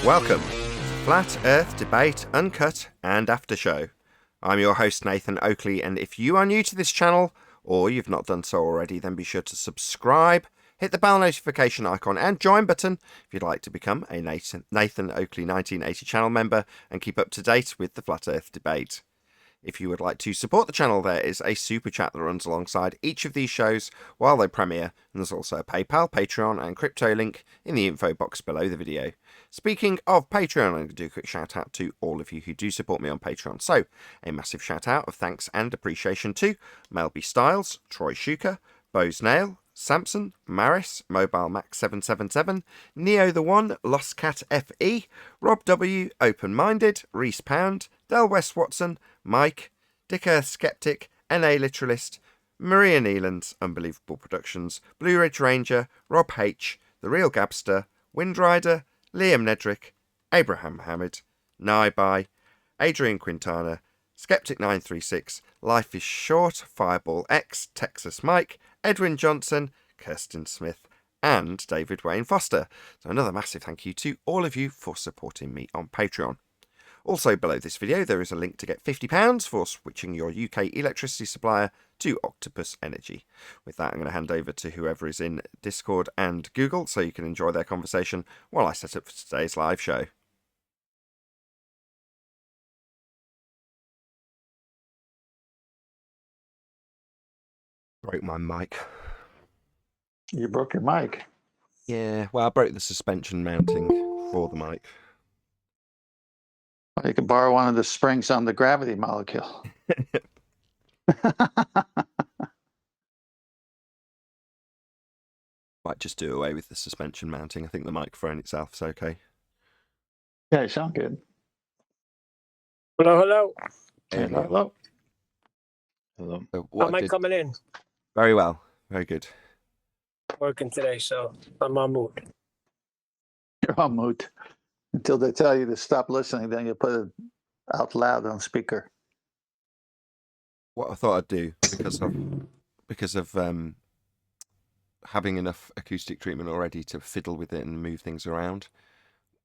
Welcome to Flat Earth Debate Uncut and After Show. I'm your host Nathan Oakley, and if you are new to this channel, or you've not done so already, then be sure to subscribe, hit the bell notification icon and join button if you'd like to become a Nathan Oakley 1980 channel member and keep up to date with the Flat Earth Debate. If you would like to support the channel, there is a super chat that runs alongside each of these shows while they premiere, and there's also a PayPal, Patreon and crypto link in the info box below the video. Speaking of Patreon, I'm going to do a quick shout out to all of you who do support me on Patreon. So, a massive shout out of thanks and appreciation to Melby Styles, Troy Shuker, Bose Nail, Samson, Maris, Mobile Max 777, Neo the One, Lost Cat FE, Rob W, Open Minded, Reese Pound, Del West Watson, Mike, Dick Earth Skeptic, NA Literalist, Maria Neelands, Unbelievable Productions, Blue Ridge Ranger, Rob H, The Real Gabster, Windrider, Liam Nedrick, Abraham Mohammed, Naibai, Adrian Quintana, Skeptic 936, Life is Short, Fireball X, Texas Mike, Edwin Johnson, Kirsten Smith, and David Wayne Foster. So another massive thank you to all of you for supporting me on Patreon. Also below this video there is a link to get £50 for switching your UK electricity supplier to Octopus Energy. With that I'm going to hand over to whoever is in Discord and Google so you can enjoy their conversation while I set up for today's live show. Broke my mic. You broke your mic. Yeah, well I broke the suspension mounting for the mic. Well, you could borrow one of the springs on the gravity molecule. Might just do away with the suspension mounting. I think the microphone itself is okay. Yeah, you sound good. Hello, hello. Hey, Neil. Hello. Hello. So How am I coming in? Very well. Very good. Working today, so I'm on mood. You're on mute. Until they tell you to stop listening, then you put it out loud on speaker. What I thought I'd do, because of having enough acoustic treatment already to fiddle with it and move things around,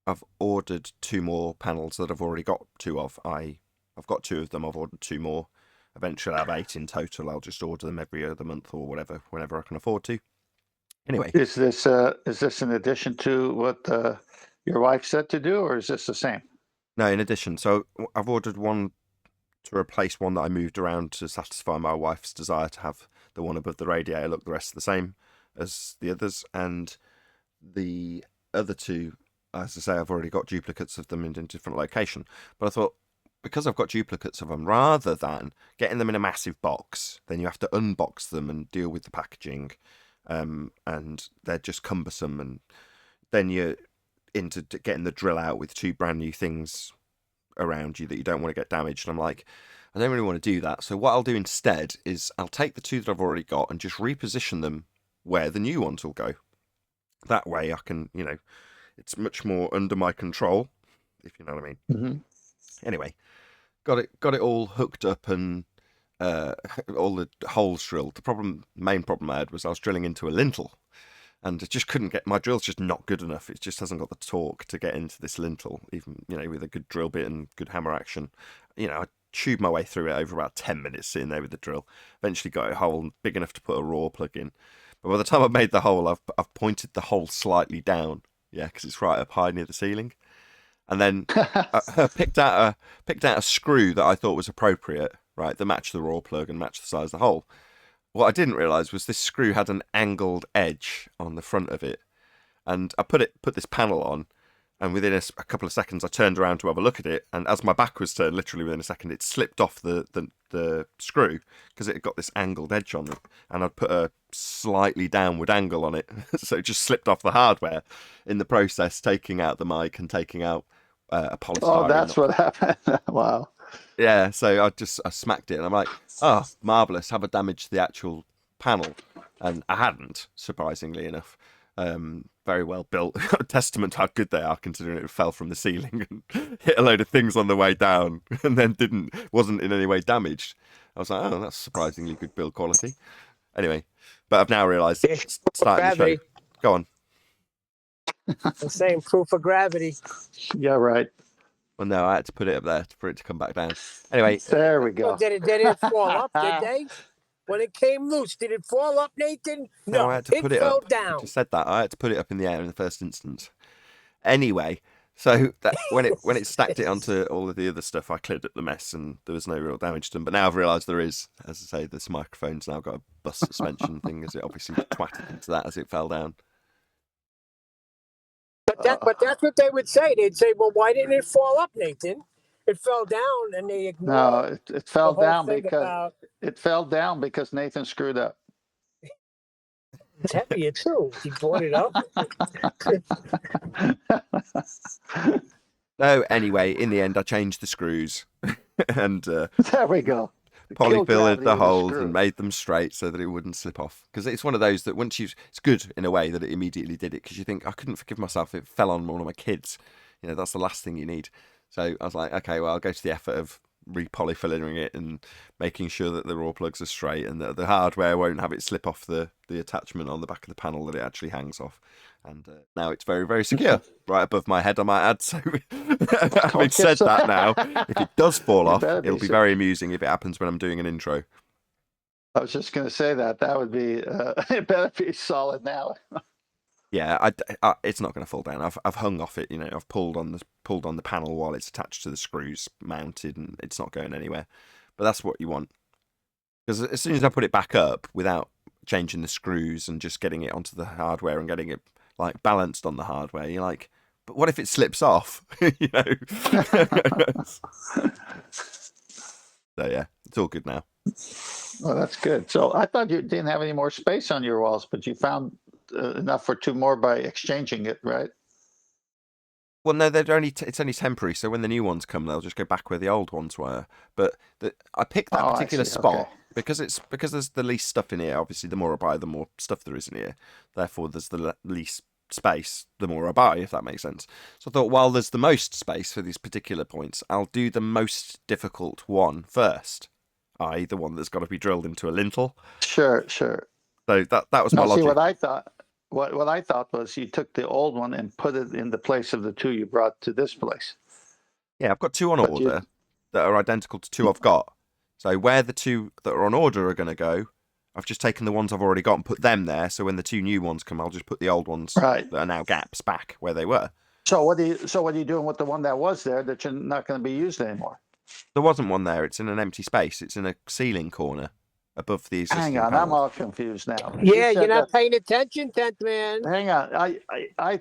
I've ordered 2 more panels that I've already got 2 of. I've got 2 of them. I've ordered 2 more. Eventually I'll have 8 in total. I'll just order them every other month or whatever, whenever I can afford to. Anyway. Is this in addition to what your wife said to do, or is this the same? No, in addition. So I've ordered one to replace one that I moved around to satisfy my wife's desire to have the one above the radiator look the rest the same as the others. And the other 2, as I say, I've already got duplicates of them in a different location. But I thought, because I've got duplicates of them, rather than getting them in a massive box, then you have to unbox them and deal with the packaging. And they're just cumbersome, and then you're into getting the drill out with 2 brand new things around you that you don't want to get damaged. And I'm like, I don't really want to do that. So what I'll do instead is I'll take the 2 that I've already got and just reposition them where the new ones will go. That way I can, it's much more under my control, if you know what I mean. Mm-hmm. Anyway, got it all hooked up and all the holes drilled. The main problem I had was I was drilling into a lintel, and I just couldn't get, my drill's just not good enough. It just hasn't got the torque to get into this lintel, even, with a good drill bit and good hammer action. I chewed my way through it over about 10 minutes sitting there with the drill. Eventually got a hole big enough to put a raw plug in. But by the time I've made the hole, I've pointed the hole slightly down. Yeah, because it's right up high near the ceiling. And then I picked out a screw that I thought was appropriate, right, that matched the raw plug and matched the size of the hole. What I didn't realise was this screw had an angled edge on the front of it. And I put this panel on, and within a couple of seconds I turned around to have a look at it, and as my back was turned, literally within a second, it slipped off the screw because it had got this angled edge on it, and I'd put a slightly downward angle on it, so it just slipped off the hardware in the process, taking out the mic and taking out a polystyrene. Oh, that's what happened. Wow. Yeah, so I smacked it, and I'm like, oh, marvellous, have I damaged the actual panel? And I hadn't, surprisingly enough. Very well built. Testament to how good they are, considering it fell from the ceiling and hit a load of things on the way down, and then wasn't in any way damaged. I was like, oh, that's surprisingly good build quality. Anyway, but I've now realised, starting the show. Go on. The same proof of gravity. Yeah, right. Well, no, I had to put it up there for it to come back down. Anyway, There we Well, go. did it fall up? Did they? When it came loose, did it fall up, Nathan? no, No, I had to put it fell up. I down. just said that. I had to put it up in the air in the first instance. Anyway, so that when it stacked it onto all of the other stuff, I cleared up the mess and there was no real damage done. But now I've realised there is. As I say, this microphone's now got a bus suspension thing, as it obviously twatted into that as it fell down. But that's what they would say. They'd say, "Well, why didn't it fall up, Nathan? It fell down," and they No, ignore it fell the whole down thing because about it fell down because Nathan screwed up. it's heavier too. He brought it up. No, anyway, in the end, I changed the screws and There we go. polyfilled gravity the with a holes screw. and made them straight so that it wouldn't slip off. Because it's one of those that once it's good in a way that it immediately did it. Because you think, I couldn't forgive myself if it fell on one of my kids. You know, that's the last thing you need. So I was like, okay, well, I'll go to the effort of re-polyfilling it and making sure that the raw plugs are straight and that the hardware won't have it slip off the attachment on the back of the panel that it actually hangs off. And now it's very, very secure, right above my head, I might add. So having said that now, if it does fall off, it'll be very amusing if it happens when I'm doing an intro. I was just going to say that would be it better be solid now. Yeah, it's not going to fall down. I've hung off it, you know. I've pulled on the panel while it's attached to the screws, mounted, and it's not going anywhere. But that's what you want, because as soon as I put it back up without changing the screws and just getting it onto the hardware and getting it like balanced on the hardware, you're like, but what if it slips off? You know. So yeah, it's all good now. Oh, that's good. So I thought you didn't have any more space on your walls, but you found enough for two more by exchanging it, right? Well, no, it's only temporary. So when the new ones come, they'll just go back where the old ones were. But I picked that particular spot because there's the least stuff in here. Obviously, the more I buy, the more stuff there is in here. Therefore, there's the least space, the more I buy, if that makes sense. So I thought, while there's the most space for these particular points, I'll do the most difficult one first, i.e. the one that's got to be drilled into a lintel. Sure. So that was my logic. See, what I thought, what I thought was you took the old one and put it in the place of the two you brought to this place. Yeah, I've got two on order that are identical to two I've got. So where the two that are on order are going to go, I've just taken the ones I've already got and put them there. So when the two new ones come, I'll just put the old ones that are now gaps back where they were. So what are you doing with the one that was there that you're not going to be used anymore? There wasn't one there. It's in an empty space. It's in a ceiling corner above the existing Hang on, panel. I'm all confused now. Yeah, you're not paying attention, 10th man. Hang on, I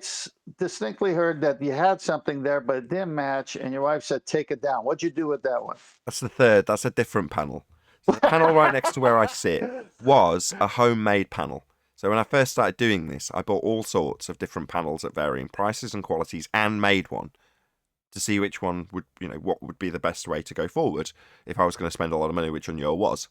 distinctly heard that you had something there, but it didn't match, and your wife said take it down. What'd you do with that one? That's the third. That's a different panel. So the panel right next to where I sit was a homemade panel. So when I first started doing this, I bought all sorts of different panels at varying prices and qualities and made one to see which one would, what would be the best way to go forward if I was going to spend a lot of money, which on your was.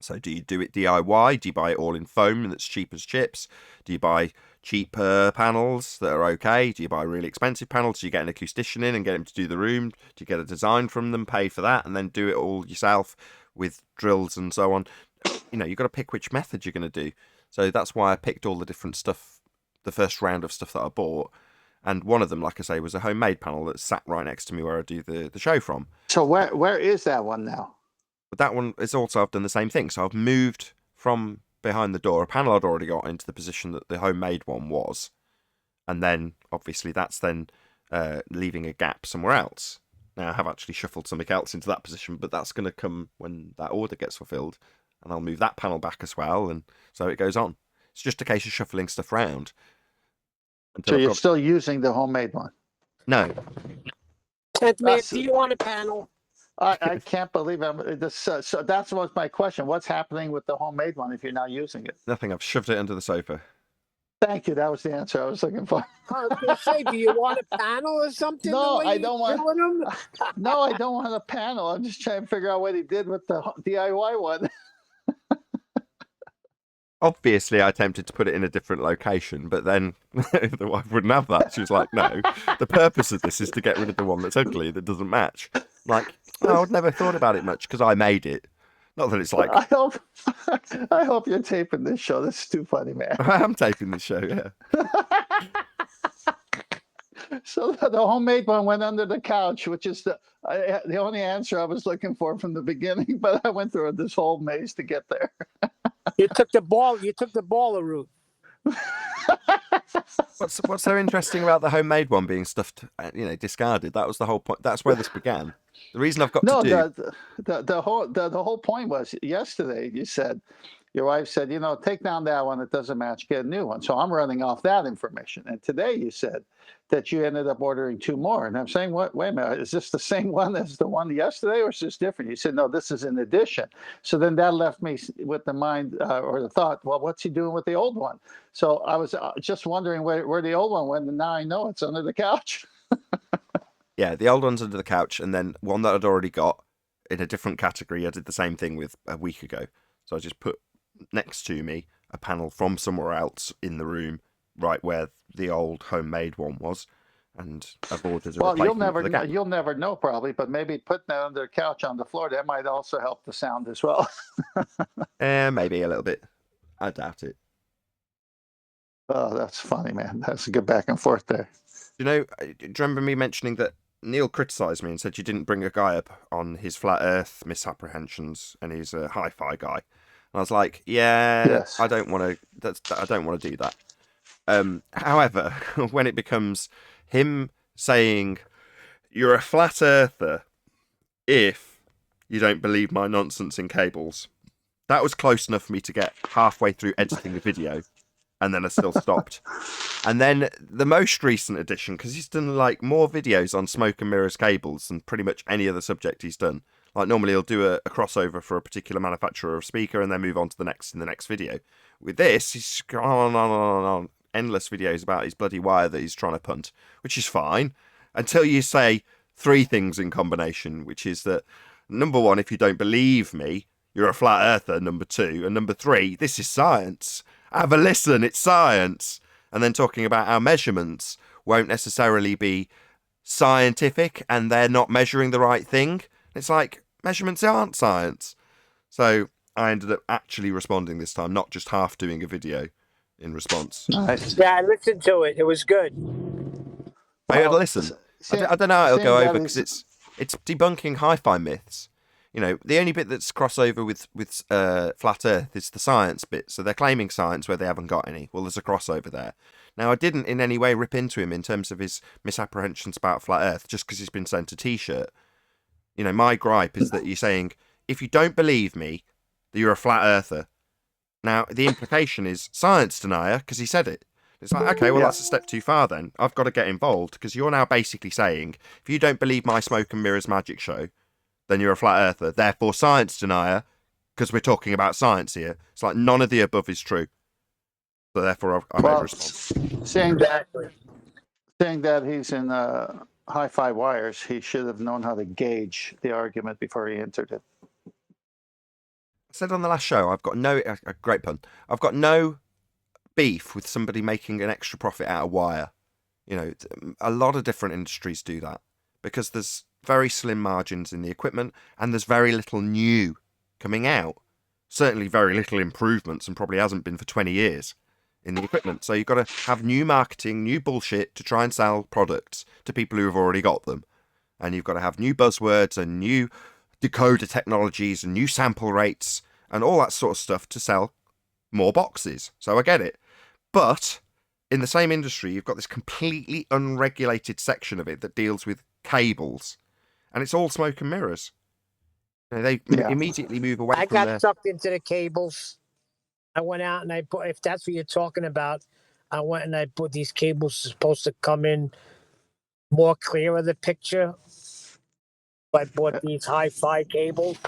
So do you do it DIY? Do you buy it all in foam that's cheap as chips? Do you buy cheaper panels that are okay? Do you buy really expensive panels? Do you get an acoustician in and get him to do the room? Do you get a design from them, pay for that, and then do it all yourself with drills and so on? You've got to pick which method you're going to do. So that's why I picked all the different stuff, the first round of stuff that I bought. And one of them, like I say, was a homemade panel that sat right next to me where I do the show from. So where is that one now? But that one is also, I've done the same thing. So I've moved from behind the door a panel I'd already got into the position that the homemade one was. And then, obviously, that's then leaving a gap somewhere else. Now, I have actually shuffled something else into that position, but that's going to come when that order gets fulfilled. And I'll move that panel back as well. And so it goes on. It's just a case of shuffling stuff around. So you're still using the homemade one? No. 10th man, do you want a panel? I can't believe so that's what's my question. What's happening with the homemade one if you're not using it? Nothing. I've shoved it under the sofa. Thank you. That was the answer I was looking for. I was going to say, do you want a panel or something? No, I don't want. Them? No, I don't want a panel. I'm just trying to figure out what he did with the DIY one. Obviously, I attempted to put it in a different location, but then the wife wouldn't have that. She was like, no, the purpose of this is to get rid of the one that's ugly, that doesn't match. Like, I'd never thought about it much because I made it. Not that it's like... I hope you're taping this show. This is too funny, man. I am taping this show, yeah. So the homemade one went under the couch, which is the only answer I was looking for from the beginning. But I went through this whole maze to get there. You took the ball. You took the baller route. What's so interesting about the homemade one being stuffed, discarded? That was the whole point. That's where this began. The reason I've got No, to do the whole point was yesterday. You said your wife said, take down that one that doesn't match, get a new one. So I'm running off that information. And today you said that you ended up ordering 2 more, and I'm saying, what? Wait a minute, is this the same one as the one yesterday, or is this different? You said, no, this is in addition. So then that left me with the mind or the thought, well, what's he doing with the old one? So I was just wondering where the old one went, and now I know it's under the couch. Yeah, the old one's under the couch, and then one that I'd already got in a different category. I did the same thing with a week ago. So I just put next to me a panel from somewhere else in the room, right where the old homemade one was, and I've ordered a replacement for the gap. You'll never know probably, but maybe putting that under the couch on the floor, that might also help the sound as well. Maybe a little bit. I doubt it. Oh, that's funny, man. That's a good back and forth there. Do you remember me mentioning that Neil criticised me and said you didn't bring a guy up on his flat Earth misapprehensions, and he's a hi-fi guy. And I was like, yes. I don't want to do that. However, when it becomes him saying you're a flat earther if you don't believe my nonsense in cables, that was close enough for me to get halfway through editing the video, and then I still stopped. And then the most recent edition, because he's done like more videos on smoke and mirrors cables than pretty much any other subject he's done. Like normally he'll do a crossover for a particular manufacturer of speaker and then move on to the next in the next video. With this, he's gone on, endless videos about his bloody wire that he's trying to punt, which is fine, until you say 3 things in combination, which is that, number 1, if you don't believe me, you're a flat earther, number 2, and number 3, this is science. Have a listen, it's science. And then talking about how measurements won't necessarily be scientific and they're not measuring the right thing. It's like, measurements aren't science. So I ended up actually responding this time, not just half doing a video in response. Nice. Yeah, I listened to it. It was good. I had to listen. I don't know how it'll go over because it's debunking hi-fi myths. The only bit that's crossover with flat Earth is the science bit. So they're claiming science where they haven't got any. Well, there's a crossover there. Now, I didn't in any way rip into him in terms of his misapprehensions about flat Earth just because he's been sent a T-shirt. My gripe is that you're saying, if you don't believe me, that you're a flat earther. Now, the implication is science denier because he said it. It's like, okay, well, that's a step too far then. I've got to get involved because you're now basically saying, if you don't believe my smoke and mirrors magic show, then you're a flat earther. Therefore, science denier, because we're talking about science here. It's like none of the above is true. So therefore, I made a response. Saying that he's in hi-fi wires, he should have known how to gauge the argument before he entered it. I said on the last show, I've got a great pun. I've got no beef with somebody making an extra profit out of wire. A lot of different industries do that because there's very slim margins in the equipment and there's very little new coming out. Certainly very little improvements, and probably hasn't been for 20 years in the equipment. So you've got to have new marketing, new bullshit to try and sell products to people who have already got them. And you've got to have new buzzwords and new decoder technologies and new sample rates and all that sort of stuff to sell more boxes. So I get it. But in the same industry, you've got this completely unregulated section of it that deals with cables. And it's all smoke and mirrors. They immediately move away from I got sucked into the cables. I went out and I put, if that's what you're talking about, I went and I put these cables supposed to come in more clear of the picture. I bought these hi-fi cables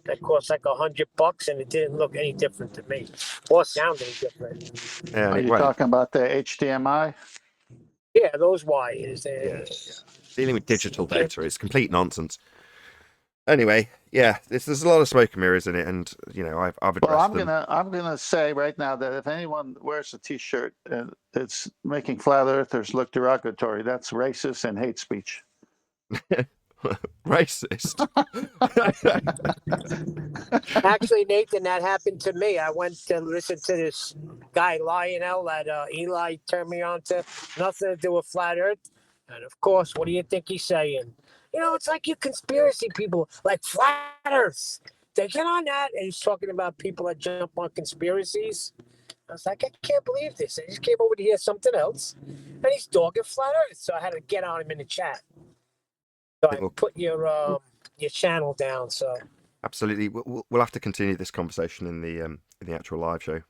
that cost like $100 and it didn't look any different to me or sound any different. Are you talking about the HDMI? Yeah, those wires. Dealing with digital data is complete nonsense. Anyway, there's a lot of smoke and mirrors in it, and I've addressed them. I'm gonna say right now that if anyone wears a T-shirt and it's making flat earthers look derogatory, that's racist and hate speech. Racist. Actually, Nathan, that happened to me. I went to listen to this guy Lionel that Eli turned me on to. Nothing to do with flat Earth. And of course, what do you think he's saying? You know, it's like you conspiracy people, like flat Earth. They get on that, and he's talking about people that jump on conspiracies. I was like, I can't believe this. I just came over to hear something else, and he's talking flat Earth. So I had to get on him in the chat. So I put your channel down. So absolutely, we'll have to continue this conversation in the actual live show.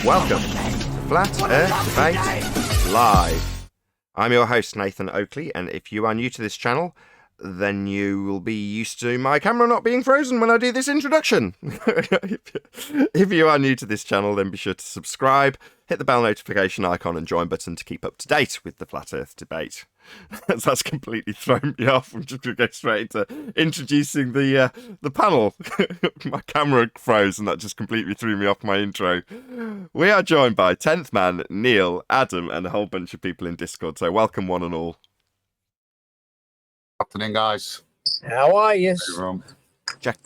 Welcome to Flat Earth Debate Live. I'm your host, Nathan Oakley, and if you are new to this channel, then you will be used to my camera not being frozen when I do this introduction. If you are new to this channel, then be sure to subscribe, hit the bell notification icon and join button to keep up to date with the Flat Earth debate. That's completely thrown me off. I'm just going to go straight into introducing the panel. My camera froze and that just completely threw me off my intro. We are joined by 10th Man, Neil, Adam and a whole bunch of people in Discord. So welcome one and all. Afternoon, guys. how are you?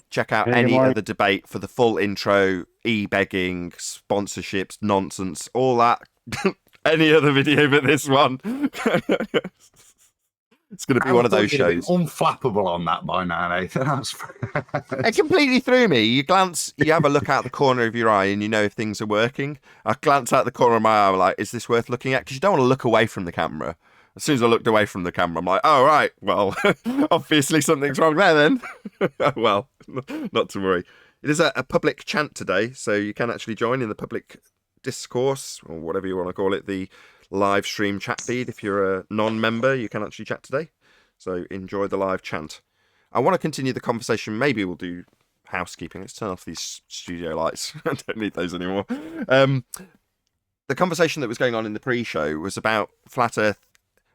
Check out any other debate for the full intro, e-begging, sponsorships, nonsense, all that. Any other video but this one. It's going to be one of those shows. Unflappable on that by now, Nathan. It completely threw me. You have a look out the corner of your eye and you know if things are working. I glance out the corner of my eye, I'm like, is this worth looking at? Because you don't want to look away from the camera. As soon as I looked away from the camera, I'm like, oh, right, well, obviously something's wrong there then. Well, not to worry. It is a public chant today, so you can actually join in the public discourse, or whatever you want to call it, the live stream chat feed. If you're a non-member, you can actually chat today. So enjoy the live chant. I want to continue the conversation. Maybe we'll do housekeeping. Let's turn off these studio lights. I don't need those anymore. The conversation that was going on in the pre-show was about Flat Earth.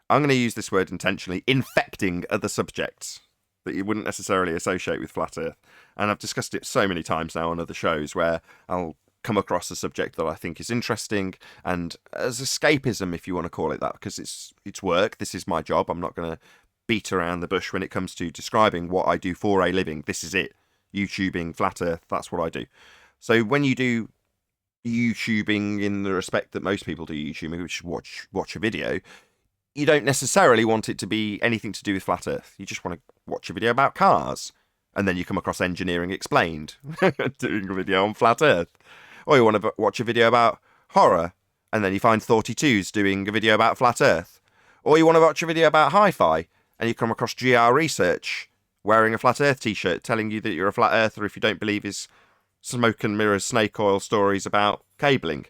I'm going to use this word intentionally, infecting other subjects that you wouldn't necessarily associate with Flat Earth. And I've discussed it so many times now on other shows where I'll come across a subject that I think is interesting and as escapism, if you want to call it that, because it's work. This is my job. I'm not going to beat around the bush when it comes to describing what I do for a living. This is it. YouTubing, Flat Earth, that's what I do. So when you do YouTubing in the respect that most people do YouTubing, which is watch a video, you don't necessarily want it to be anything to do with Flat Earth. You just want to watch a video about cars. And then you come across Engineering Explained, doing a video on Flat Earth. Or you want to watch a video about horror, and then you find 32's doing a video about Flat Earth. Or you want to watch a video about hi-fi, and you come across GR Research wearing a Flat Earth t-shirt telling you that you're a Flat Earther if you don't believe his smoke and mirrors snake oil stories about cabling.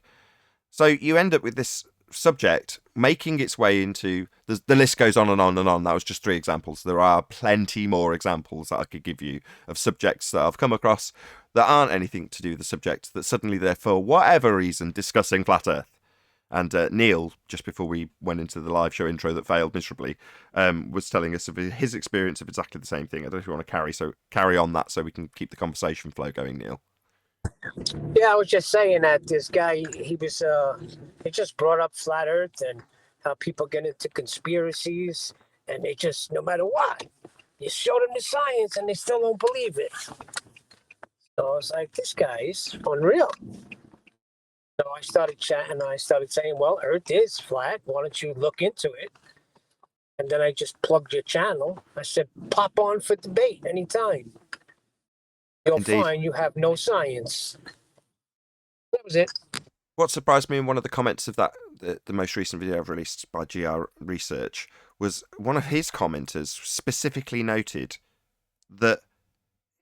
So you end up with this subject making its way into the list goes on and on and on. That was just 3 examples. There are plenty more examples that I could give you of subjects that I've come across that aren't anything to do with the subject, that suddenly they're for whatever reason discussing Flat Earth. And Neil, just before we went into the live show intro that failed miserably, was telling us of his experience of exactly the same thing. I don't know if you want to carry on that so we can keep the conversation flow going, Neil. Yeah, I was just saying that this guy, he just brought up Flat Earth and how people get into conspiracies, and they just, no matter what, you show them the science and they still don't believe it. So I was like, this guy's unreal. So I started chatting, I started saying, well, Earth is flat. Why don't you look into it? And then I just plugged your channel. I said, pop on for debate anytime. You'll find you have no science. That was it. What surprised me in one of the comments of that, the most recent video I've released by GR Research, was one of his commenters specifically noted that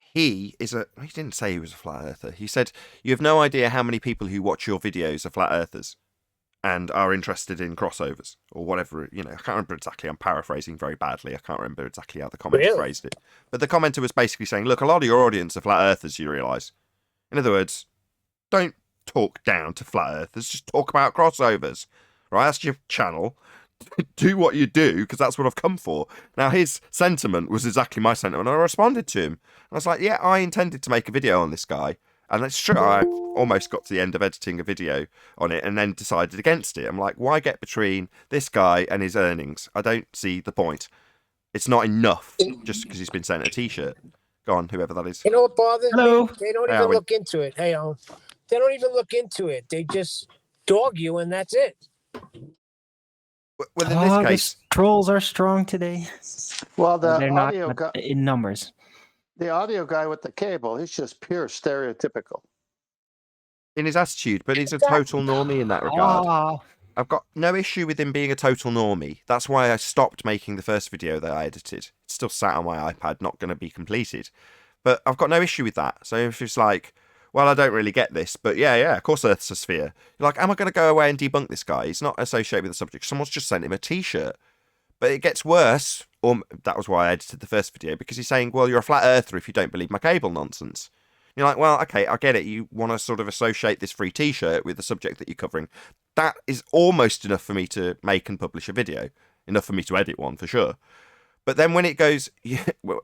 he didn't say he was a flat earther. He said, you have no idea how many people who watch your videos are flat earthers. and are interested in crossovers or whatever. I can't remember exactly. I'm paraphrasing very badly. I can't remember exactly how the commenter phrased it. But the commenter was basically saying, look, a lot of your audience are flat earthers, you realise. In other words, don't talk down to flat earthers, just talk about crossovers. Right? That's your channel. Do what you do, because that's what I've come for. Now, his sentiment was exactly my sentiment, and I responded to him. I was like, yeah, I intended to make a video on this guy. And it's true, I almost got to the end of editing a video on it and then decided against it. I'm like, why get between this guy and his earnings? I don't see the point. It's not enough just because he's been sent a t-shirt. Go on, whoever that is. You know what bothers Hello. me? They don't even look into it. Hey, they don't even look into it. They just dog you, and that's it. Well, in this case, the trolls are strong today. Well, the They're audio not guy, in numbers. the audio guy with the cable, he's just pure stereotypical. in his attitude, but he's a total normie in that regard. Ah, I've got no issue with him being a total normie. That's why I stopped making the first video that I edited. It's still sat on my iPad, not going to be completed. But I've got no issue with that. So if it's like, well, I don't really get this, but yeah, of course Earth's a sphere. You're like, am I going to go away and debunk this guy? He's not associated with the subject. Someone's just sent him a t-shirt. But it gets worse, or that was why I edited the first video, because he's saying, well, you're a flat earther if you don't believe my cable nonsense. You're like, well, okay, I get it. You want to sort of associate this free t-shirt with the subject that you're covering. That is almost enough for me to make and publish a video. Enough for me to edit one, for sure. But then when it goes,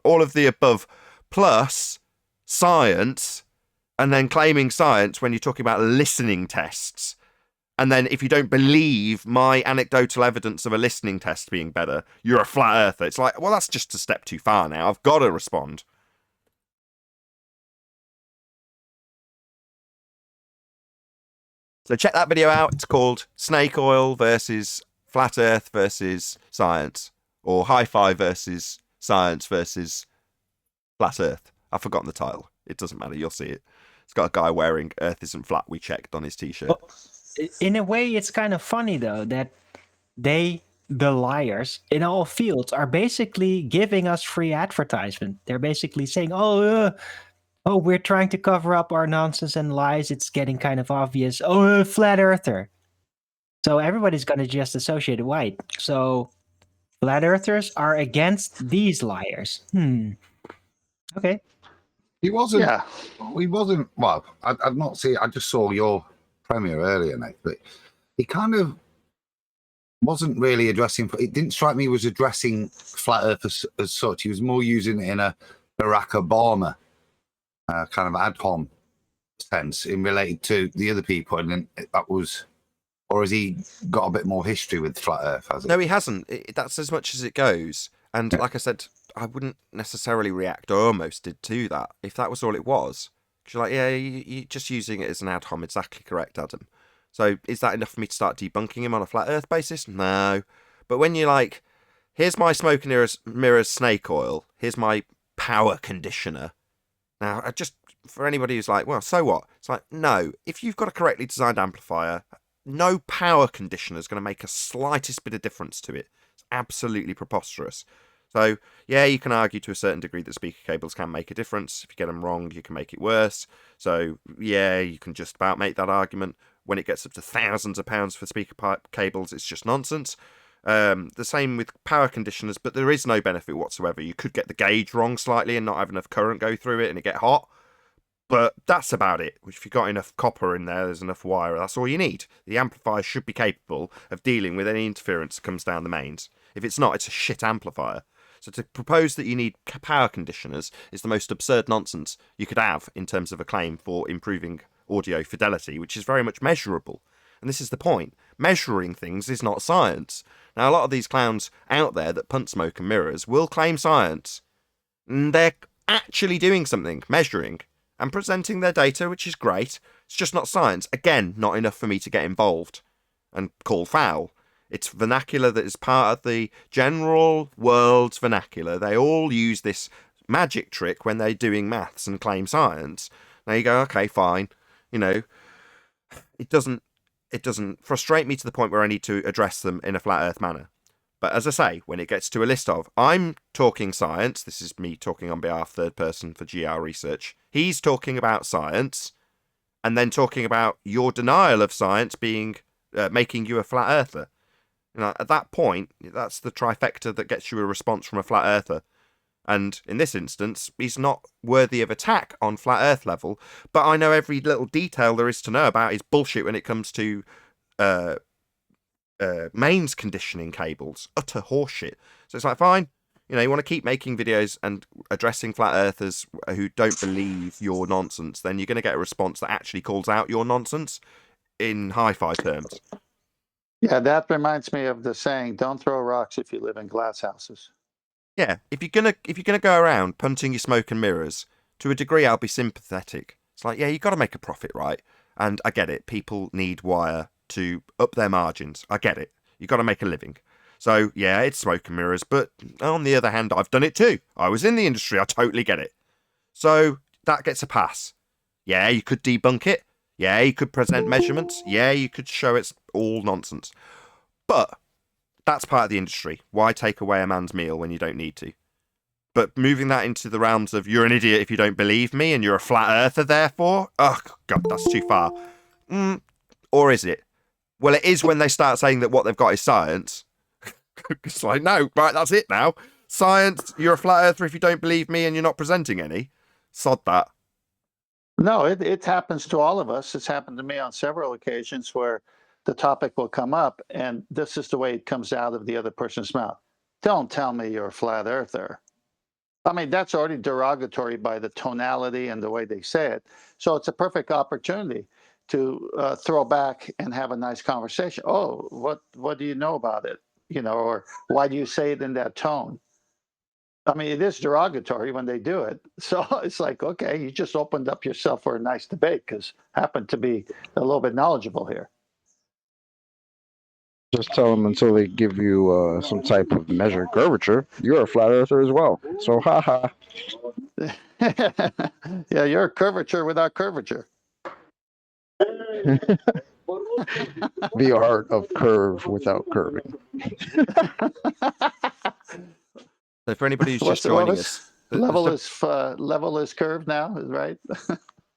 all of the above, plus science, and then claiming science when you're talking about listening tests, and then if you don't believe my anecdotal evidence of a listening test being better, you're a flat earther. It's like, well, that's just a step too far now. I've got to respond. So check that video out. It's called Snake Oil versus Flat Earth versus Science, or Hi-Fi versus Science versus Flat Earth. I've forgotten the title. It doesn't matter. You'll see it. It's got a guy wearing Earth Isn't Flat, we checked, on his t-shirt. in a way, it's kind of funny, though, that the liars in all fields are basically giving us free advertisement. They're basically saying, oh, we're trying to cover up our nonsense and lies. It's getting kind of obvious. Oh, flat earther. So everybody's going to just associate it white. So flat earthers are against these liars. Okay. He wasn't. Yeah. He wasn't. Well, I'd not see. I just saw your premiere earlier, Nate, but he kind of wasn't really addressing. It didn't strike me he was addressing flat Earth as such. He was more using it in a Barack Obama kind of ad hom sense in related to the other people, and then that was. Or has he got a bit more history with flat Earth? Has he? No, he hasn't. That's as much as it goes. And like I said, I wouldn't necessarily react, or almost did, to that if that was all it was. Because you're like, yeah, you're just using it as an ad hom. Exactly correct, Adam. So is that enough for me to start debunking him on a flat Earth basis? No. But when you're like, here's my smoke and mirrors snake oil, here's my power conditioner. Now, for anybody who's like, well, so what? It's like, no. If you've got a correctly designed amplifier, no power conditioner is going to make a slightest bit of difference to it. It's absolutely preposterous. So, yeah, you can argue to a certain degree that speaker cables can make a difference. If you get them wrong, you can make it worse. So, yeah, you can just about make that argument. When it gets up to thousands of pounds for speaker cables, it's just nonsense. The same with power conditioners, but there is no benefit whatsoever. You could get the gauge wrong slightly and not have enough current go through it and it get hot. But that's about it. If you've got enough copper in there, there's enough wire, that's all you need. The amplifier should be capable of dealing with any interference that comes down the mains. If it's not, it's a shit amplifier. So to propose that you need power conditioners is the most absurd nonsense you could have in terms of a claim for improving audio fidelity, which is very much measurable. And this is the point. Measuring things is not science. Now, a lot of these clowns out there that punt smoke and mirrors will claim science. And they're actually doing something, measuring, and presenting their data, which is great. It's just not science. Again, not enough for me to get involved and call foul. It's vernacular that is part of the general world's vernacular. They all use this magic trick when they're doing maths and claim science. Now you go, okay, fine. You know, it doesn't frustrate me to the point where I need to address them in a flat earth manner. But as I say, when it gets to a list of, I'm talking science, this is me talking on behalf third person for GR research, he's talking about science, and then talking about your denial of science being making you a flat earther. You know, at that point, that's the trifecta that gets you a response from a flat earther. And in this instance, he's not worthy of attack on flat earth level, but I know every little detail there is to know about his bullshit when it comes to mains conditioning cables. Utter horseshit. So it's like, fine, you know, you want to keep making videos and addressing flat earthers who don't believe your nonsense, then you're going to get a response that actually calls out your nonsense in hi-fi terms. Yeah, that reminds me of the saying, don't throw rocks if you live in glass houses. Yeah, if you're gonna go around punting your smoke and mirrors, to a degree I'll be sympathetic. It's like, yeah, you got to make a profit, right? And I get it. People need wire to up their margins. I get it. You got to make a living. So yeah, it's smoke and mirrors. But on the other hand, I've done it too. I was in the industry. I totally get it. So that gets a pass. Yeah, you could debunk it. Yeah, you could present measurements. Yeah, you could show it's all nonsense. But that's part of the industry. Why take away a man's meal when you don't need to? But moving that into the realms of you're an idiot if you don't believe me and you're a flat earther therefore, oh god, that's too far. Or is it? Well, it is when they start saying that what they've got is science. It's like, no, right, that's it now. Science, you're a flat earther if you don't believe me and you're not presenting any. Sod that. No, it happens to all of us. It's happened to me on several occasions where the topic will come up and this is the way it comes out of the other person's mouth. Don't tell me you're a flat earther. I mean, that's already derogatory by the tonality and the way they say it. So it's a perfect opportunity to throw back and have a nice conversation. Oh, what do you know about it? You know, or why do you say it in that tone? I mean, it is derogatory when they do it. So it's like, okay, you just opened up yourself for a nice debate because happen to be a little bit knowledgeable here. Just tell them until they give you some type of measured curvature, you're a flat earther as well. So, haha. Yeah, you're a curvature without curvature. The art of curve without curving. So for anybody who's just joining us, level is curved now, right?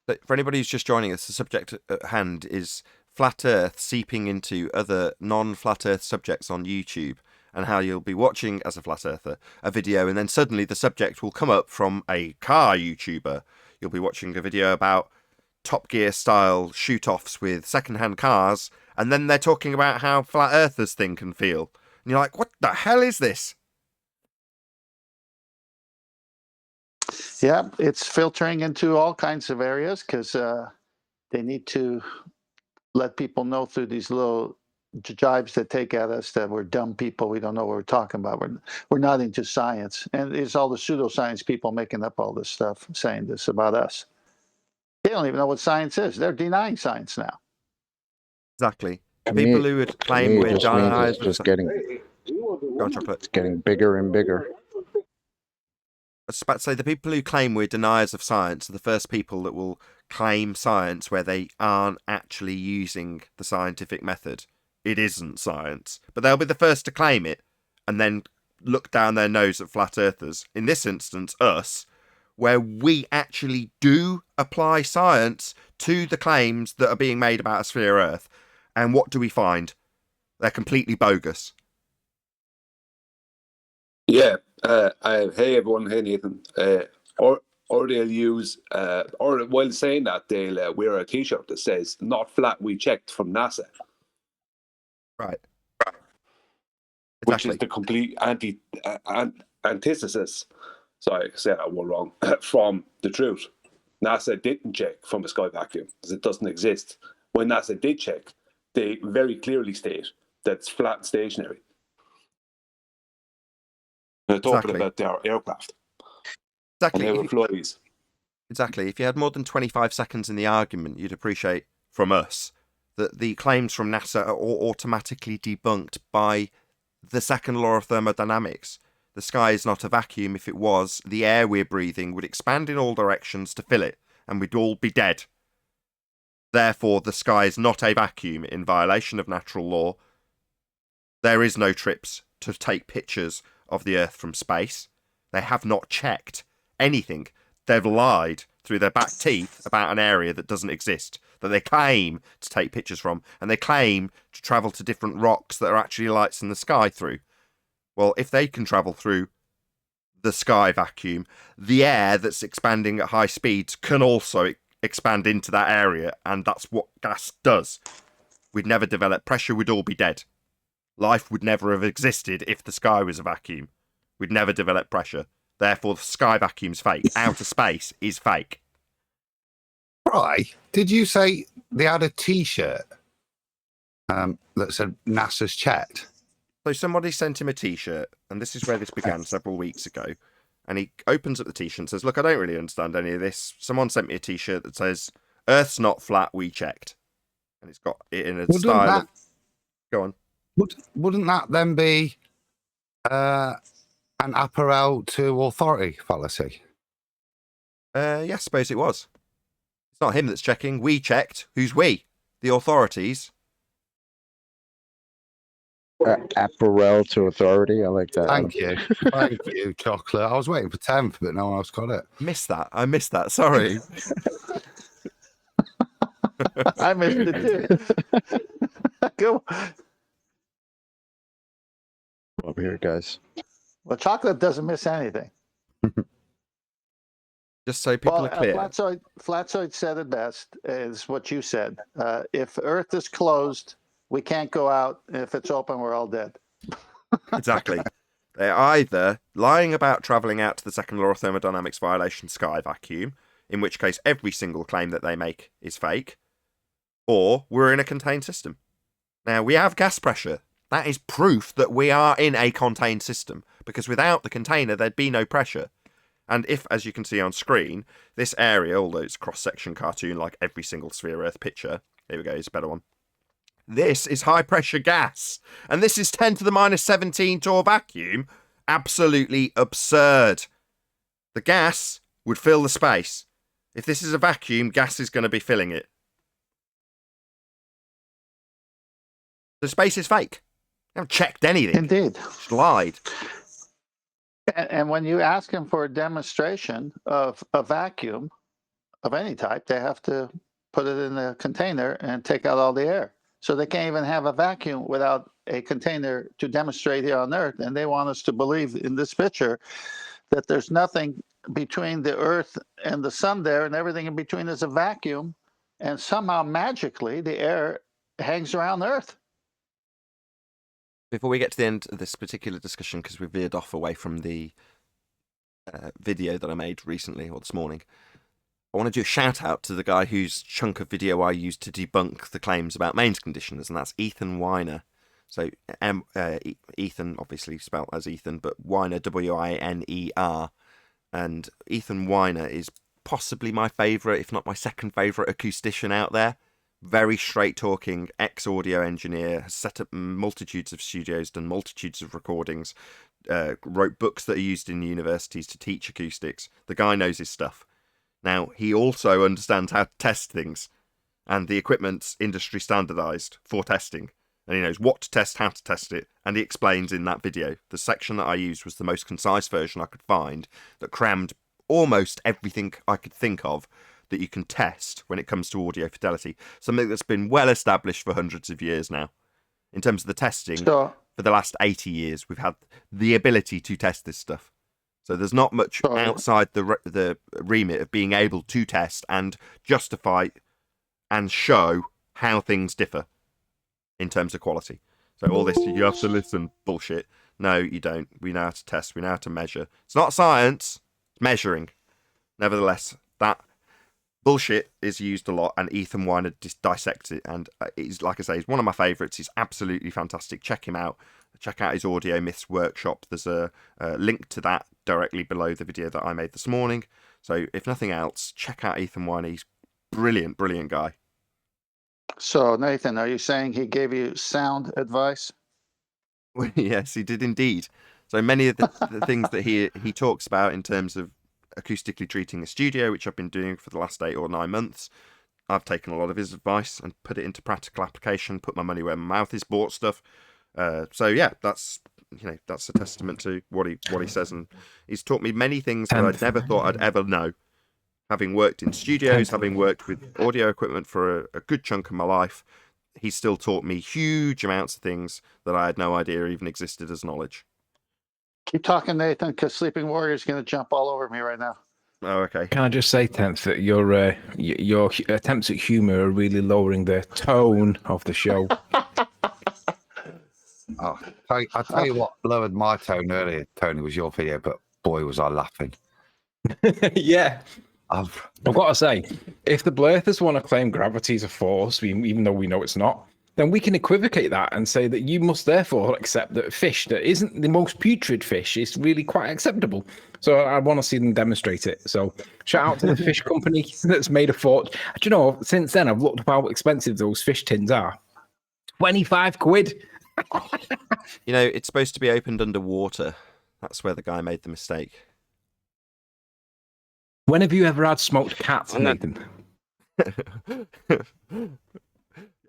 For anybody who's just joining us, the subject at hand is flat Earth seeping into other non-flat Earth subjects on YouTube, and how you'll be watching as a flat earther a video, and then suddenly the subject will come up from a car YouTuber. You'll be watching a video about Top Gear style shoot-offs with second-hand cars, and then they're talking about how flat earthers think and feel. And you're like, what the hell is this? Yeah, it's filtering into all kinds of areas because they need to let people know through these little jibes that take at us that we're dumb people. We don't know what we're talking about. We're not into science. And it's all the pseudoscience people making up all this stuff, saying this about us. They don't even know what science is. They're denying science now. Exactly. People who would claim we're deniers it's just getting chocolate. It's getting bigger and bigger. I was about to say, the people who claim we're deniers of science are the first people that will claim science where they aren't actually using the scientific method. It isn't science. But they'll be the first to claim it and then look down their nose at flat earthers. In this instance, us, where we actually do apply science to the claims that are being made about a sphere Earth. And what do we find? They're completely bogus. Yeah. Hey everyone. Hey Nathan. Or they'll use, or while saying that, they'll wear a T-shirt that says "Not flat, we checked" from NASA. Right. Which is the complete antithesis. Sorry, I said that one wrong. From the truth. NASA didn't check from a sky vacuum because it doesn't exist. When NASA did check, they very clearly state that it's flat and stationary. They're talking about their aircraft. Exactly. And how it flies. Exactly. If you had more than 25 seconds in the argument, you'd appreciate from us that the claims from NASA are all automatically debunked by the second law of thermodynamics. The sky is not a vacuum. If it was, the air we're breathing would expand in all directions to fill it, and we'd all be dead. Therefore, the sky is not a vacuum in violation of natural law. There is no trips to take pictures of the Earth from space. They have not checked anything. They've lied through their back teeth about an area that doesn't exist. that they claim to take pictures from, and they claim to travel to different rocks that are actually lights in the sky through. Well, if they can travel through the sky vacuum, the air that's expanding at high speeds can also expand into that area, and that's what gas does. We'd never develop pressure, we'd all be dead. Life would never have existed if the sky was a vacuum. We'd never develop pressure. Therefore, the sky vacuum's fake. Outer space is fake. Right. Did you say they had a T-shirt that said NASA's checked? So somebody sent him a T-shirt, and this is where this began several weeks ago. And he opens up the T-shirt and says, look, I don't really understand any of this. Someone sent me a T-shirt that says, Earth's not flat, we checked. And it's got it in a style of... Go on. Wouldn't that then be an apparel to authority fallacy? Yes, I suppose it was. It's not him that's checking. We checked. Who's we? The authorities. Apparel to authority. I like that. Thank you. Thank you, Chocolate. I was waiting for 10th, but no one else got it. Missed that. I missed that. Sorry. I missed it too. Go. Over here, guys. Well, Chocolate doesn't miss anything. Just so people are clear. Flatzoid said it best, is what you said. If Earth is closed, we can't go out. If it's open, we're all dead. Exactly. They're either lying about travelling out to the second law of thermodynamics violation sky vacuum, in which case every single claim that they make is fake, or we're in a contained system. Now, we have gas pressure. That is proof that we are in a contained system, because without the container, there'd be no pressure. And if, as you can see on screen, this area, although it's cross-section cartoon like every single Sphere Earth picture, here we go, here's a better one. This is high-pressure gas, and this is 10 to the minus 17 torr vacuum. Absolutely absurd. The gas would fill the space. If this is a vacuum, gas is going to be filling it. The space is fake. They haven't checked anything. Indeed. Just lied. And when you ask them for a demonstration of a vacuum of any type, they have to put it in a container and take out all the air. So they can't even have a vacuum without a container to demonstrate here on Earth. And they want us to believe in this picture that there's nothing between the Earth and the sun there, and everything in between is a vacuum. And somehow magically the air hangs around the Earth. Before we get to the end of this particular discussion, because we veered off away from the video that I made recently or this morning, I want to do a shout out to the guy whose chunk of video I used to debunk the claims about mains conditioners, and that's Ethan Weiner. So Ethan, obviously spelled as Ethan, but Weiner, W-I-N-E-R. And Ethan Weiner is possibly my favourite, if not my second favourite acoustician out there. Very straight-talking, ex-audio engineer, has set up multitudes of studios, done multitudes of recordings, wrote books that are used in universities to teach acoustics. The guy knows his stuff. Now, he also understands how to test things, and the equipment's industry standardised for testing. And he knows what to test, how to test it, and he explains in that video. The section that I used was the most concise version I could find that crammed almost everything I could think of that you can test when it comes to audio fidelity. Something that's been well established for hundreds of years now. In terms of the testing, for the last 80 years, we've had the ability to test this stuff. So there's not much outside the remit of being able to test and justify and show how things differ in terms of quality. So all this, you have to listen, bullshit. No, you don't. We know how to test. We know how to measure. It's not science. It's measuring. Nevertheless, that bullshit is used a lot, and Ethan Weiner dissects it, and he's, like I say, he's one of my favourites. He's absolutely fantastic. Check him out. Check out his Audio Myths workshop. There's a link to that directly below the video that I made this morning. So if nothing else, check out Ethan Weiner. He's brilliant, brilliant guy. So Nathan, are you saying he gave you sound advice? Yes, he did indeed. So many of the things that he talks about in terms of acoustically treating a studio, which I've been doing for the last 8 or 9 months, I've taken a lot of his advice and put it into practical application, put my money where my mouth is, bought stuff. So yeah, that's a testament to what he says, and he's taught me many things that I never thought I'd ever know. Having worked in studios, having worked with audio equipment for a good chunk of my life, he's still taught me huge amounts of things that I had no idea even existed as knowledge. Keep talking, Nathan, because Sleeping Warrior is going to jump all over me right now. Oh, okay. Can I just say, Tenth, that your attempts at humour are really lowering the tone of the show. Oh, I'll tell you what lowered my tone earlier, Tony, was your video, but boy, was I laughing. Yeah. I've got to say, if the Blathers want to claim gravity is a force, even though we know it's not, then we can equivocate that and say that you must therefore accept that fish that isn't the most putrid fish is really quite acceptable. So I want to see them demonstrate it. So shout out to the fish company that's made a fortune. Do you know, since then I've looked up how expensive those fish tins are. 25 quid. You know, it's supposed to be opened underwater. That's where the guy made the mistake. When have you ever had smoked cats, Nathan?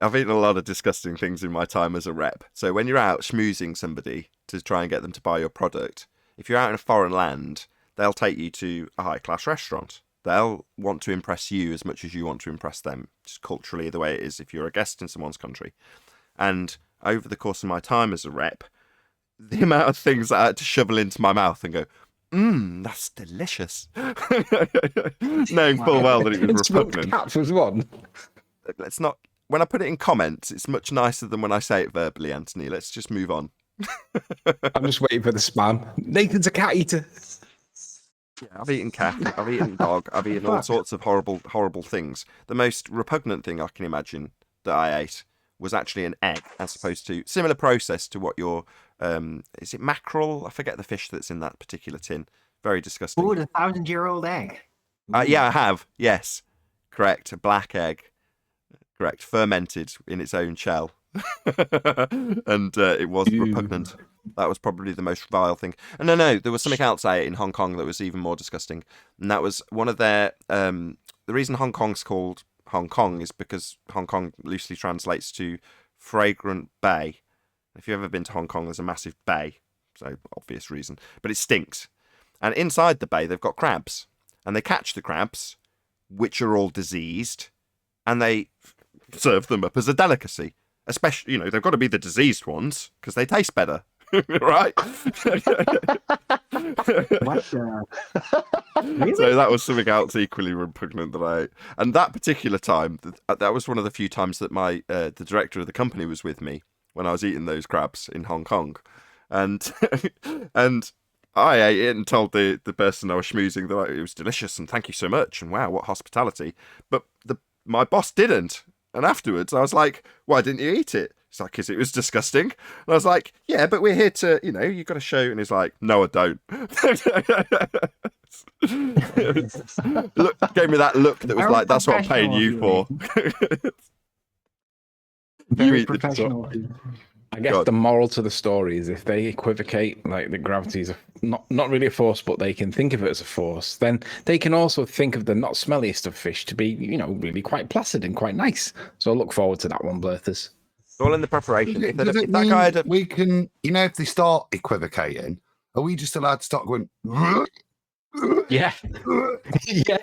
I've eaten a lot of disgusting things in my time as a rep. So when you're out schmoozing somebody to try and get them to buy your product, if you're out in a foreign land, they'll take you to a high-class restaurant. They'll want to impress you as much as you want to impress them, just culturally the way it is if you're a guest in someone's country. And over the course of my time as a rep, the amount of things that I had to shovel into my mouth and go, that's delicious. Knowing full well that it was repugnant. Cats was one. Let's not. When I put it in comments, it's much nicer than when I say it verbally, Anthony. Let's just move on. I'm just waiting for the spam. Nathan's a cat eater. Yeah, I've eaten cat, I've eaten dog, I've eaten all sorts of horrible things. The most repugnant thing I can imagine that I ate was actually an egg, as opposed to similar process to what your is it mackerel? I forget the fish that's in that particular tin. Very disgusting. Oh, the 1,000-year-old egg. Yeah, I have. Yes, correct. A black egg. Correct. Fermented in its own shell, and it was repugnant. That was probably the most vile thing. And no, there was something else I ate in Hong Kong that was even more disgusting, and that was one of their. The reason Hong Kong's called Hong Kong is because Hong Kong loosely translates to fragrant bay. If you've ever been to Hong Kong, there's a massive bay, so obvious reason. But it stinks. And inside the bay, they've got crabs. And they catch the crabs, which are all diseased, and they serve them up as a delicacy. Especially, they've got to be the diseased ones, because they taste better. Right? What the? Really? So that was something else equally repugnant that I ate. And that particular time, that was one of the few times that my the director of the company was with me when I was eating those crabs in Hong Kong. And and I ate it and told the person I was schmoozing that it was delicious and thank you so much and wow, what hospitality. But my boss didn't. And afterwards I was like, why didn't you eat it? It's like, because it was disgusting. And I was like, yeah, but we're here to, you've got to show. And he's like, no, I don't. Gave me that look that was like, that's what I'm paying you for. Very professional. I guess the moral to the story is if they equivocate, like the gravity is not really a force, but they can think of it as a force, then they can also think of the not smelliest of fish to be, really quite placid and quite nice. So I look forward to that one, Blurthers. All in the preparation. Does it mean we can, if they start equivocating, are we just allowed to start going? Yeah. Yeah.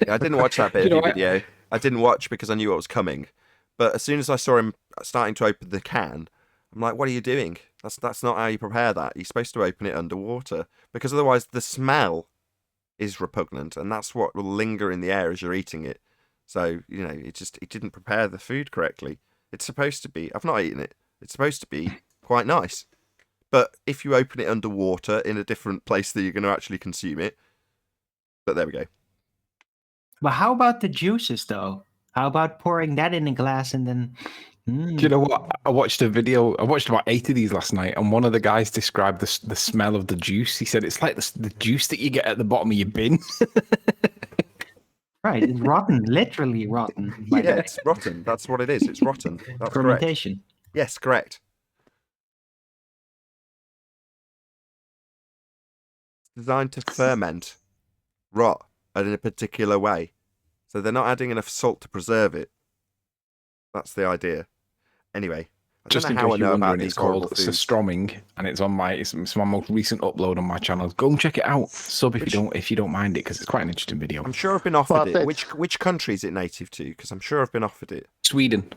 I didn't watch that bit of the video. I didn't watch because I knew what was coming. But as soon as I saw him starting to open the can, I'm like, what are you doing? That's not how you prepare that. You're supposed to open it underwater because otherwise the smell is repugnant and that's what will linger in the air as you're eating it. So, it didn't prepare the food correctly. It's supposed to be, I've not eaten it. It's supposed to be quite nice. But if you open it underwater in a different place that you're going to actually consume it. But there we go. But how about the juices, though? How about pouring that in a glass and then... Do you know what? I watched a video. I watched about 8 of these last night, and one of the guys described the smell of the juice. He said it's like the juice that you get at the bottom of your bin. Right, it's rotten, literally rotten. Yeah, it's rotten. That's what it is. It's rotten. That's fermentation. Correct. Yes, correct. It's designed to ferment, rot, and in a particular way. So they're not adding enough salt to preserve it. That's the idea. Anyway, Just don't in know how case I you're know about wondering, it's these horrible called foods. Surströmming, and it's on it's my most recent upload on my channel. Go and check it out. Sub if you don't mind it, because it's quite an interesting video. I'm sure I've been offered Well, it. Which country is it native to? Because I'm sure I've been offered it. Sweden.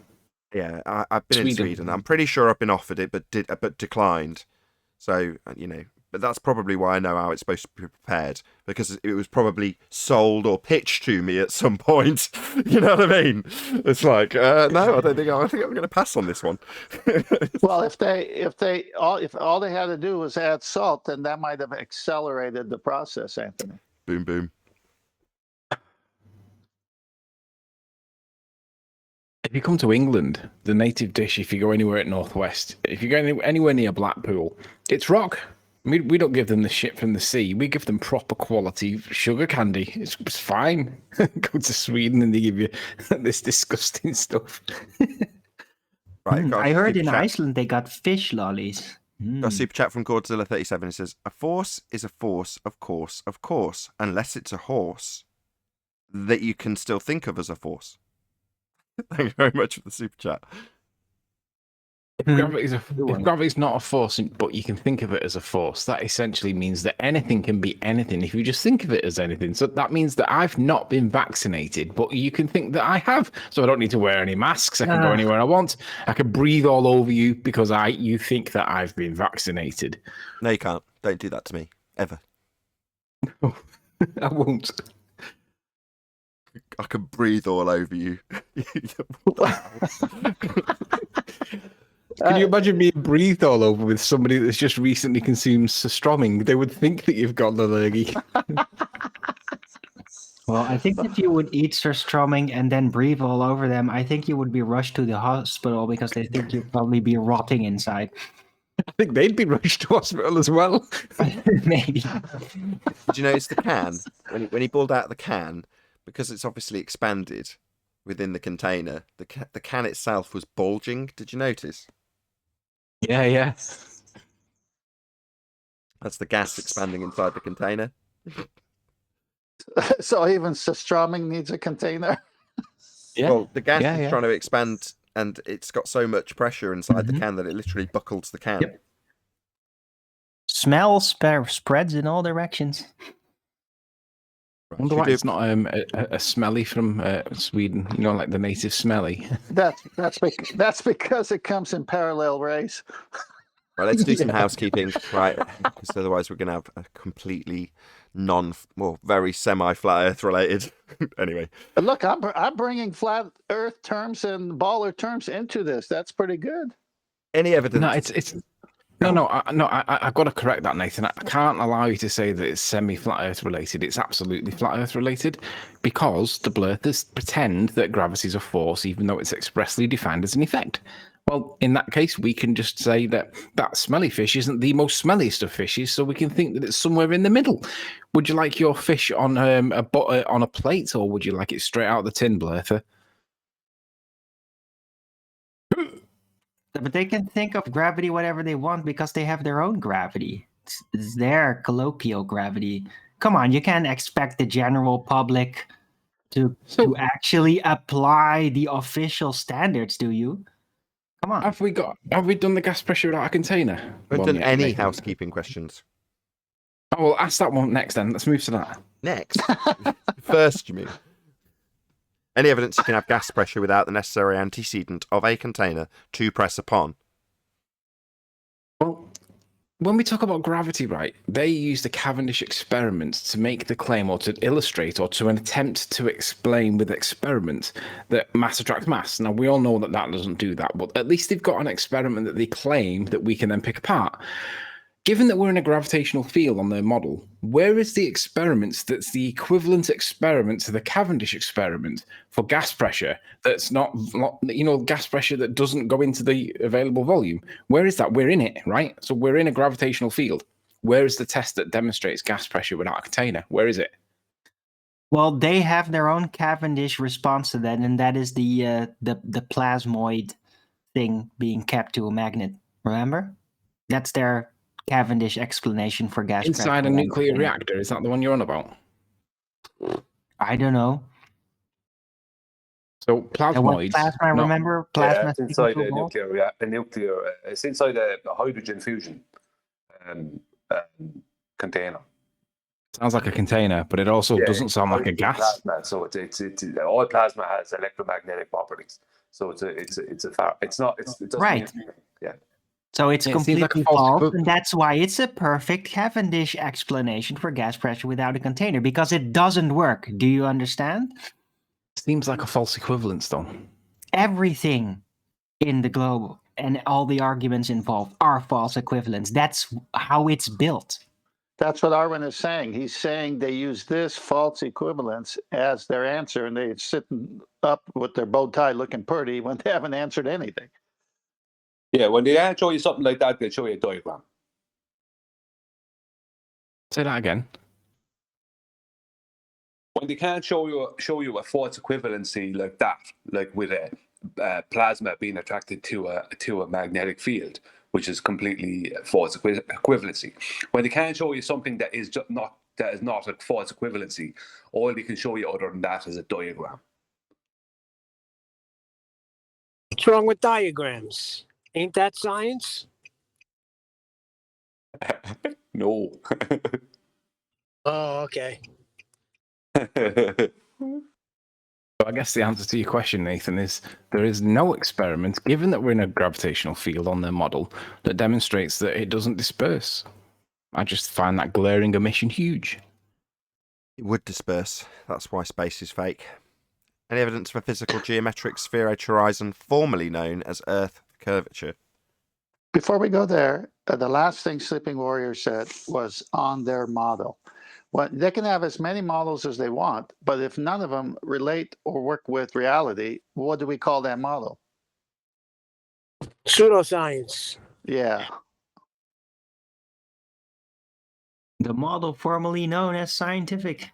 Yeah, I've been in Sweden. Sweden. I'm pretty sure I've been offered it, but declined. So but that's probably why I know how it's supposed to be prepared, because it was probably sold or pitched to me at some point. You know what I mean? It's like, no, I think I'm going to pass on this one. well, if all they had to do was add salt, then that might have accelerated the process, Anthony. Boom, boom. If you come to England, the native dish, if you go anywhere at Northwest, if you go anywhere near Blackpool, it's rock. We don't give them the shit from the sea. We give them proper quality sugar candy. It's fine. Go to Sweden and they give you this disgusting stuff. Right, I heard in Iceland they got fish lollies. Got a super chat from Godzilla37. It says, "A force is a force, of course, unless it's a horse that you can still think of as a force." Thank you very much for the super chat. If gravity's not a force, but you can think of it as a force, that essentially means that anything can be anything if you just think of it as anything. So that means that I've not been vaccinated, but you can think that I have. So I don't need to wear any masks. I can go anywhere I want. I can breathe all over you because you think that I've been vaccinated. No, you can't. Don't do that to me. Ever. I won't. I can breathe all over you. Can you imagine being breathed all over with somebody that's just recently consumed Surströmming? They would think that you've got an allergy. Well, I think if you would eat Surströmming and then breathe all over them, I think you would be rushed to the hospital because they think you'd probably be rotting inside. I think they'd be rushed to hospital as well. Maybe. Did you notice the can? When he pulled out the can, because it's obviously expanded within the container, the can itself was bulging. Did you notice? Yeah. That's the gas expanding inside the container. So even Surströmming needs a container. Yeah. Well, the gas is trying to expand, and it's got so much pressure inside the can that it literally buckles the can. Yep. Smell spreads in all directions. I wonder why it's not a smelly from Sweden. You know, like the native smelly. That's because it comes in parallel rays. Right, let's do some housekeeping, right? Because otherwise we're going to have a completely very semi-flat Earth related. Anyway. Look, I'm bringing flat Earth terms and baller terms into this. That's pretty good. Any evidence? No, it's I've got to correct that, Nathan. I can't allow you to say that it's semi-flat Earth related. It's absolutely flat Earth related, because the blurthers pretend that gravity is a force, even though it's expressly defined as an effect. Well, in that case, we can just say that smelly fish isn't the most smelliest of fishes, so we can think that it's somewhere in the middle. Would you like your fish on a plate, or would you like it straight out of the tin, blurther? But they can think of gravity whatever they want because they have their own gravity. It's their colloquial gravity. Come on, you can't expect the general public to actually apply the official standards, do you? Come on. Have we done the gas pressure without a container? We've done any housekeeping questions. Oh, well, ask that one next then. Let's move to that. Next? First, you mean? Any evidence you can have gas pressure without the necessary antecedent of a container to press upon? Well, when we talk about gravity, right, they use the Cavendish experiment to make the claim, or to illustrate, or to attempt to explain with experiments that mass attracts mass. Now, we all know that doesn't do that, but at least they've got an experiment that they claim that we can then pick apart. Given that we're in a gravitational field on their model, where is the experiment that's the equivalent experiment to the Cavendish experiment for gas pressure that's not, gas pressure that doesn't go into the available volume? Where is that? We're in it, right? So we're in a gravitational field. Where is the test that demonstrates gas pressure without a container? Where is it? Well, they have their own Cavendish response to that, and that is the plasmoid thing being kept to a magnet. Remember? That's their Cavendish explanation for gas pressure. Inside a nuclear reactor, is that the one you're on about? I don't know. So And what plasmoids. plasma? not- Remember, Yeah, plasma. it's inside a nuclear. It's inside a hydrogen fusion container. Sounds like a container, but it also doesn't it's sound like a hydrogen gas. Plasma. So it's all plasma has electromagnetic properties. So it doesn't Right. mean- yeah. So it's Yeah, it seems like a completely false false, equiv- and that's why it's a perfect Cavendish explanation for gas pressure without a container, because it doesn't work. Do you understand? Seems like a false equivalence, though. Everything in the globe and all the arguments involved are false equivalents. That's how it's built. That's what Arwen is saying. He's saying they use this false equivalence as their answer, and they're sitting up with their bow tie looking pretty when they haven't answered anything. Yeah, when they can't show you something like that, they'll show you a diagram. Say that again. When they can't show you a false equivalency like that, like with a plasma being attracted to a magnetic field, which is completely false equivalency. When they can't show you something that is not a false equivalency, all they can show you other than that is a diagram. What's wrong with diagrams? Ain't that science? No. Oh, okay. So I guess the answer to your question, Nathan, is there is no experiment, given that we're in a gravitational field on their model, that demonstrates that it doesn't disperse. I just find that glaring omission huge. It would disperse. That's why space is fake. Any evidence of a physical geometric spheroid horizon formerly known as Earth curvature? Before we go there, the last thing Sleeping Warrior said was on their model. Well, they can have as many models as they want, but if none of them relate or work with reality, what do we call that model? Pseudoscience. Yeah. The model formerly known as scientific.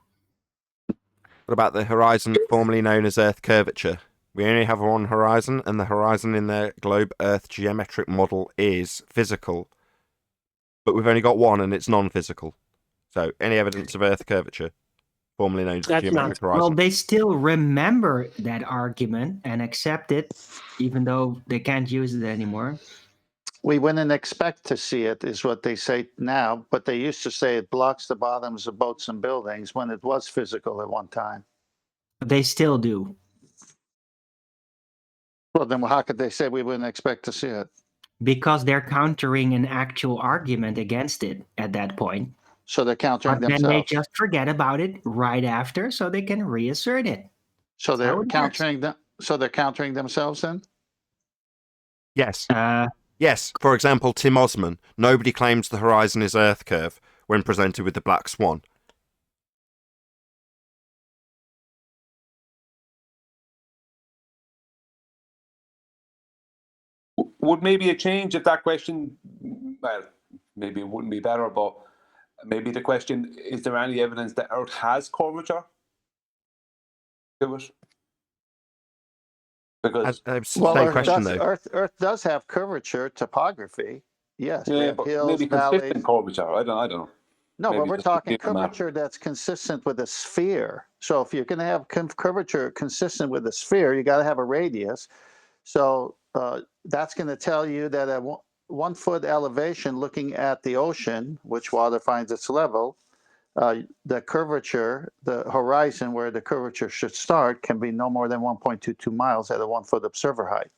What about the horizon formerly known as Earth curvature? We only have one horizon, and the horizon in their globe Earth geometric model is physical. But we've only got one, and it's non-physical. So, any evidence of Earth curvature, formerly known as That's geometric not- horizon? Well, they still remember that argument and accept it, even though they can't use it anymore. We wouldn't expect to see it, is what they say now, but they used to say it blocks the bottoms of boats and buildings when it was physical at one time. They still do. Well, then how could they say we wouldn't expect to see it? Because they're countering an actual argument against it at that point. So they're countering But then they themselves. just forget about it right after so they can reassert it. So how they're it works. countering them. So they're countering themselves then? Yes. Uh, Yes. For example, Tim Osman. Nobody claims the horizon is Earth curve when presented with the black swan. Would maybe a change if that question, well, maybe it wouldn't be better, but maybe the question, is there any evidence that Earth has curvature to it? Because Well, same Earth question does, though. Earth does have curvature topography. Yes, we yeah, have but hills, maybe valleys. consistent curvature. I don't know. No, but maybe we're just talking give them a- curvature that's consistent with a sphere. So if you're going to have curvature consistent with a sphere, you got to have a radius. So that's going to tell you that at 1 foot elevation, looking at the ocean, which water finds its level, the curvature, the horizon where the curvature should start, can be no more than 1.22 miles at a 1 foot observer height.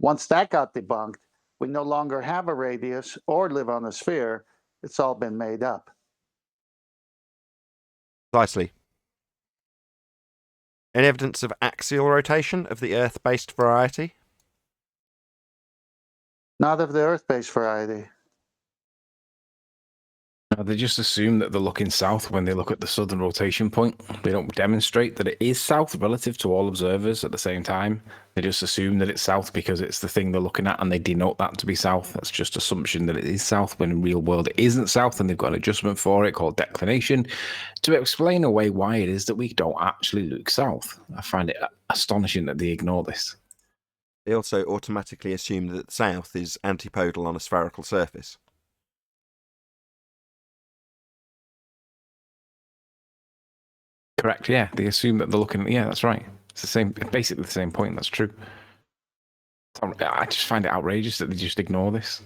Once that got debunked, we no longer have a radius or live on a sphere. It's all been made up. Precisely. Any evidence of axial rotation of the Earth-based variety? Not of the Earth-based variety. They just assume that they're looking south when they look at the southern rotation point. They don't demonstrate that it is south relative to all observers at the same time. They just assume that it's south because it's the thing they're looking at and they denote that to be south. That's just assumption that it is south when in real world it isn't south, and they've got an adjustment for it called declination to explain away why it is that we don't actually look south. I find it astonishing that they ignore this. They also automatically assume that the south is antipodal on a spherical surface. Correct, yeah. They assume that they're looking... Yeah, that's right. It's the same, basically the same point. That's true. I just find it outrageous that they just ignore this.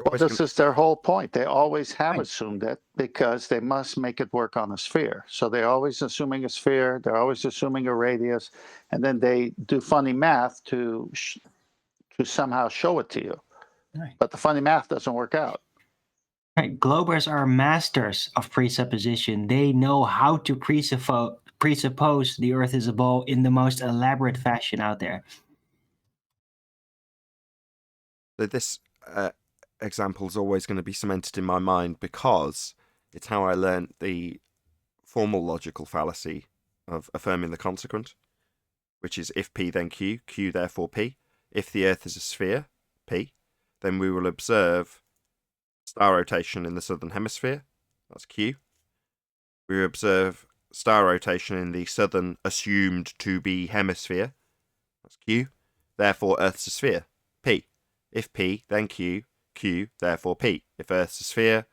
Well, this is their whole point. They always have assumed it because they must make it work on a sphere. So they're always assuming a sphere. They're always assuming a radius, and then they do funny math to somehow show it to you. Right. But the funny math doesn't work out. Right. Globers are masters of presupposition. They know how to presuppose the Earth is a ball in the most elaborate fashion out there. So this example is always going to be cemented in my mind because it's how I learned the formal logical fallacy of affirming the consequent, which is if P then Q, Q therefore P. If the Earth is a sphere, P, then we will observe star rotation in the southern hemisphere. That's Q. We observe star rotation in the southern assumed to be hemisphere. That's Q. Therefore, Earth's a sphere. P. If P, then Q. Q, therefore P. If Earth's a sphere,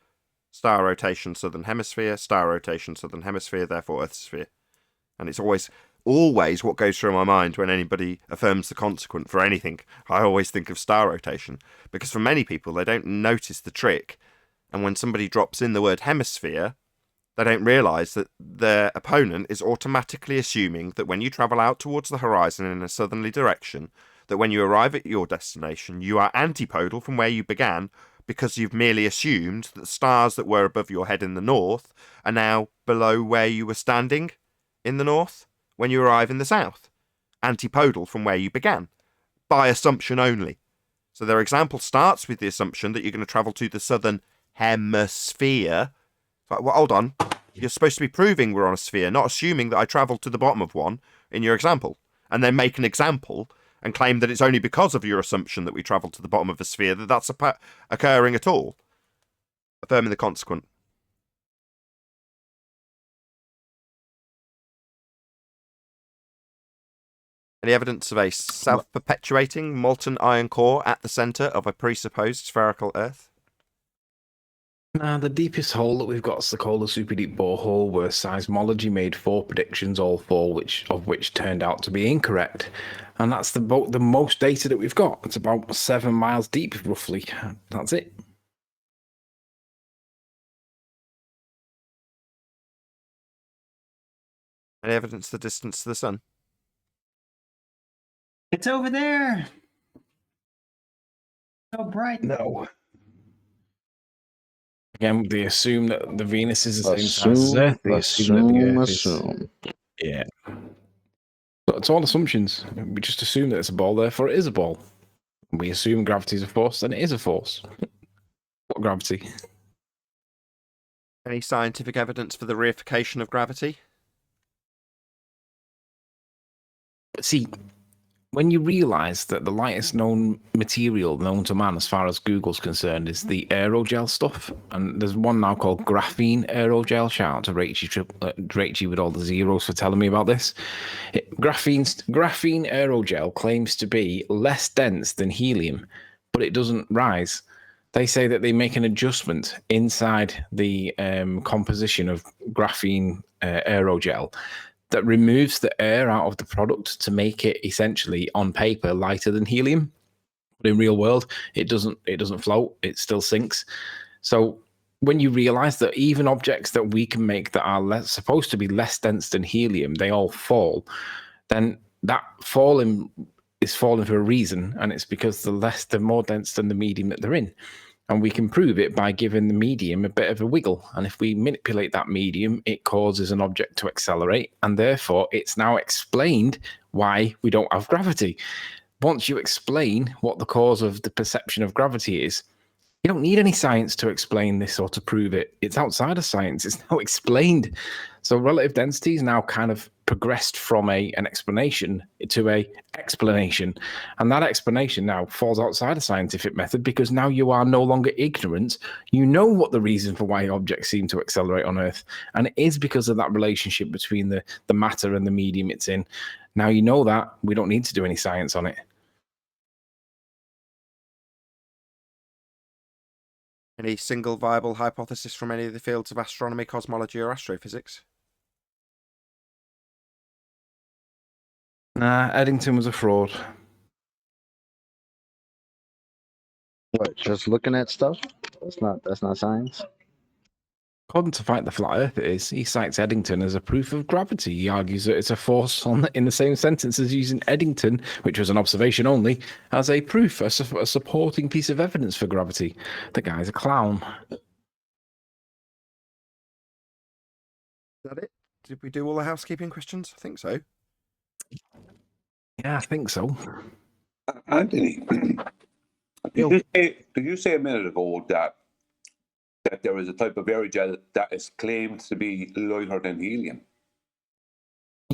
star rotation southern hemisphere, star rotation southern hemisphere, therefore Earth's a sphere. And it's always what goes through my mind when anybody affirms the consequent for anything. I always think of star rotation, because for many people, they don't notice the trick. And when somebody drops in the word hemisphere, they don't realise that their opponent is automatically assuming that when you travel out towards the horizon in a southerly direction, that when you arrive at your destination, you are antipodal from where you began, because you've merely assumed that the stars that were above your head in the north are now below where you were standing in the north when you arrive in the south. Antipodal from where you began, by assumption only. So their example starts with the assumption that you're going to travel to the southern hemisphere. Like, well, hold on. You're supposed to be proving we're on a sphere, not assuming that I travelled to the bottom of one in your example. And then make an example and claim that it's only because of your assumption that we travelled to the bottom of a sphere that that's occurring at all. Affirming the consequent. Any evidence of a self-perpetuating molten iron core at the centre of a presupposed spherical Earth? Now, the deepest hole that we've got is the called a super deep borehole, where seismology made 4 predictions, all 4 of which turned out to be incorrect. And that's the most data that we've got. It's about 7 miles deep, roughly. That's it. Any evidence of the distance to the sun? It's over there. So bright. No. Again, they assume that the Venus is the same size as Earth. They assume that the Earth is... Yeah. So it's all assumptions. We just assume that it's a ball, therefore it is a ball. We assume gravity is a force, then it is a force. What gravity? Any scientific evidence for the reification of gravity? See, when you realise that the lightest known material known to man as far as Google's concerned is the aerogel stuff, and there's one now called graphene aerogel. Shout out to Rachie with all the zeros for telling me about this. Graphene aerogel claims to be less dense than helium, but it doesn't rise. They say that they make an adjustment inside the composition of graphene aerogel that removes the air out of the product to make it essentially, on paper, lighter than helium. But in real world, it doesn't float, it still sinks. So when you realize that even objects that we can make that are supposed to be less dense than helium, they all fall, then that falling is falling for a reason, and it's because they're more dense than the medium that they're in. And we can prove it by giving the medium a bit of a wiggle. And if we manipulate that medium, it causes an object to accelerate. And therefore, it's now explained why we don't have gravity. Once you explain what the cause of the perception of gravity is, you don't need any science to explain this or to prove it. It's outside of science. It's now explained. So relative density is now kind of progressed from an explanation to a explanation. And that explanation now falls outside of scientific method, because now you are no longer ignorant. You know what the reason for why objects seem to accelerate on Earth. And it is because of that relationship between the matter and the medium it's in. Now you know that. We don't need to do any science on it. Any single viable hypothesis from any of the fields of astronomy, cosmology, or astrophysics? Nah, Eddington was a fraud. What? Just looking at stuff? That's not science. According to Fight the Flat Earth, it is. He cites Eddington as a proof of gravity. He argues that it's a force in the same sentence as using Eddington, which was an observation only, as a proof, a supporting piece of evidence for gravity. The guy's a clown. Is that it? Did we do all the housekeeping questions? I think so. Yeah, I think so. Anthony, did you say a minute ago that there is a type of aerogel that is claimed to be lighter than helium?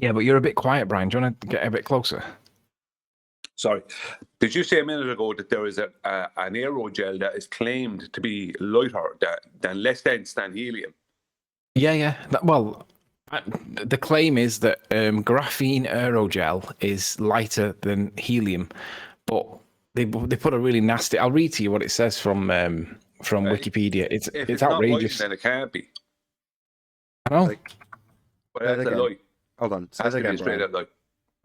Yeah, but you're a bit quiet, Brian. Do you want to get a bit closer? Sorry. Did you say a minute ago that there is an aerogel that is claimed to be lighter, than less dense than helium? Yeah. The claim is that graphene aerogel is lighter than helium, but they put a really nasty. I'll read to you what it says from Wikipedia. If it's not outrageous. light, then it can't be. I know. But that's a again. lie. Hold on. Say Has that to be a again, straight Brian. up lie.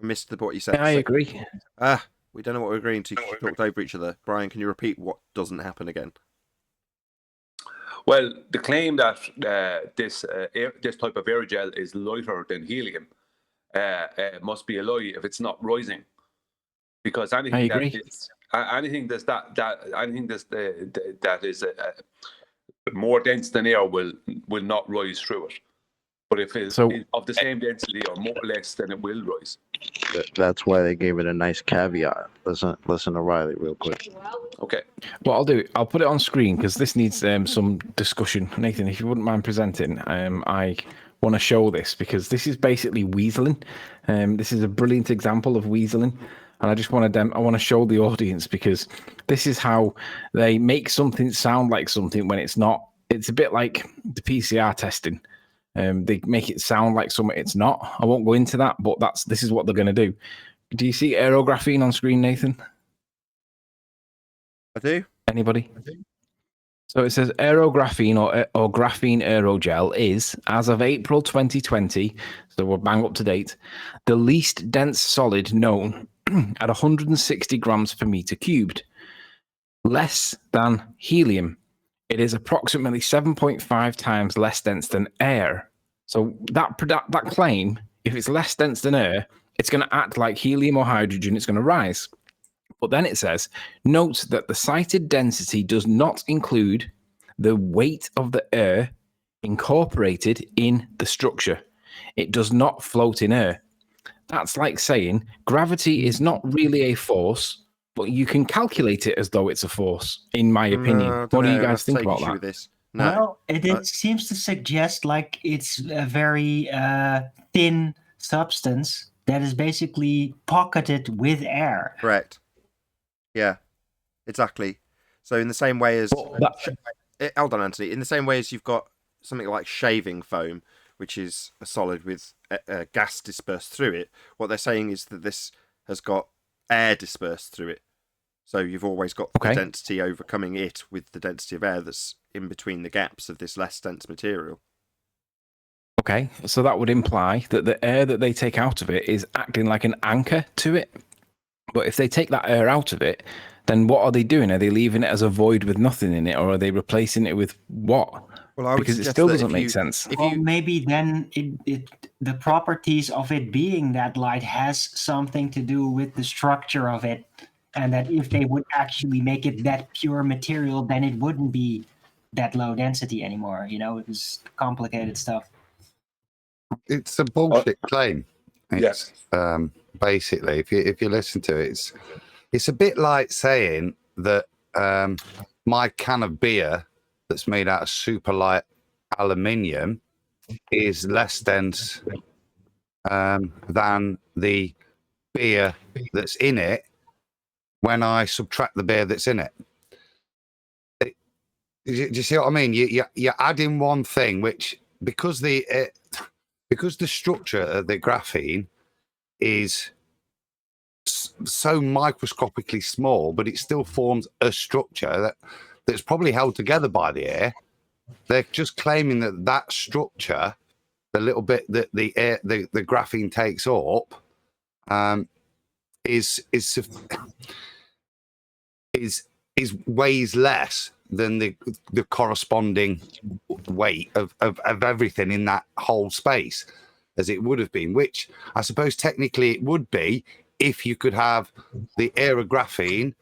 I missed what you said. I agree. We don't know what we're agreeing to. You talked over each other. Brian, can you repeat what doesn't happen again? Well, the claim that this type of aerogel is lighter than helium must be a lie if it's not rising, because anything that is more dense than air will not rise through it. But if it's of the same density or more or less, then it will rise. That's why they gave it a nice caveat. Listen to Riley real quick. Okay. What I'll do, I'll put it on screen because this needs some discussion. Nathan, if you wouldn't mind presenting, I want to show this because this is basically weaseling. This is a brilliant example of weaseling. And I just want to show the audience because this is how they make something sound like something when it's not. It's a bit like the PCR testing. They make it sound like something it's not. I won't go into that, but this is what they're going to do. Do you see aerographene on screen, Nathan? I do. Anybody? So it says aerographene or graphene aerogel is, as of April 2020, so we're bang up to date, the least dense solid known at 160 grams per meter cubed. Less than helium. It is approximately 7.5 times less dense than air. So that claim, if it's less dense than air, it's going to act like helium or hydrogen. It's going to rise. But then it says, note that the cited density does not include the weight of the air incorporated in the structure. It does not float in air. That's like saying gravity is not really a force, but you can calculate it as though it's a force, in my opinion. What do you guys think about that? This? No. Well, it seems to suggest like it's a very thin substance that is basically pocketed with air. Correct. Yeah, exactly. So in the same way as... hold on, Anthony. In the same way as you've got something like shaving foam, which is a solid with gas dispersed through it, what they're saying is that this has got air dispersed through it. So you've always got the density overcoming it with the density of air that's in between the gaps of this less dense material. Okay, so that would imply that the air that they take out of it is acting like an anchor to it. But if they take that air out of it, then what are they doing? Are they leaving it as a void with nothing in it, or are they replacing it with what? Well, I would because it still doesn't make sense. Maybe then the properties of it being that light has something to do with the structure of it, and that if they would actually make it that pure material, then it wouldn't be that low density anymore. You know, it's complicated stuff. It's a bullshit claim. Yes. Basically, if you listen to it, it's a bit like saying that my can of beer that's made out of super light aluminium is less dense than the beer that's in it when I subtract the beer that's in it. Do you see what I mean? You're adding one thing, which because the structure of the graphene is so microscopically small, but it still forms a structure that's probably held together by the air. They're just claiming that structure, the little bit that the graphene takes up, is weighs less than the corresponding weight of everything in that whole space as it would have been, which I suppose technically it would be if you could have the aerographene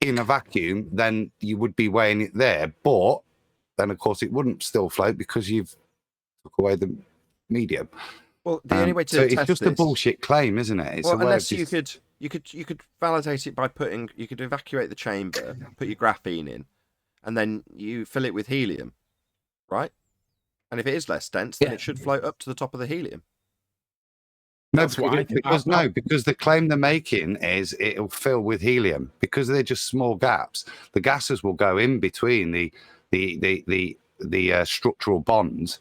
in a vacuum, then you would be weighing it there. But then, of course, it wouldn't still float because you've took away the medium. Well, the only way to so test it's just this, a bullshit claim, isn't it? It's well, a way unless of you just... could validate it by you could evacuate the chamber, put your graphene in, and then you fill it with helium, right? And if it is less dense, then it should float up to the top of the helium. No, That's what I think. Because the claim they're making is it'll fill with helium because they're just small gaps. The gases will go in between the structural bonds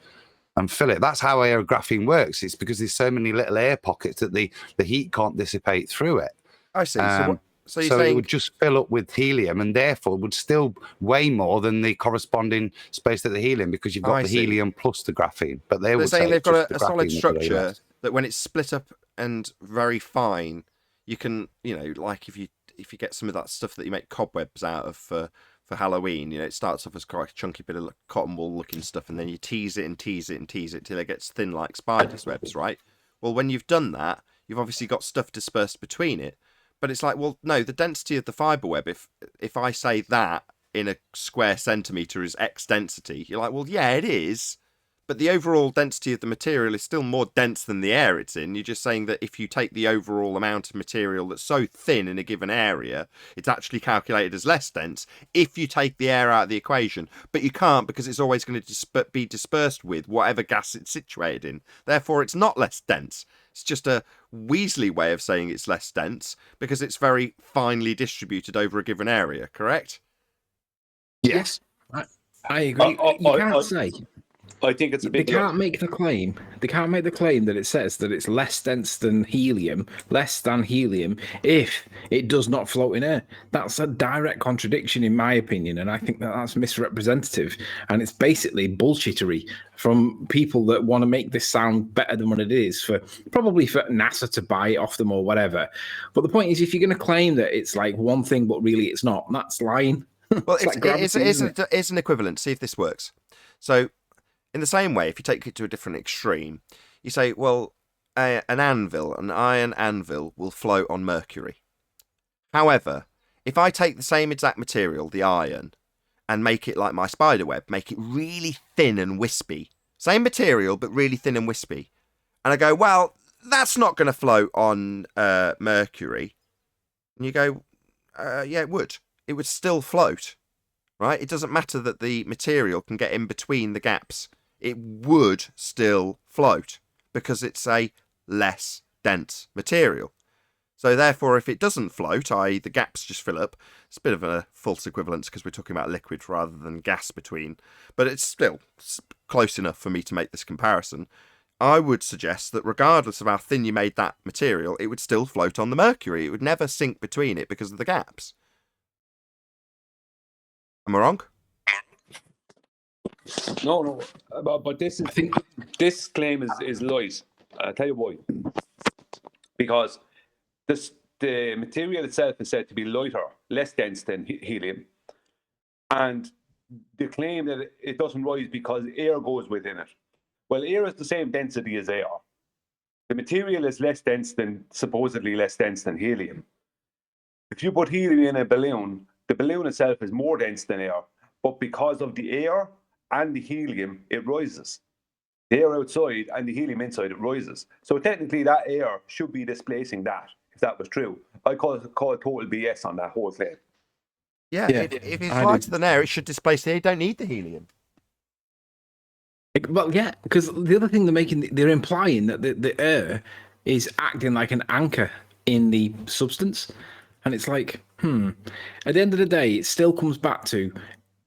and fill it. That's how aerographene works. It's because there's so many little air pockets that the heat can't dissipate through it. I see. So you're so saying it would just fill up with helium and therefore would still weigh more than the corresponding space to the helium because you've got the helium plus the graphene. But they're saying they've got a solid graphene structure that when it's split up and very fine, you can, like if you get some of that stuff that you make cobwebs out of for Halloween, it starts off as quite a chunky bit of cotton wool looking stuff, and then you tease it and tease it and tease it till it gets thin like spider's webs, right? Well, when you've done that, you've obviously got stuff dispersed between it. But it's like, well, no, the density of the fibre web, if I say that in a square centimetre is X density, you're like, well, yeah, it is. But the overall density of the material is still more dense than the air it's in. You're just saying that if you take the overall amount of material that's so thin in a given area, it's actually calculated as less dense if you take the air out of the equation. But you can't because it's always going to be dispersed with whatever gas it's situated in. Therefore, it's not less dense. It's just a Weasley way of saying it's less dense because it's very finely distributed over a given area, correct? Yes. I agree. You can't say. I think it's a big... They can't make the claim. They can't make the claim that it says that it's less dense than helium, if it does not float in air. That's a direct contradiction, in my opinion, and I think that that's misrepresentative. And it's basically bullshittery from people that want to make this sound better than what it is, probably for NASA to buy it off them or whatever. But the point is, if you're going to claim that it's like one thing, but really it's not, that's lying. Well, it's an equivalent. See if this works. So, in the same way, if you take it to a different extreme, you say, well, an iron anvil will float on mercury. However, if I take the same exact material, the iron, and make it like my spider web, make it really thin and wispy, same material, but really thin and wispy, and I go, well, that's not going to float on mercury. And you go, yeah, it would. It would still float, right? It doesn't matter that the material can get in between the gaps. It would still float because it's a less dense material. So therefore, if it doesn't float, i.e. the gaps just fill up, it's a bit of a false equivalence because we're talking about liquid rather than gas between, but it's still close enough for me to make this comparison. I would suggest that regardless of how thin you made that material, it would still float on the mercury. It would never sink between it because of the gaps. Am I wrong? No. But this is... I think this claim is lies. I'll tell you why. Because the material itself is said to be lighter, less dense than helium. And the claim that it doesn't rise because air goes within it. Well, air is the same density as air. The material is supposedly less dense than helium. If you put helium in a balloon, the balloon itself is more dense than air. But because of the air and the helium, it rises. The air outside and the helium inside, it rises. So technically that air should be displacing that, if that was true. I call it total BS on that whole claim. Yeah. If it's lighter than air, it should displace the air. You don't need the helium. Well, yeah, because the other thing they're implying that the air is acting like an anchor in the substance. And it's like, at the end of the day, it still comes back to,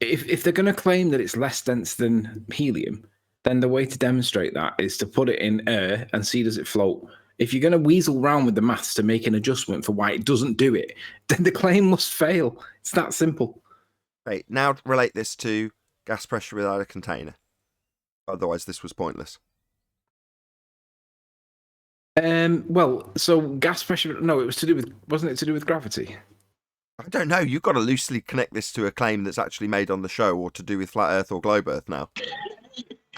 if they're going to claim that it's less dense than helium, then the way to demonstrate that is to put it in air and see does it float. If you're going to weasel around with the maths to make an adjustment for why it doesn't do it, then the claim must fail. It's that simple. Right, now relate this to gas pressure without a container. Otherwise, this was pointless. Well, so gas pressure. No, it was to do with. Wasn't it to do with gravity? I don't know. You've got to loosely connect this to a claim that's actually made on the show, or to do with flat Earth or globe Earth now.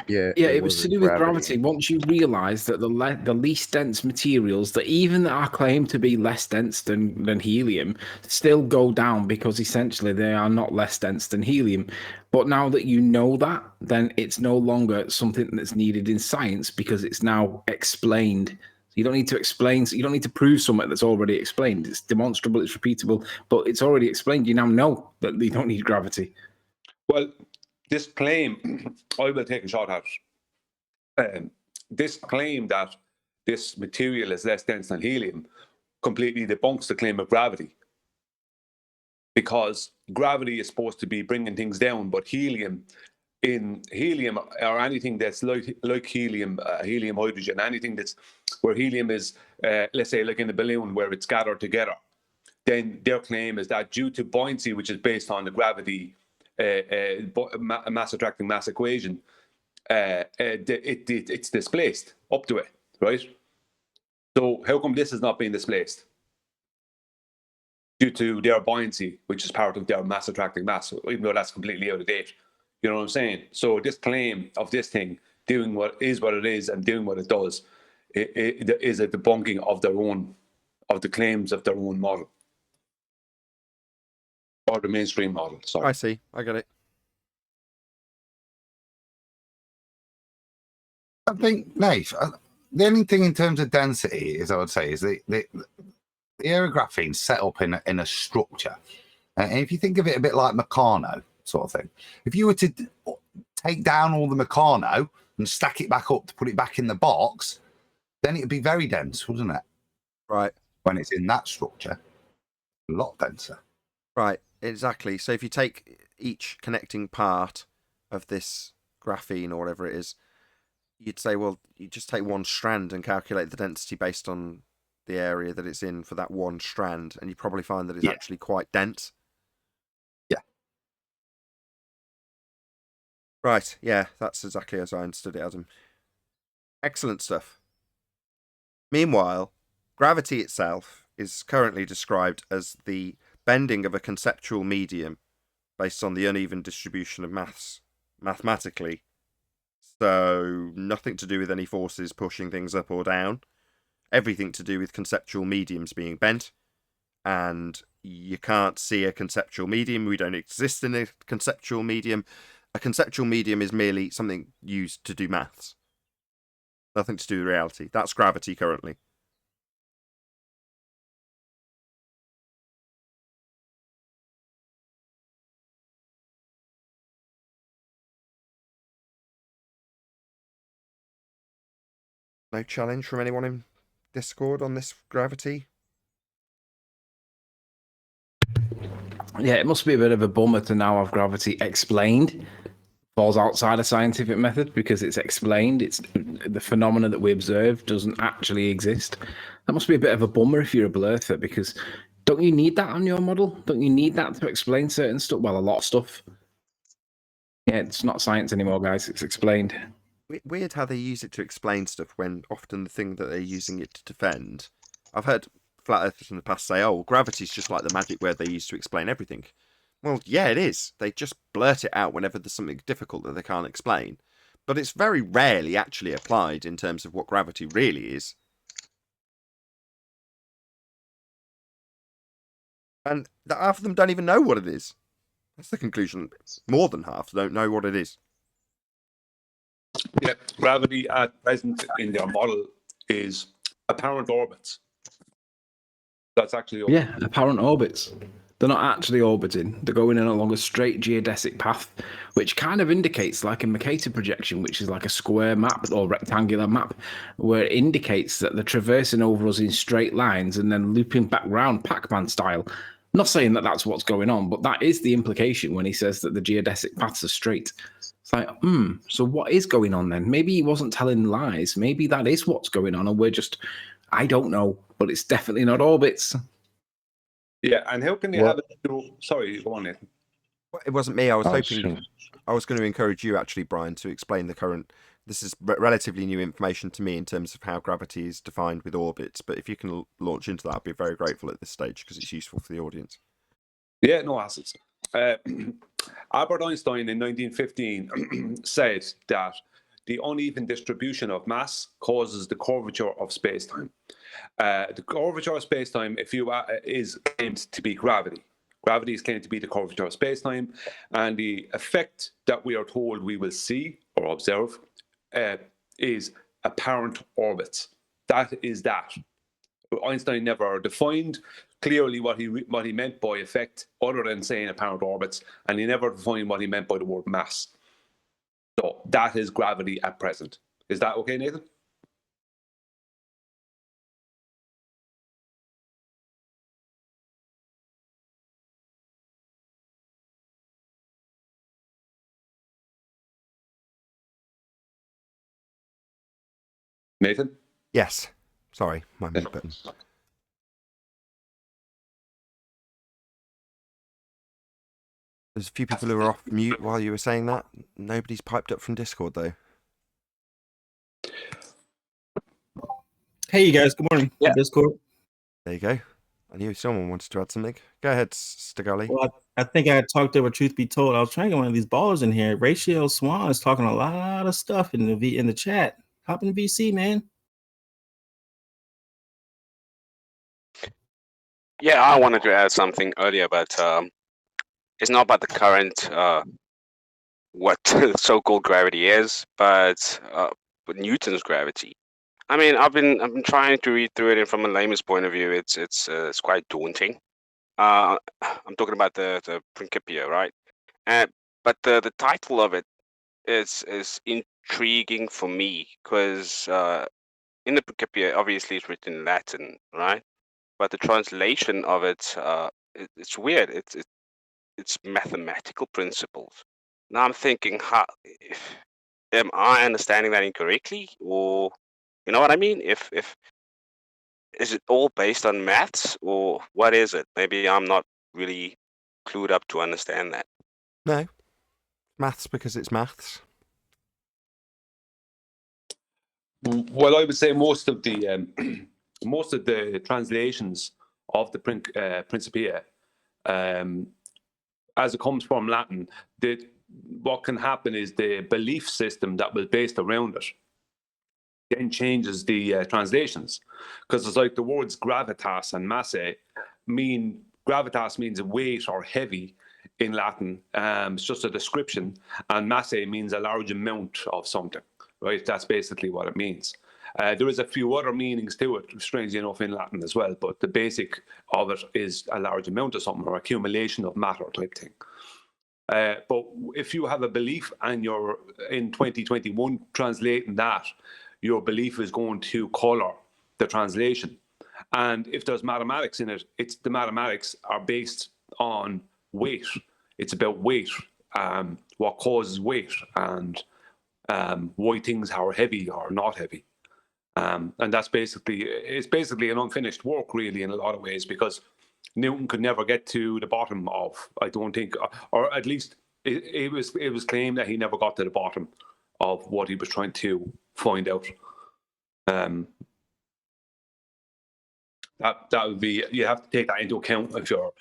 Yeah, Yeah, it was to do with gravity. Once you realise that the least dense materials, that even are claimed to be less dense than helium, still go down because essentially they are not less dense than helium. But now that you know that, then it's no longer something that's needed in science because it's now explained. You don't need to explain. You don't need to prove something that's already explained. It's demonstrable. It's repeatable. But it's already explained. You now know that you don't need gravity. Well, this claim, I will take a shot at. This claim that this material is less dense than helium completely debunks the claim of gravity, because gravity is supposed to be bringing things down, but helium or anything that's like helium, helium, hydrogen, anything that's where helium is, let's say like in the balloon where it's gathered together, then their claim is that due to buoyancy, which is based on the gravity mass attracting mass equation, it's displaced up to it, right? So how come this is not being displaced? Due to their buoyancy, which is part of their mass attracting mass, even though that's completely out of date. You know what I'm saying? So this claim of this thing doing what it is and doing what it does, it is a debunking of the claims of their own model. Or the mainstream model, sorry. I see. I get it. I think, Nate, the only thing in terms of density is, I would say, is the aerographene set up in a structure. And if you think of it a bit like Meccano sort of thing, if you were to take down all the Meccano and stack it back up to put it back in the box, then it'd be very dense, wouldn't it? Right. When it's in that structure, a lot denser. Right. Exactly. So if you take each connecting part of this graphene or whatever it is, you'd say, well, you just take one strand and calculate the density based on the area that it's in for that one strand, and you probably find that it's actually quite dense. Yeah. Right. Yeah, that's exactly as I understood it, Adam. Excellent stuff. Meanwhile, gravity itself is currently described as the bending of a conceptual medium based on the uneven distribution of mass mathematically. So nothing to do with any forces pushing things up or down. Everything to do with conceptual mediums being bent. And you can't see a conceptual medium. We don't exist in a conceptual medium. A conceptual medium is merely something used to do maths. Nothing to do with reality. That's gravity currently. No challenge from anyone in Discord on this gravity? Yeah, it must be a bit of a bummer to now have gravity explained. Falls outside a scientific method because it's explained. It's the phenomena that we observe doesn't actually exist. That must be a bit of a bummer if you're a blurther, because don't you need that on your model? Don't you need that to explain certain stuff? Well, a lot of stuff. Yeah, it's not science anymore, guys. It's explained. Weird how they use it to explain stuff when often the thing that they're using it to defend. I've heard flat earthers in the past say, oh, gravity's just like the magic word they use to explain everything. Well, yeah, it is. They just blurt it out whenever there's something difficult that they can't explain. But it's very rarely actually applied in terms of what gravity really is. And half of them don't even know what it is. That's the conclusion. More than half don't know what it is. Yeah, gravity at present in their model is apparent orbits. That's actually yeah, apparent orbits. They're not actually orbiting. They're going in along a straight geodesic path, which kind of indicates like a Mercator projection, which is like a square map or rectangular map, where it indicates that they're traversing over us in straight lines and then looping back round Pac-Man style. I'm not saying that that's what's going on, but that is the implication when he says that the geodesic paths are straight. It's like, so what is going on then? Maybe he wasn't telling lies. Maybe that is what's going on, and we're just, I don't know, but it's definitely not orbits. Yeah, and how can they have it? Sorry, go on, Nathan. It wasn't me. I was hoping. Sure. I was going to encourage you, actually, Brian, to explain the current This is relatively new information to me in terms of how gravity is defined with orbits, but if you can launch into that, I'd be very grateful at this stage because it's useful for the audience. Yeah, no hassles. Albert Einstein in 1915 said that the uneven distribution of mass causes the curvature of space-time. The curvature of space-time, is claimed to be gravity. Gravity is claimed to be the curvature of space-time, and the effect that we are told we will see or observe is apparent orbits. That is that. Einstein never defined clearly what he meant by effect, other than saying apparent orbits, and he never defined what he meant by the word mass. So that is gravity at present. Is that okay, Nathan? Nathan? Yes. Sorry, my mute button. There's a few people who were off mute while you were saying that. Nobody's piped up from Discord, though. Hey, you guys. Good morning. Yeah. Discord. There you go. I knew someone wanted to add something. Go ahead, Stigoli. Well, I think I talked over Truth Be Told. I was trying to get one of these ballers in here. Ratio Swan is talking a lot of stuff in the chat. Hop in VC, man. Yeah, I wanted to add something earlier, but it's not about the current what so-called gravity is, but Newton's gravity. I mean, I've been trying to read through it, and from a layman's point of view, it's quite daunting. I'm talking about the Principia, right? But the title of it is intriguing for me because in the Principia, obviously, it's written in Latin, right? But the translation of it, it's weird. It's mathematical principles. Now I'm thinking, am I understanding that incorrectly, or you know what I mean? If is it all based on maths, or what is it? Maybe I'm not really clued up to understand that. No. Maths because it's maths. Well, I would say most of the translations of the Principia, as it comes from Latin, what can happen is the belief system that was based around it then changes the translations, because it's like the words gravitas and masse mean gravitas means weight or heavy in Latin. It's just a description, and masse means a large amount of something. Right, that's basically what it means. There is a few other meanings to it, strangely enough, in Latin as well, but the basic of it is a large amount of something, or accumulation of matter type thing. But if you have a belief and you're in 2021 translating that, your belief is going to color the translation. And if there's mathematics in it, the mathematics are based on weight. It's about weight, what causes weight, and why things are heavy or not heavy. And it's basically an unfinished work, really, in a lot of ways, because Newton could never get to the bottom of, I don't think, or at least it was claimed that he never got to the bottom of what he was trying to find out. That would be, you have to take that into account if you're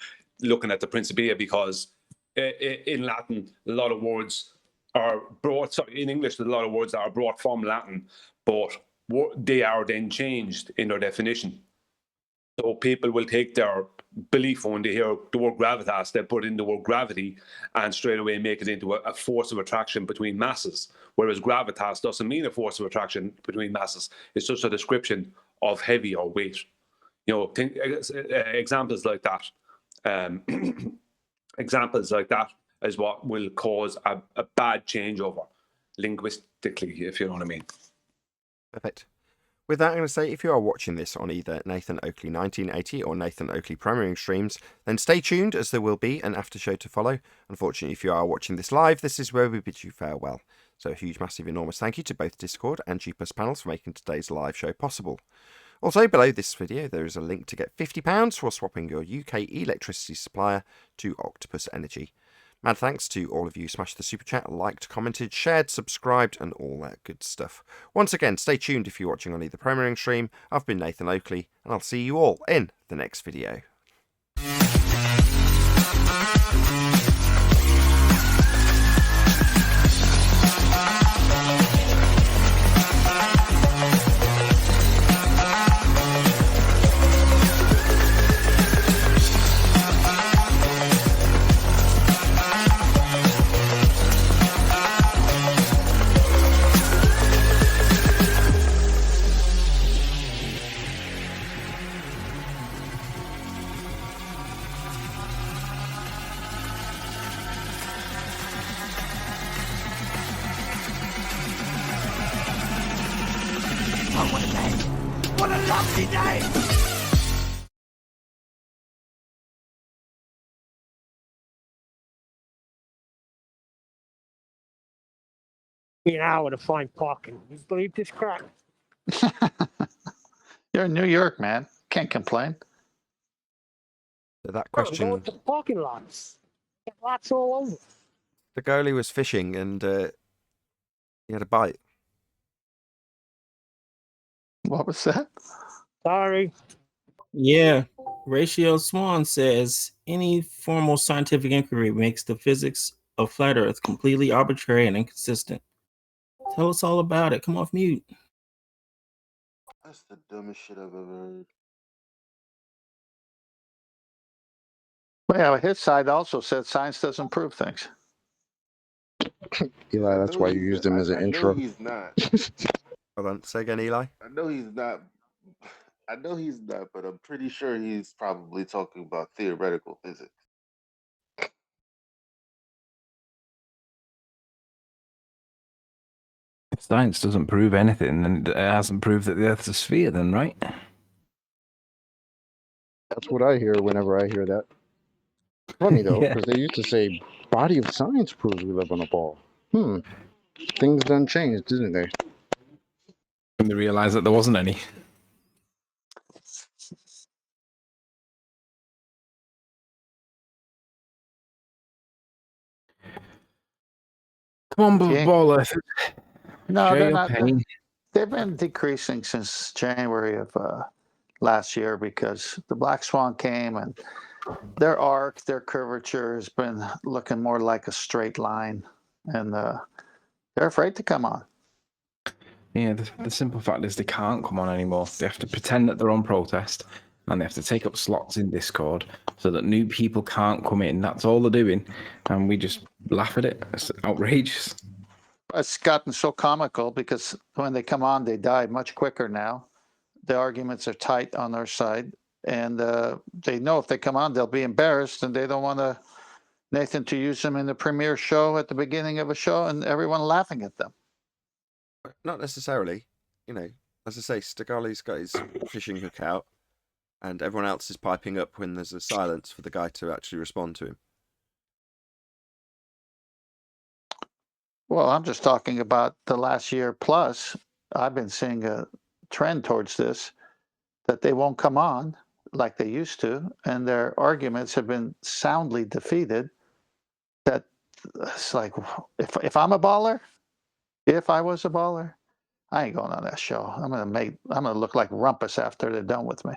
looking at the Principia, because in Latin, a lot of words are brought, sorry, in English, there's a lot of words that are brought from Latin, but they are then changed in their definition. So people will take their belief when they hear the word gravitas, they put in the word gravity and straight away make it into a force of attraction between masses. Whereas gravitas doesn't mean a force of attraction between masses. It's just a description of heavy or weight. You know, examples like that. Examples like that is what will cause a bad changeover linguistically, if you know what I mean. Perfect. With that, I'm going to say, if you are watching this on either Nathan Oakley 1980 or Nathan Oakley premiering streams, then stay tuned, as there will be an after show to follow. Unfortunately, if you are watching this live, this is where we bid you farewell. So a huge, massive, enormous thank you to both Discord and G+ panels for making today's live show possible. Also, below this video, there is a link to get £50 for swapping your UK electricity supplier to Octopus Energy. Mad thanks to all of you who smashed the super chat, liked, commented, shared, subscribed, and all that good stuff. Once again, stay tuned if you're watching on either premiering stream. I've been Nathan Oakley, and I'll see you all in the next video. What a lovely day! An hour to find parking. You believe this crap? You're in New York, man. Can't complain. That I'm question, going to parking lots. Get lots all over. the goalie was fishing and he had a bite. What was that? Sorry. Yeah. Ratio Swan says any formal scientific inquiry makes the physics of flat Earth completely arbitrary and inconsistent. Tell us all about it. Come off mute. That's the dumbest shit I've ever heard. Well, yeah, his side also said science doesn't prove things. Eli, that's why you used him as an intro. I know he's not. Hold on, say again, Eli. I know he's not. I know he's not, but I'm pretty sure he's probably talking about theoretical physics. If science doesn't prove anything, then it hasn't proved that the Earth's a sphere, then, right? That's what I hear whenever I hear that. Funny though, Yeah. because they used to say body of science proves we live on a ball. Things done changed, didn't they? And they realised that there wasn't any. Come on, Yeah. ball Earth. No, Share they're your not. pain. They've been decreasing since January of last year because the black swan came and their arc, their curvature has been looking more like a straight line, and they're afraid to come on. Yeah, the simple fact is they can't come on anymore. They have to pretend that they're on protest, and they have to take up slots in Discord so that new people can't come in. That's all they're doing, and we just laugh at it. It's outrageous. It's gotten so comical because when they come on, they die much quicker now. The arguments are tight on their side, and they know if they come on, they'll be embarrassed, and they don't want Nathan to use them in the premiere show at the beginning of a show, and everyone laughing at them. Not necessarily. You know, as I say, Stigali's got his fishing hook out, and everyone else is piping up when there's a silence for the guy to actually respond to him. Well, I'm just talking about the last year plus. I've been seeing a trend towards this, that they won't come on like they used to, and their arguments have been soundly defeated. That it's like, if I'm a baller, if I was a baller, I ain't going on that show. I'm gonna look like rumpus after they're done with me.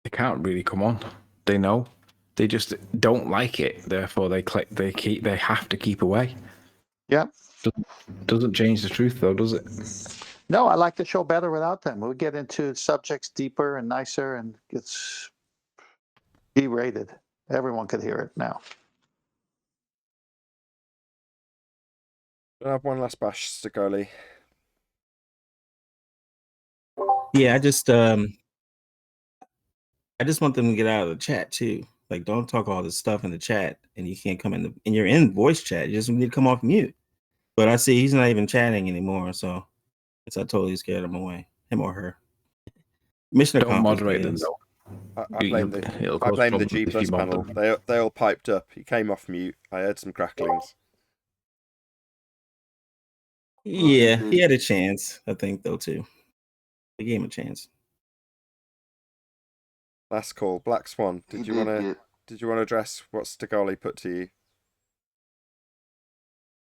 They can't really come on. They know. They just don't like it. Therefore, they have to keep away. Yep. Doesn't change the truth, though, does it? No, I like the show better without them. We get into subjects deeper and nicer, and it's G-rated. Everyone could hear it now. I'll have one last bash, Stigali. Yeah, I just want them to get out of the chat too. Like, don't talk all this stuff in the chat, and you can't come in and you're in voice chat. You just need to come off mute. But I see he's not even chatting anymore, so I totally scared him away, him or her. Mission Don't accomplished. moderate them, though. I blame the G Plus panel. They all piped up. He came off mute. I heard some cracklings. Yeah, he had a chance, I think, though, too. They gave him a chance. Last call. Black Swan. He Did you did want to? get. Did you want to address what Stigoli put to you?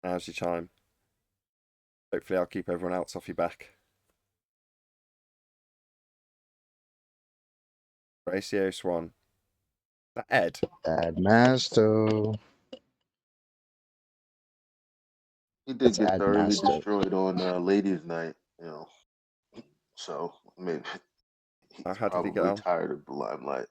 Now's your time. Hopefully, I'll keep everyone else off your back. Ratio Swan. That Ed. Ed Masto. He did That's get Ed thoroughly Masto. destroyed on Ladies' Night, you know. So maybe he's How did he get probably on? tired of the limelight.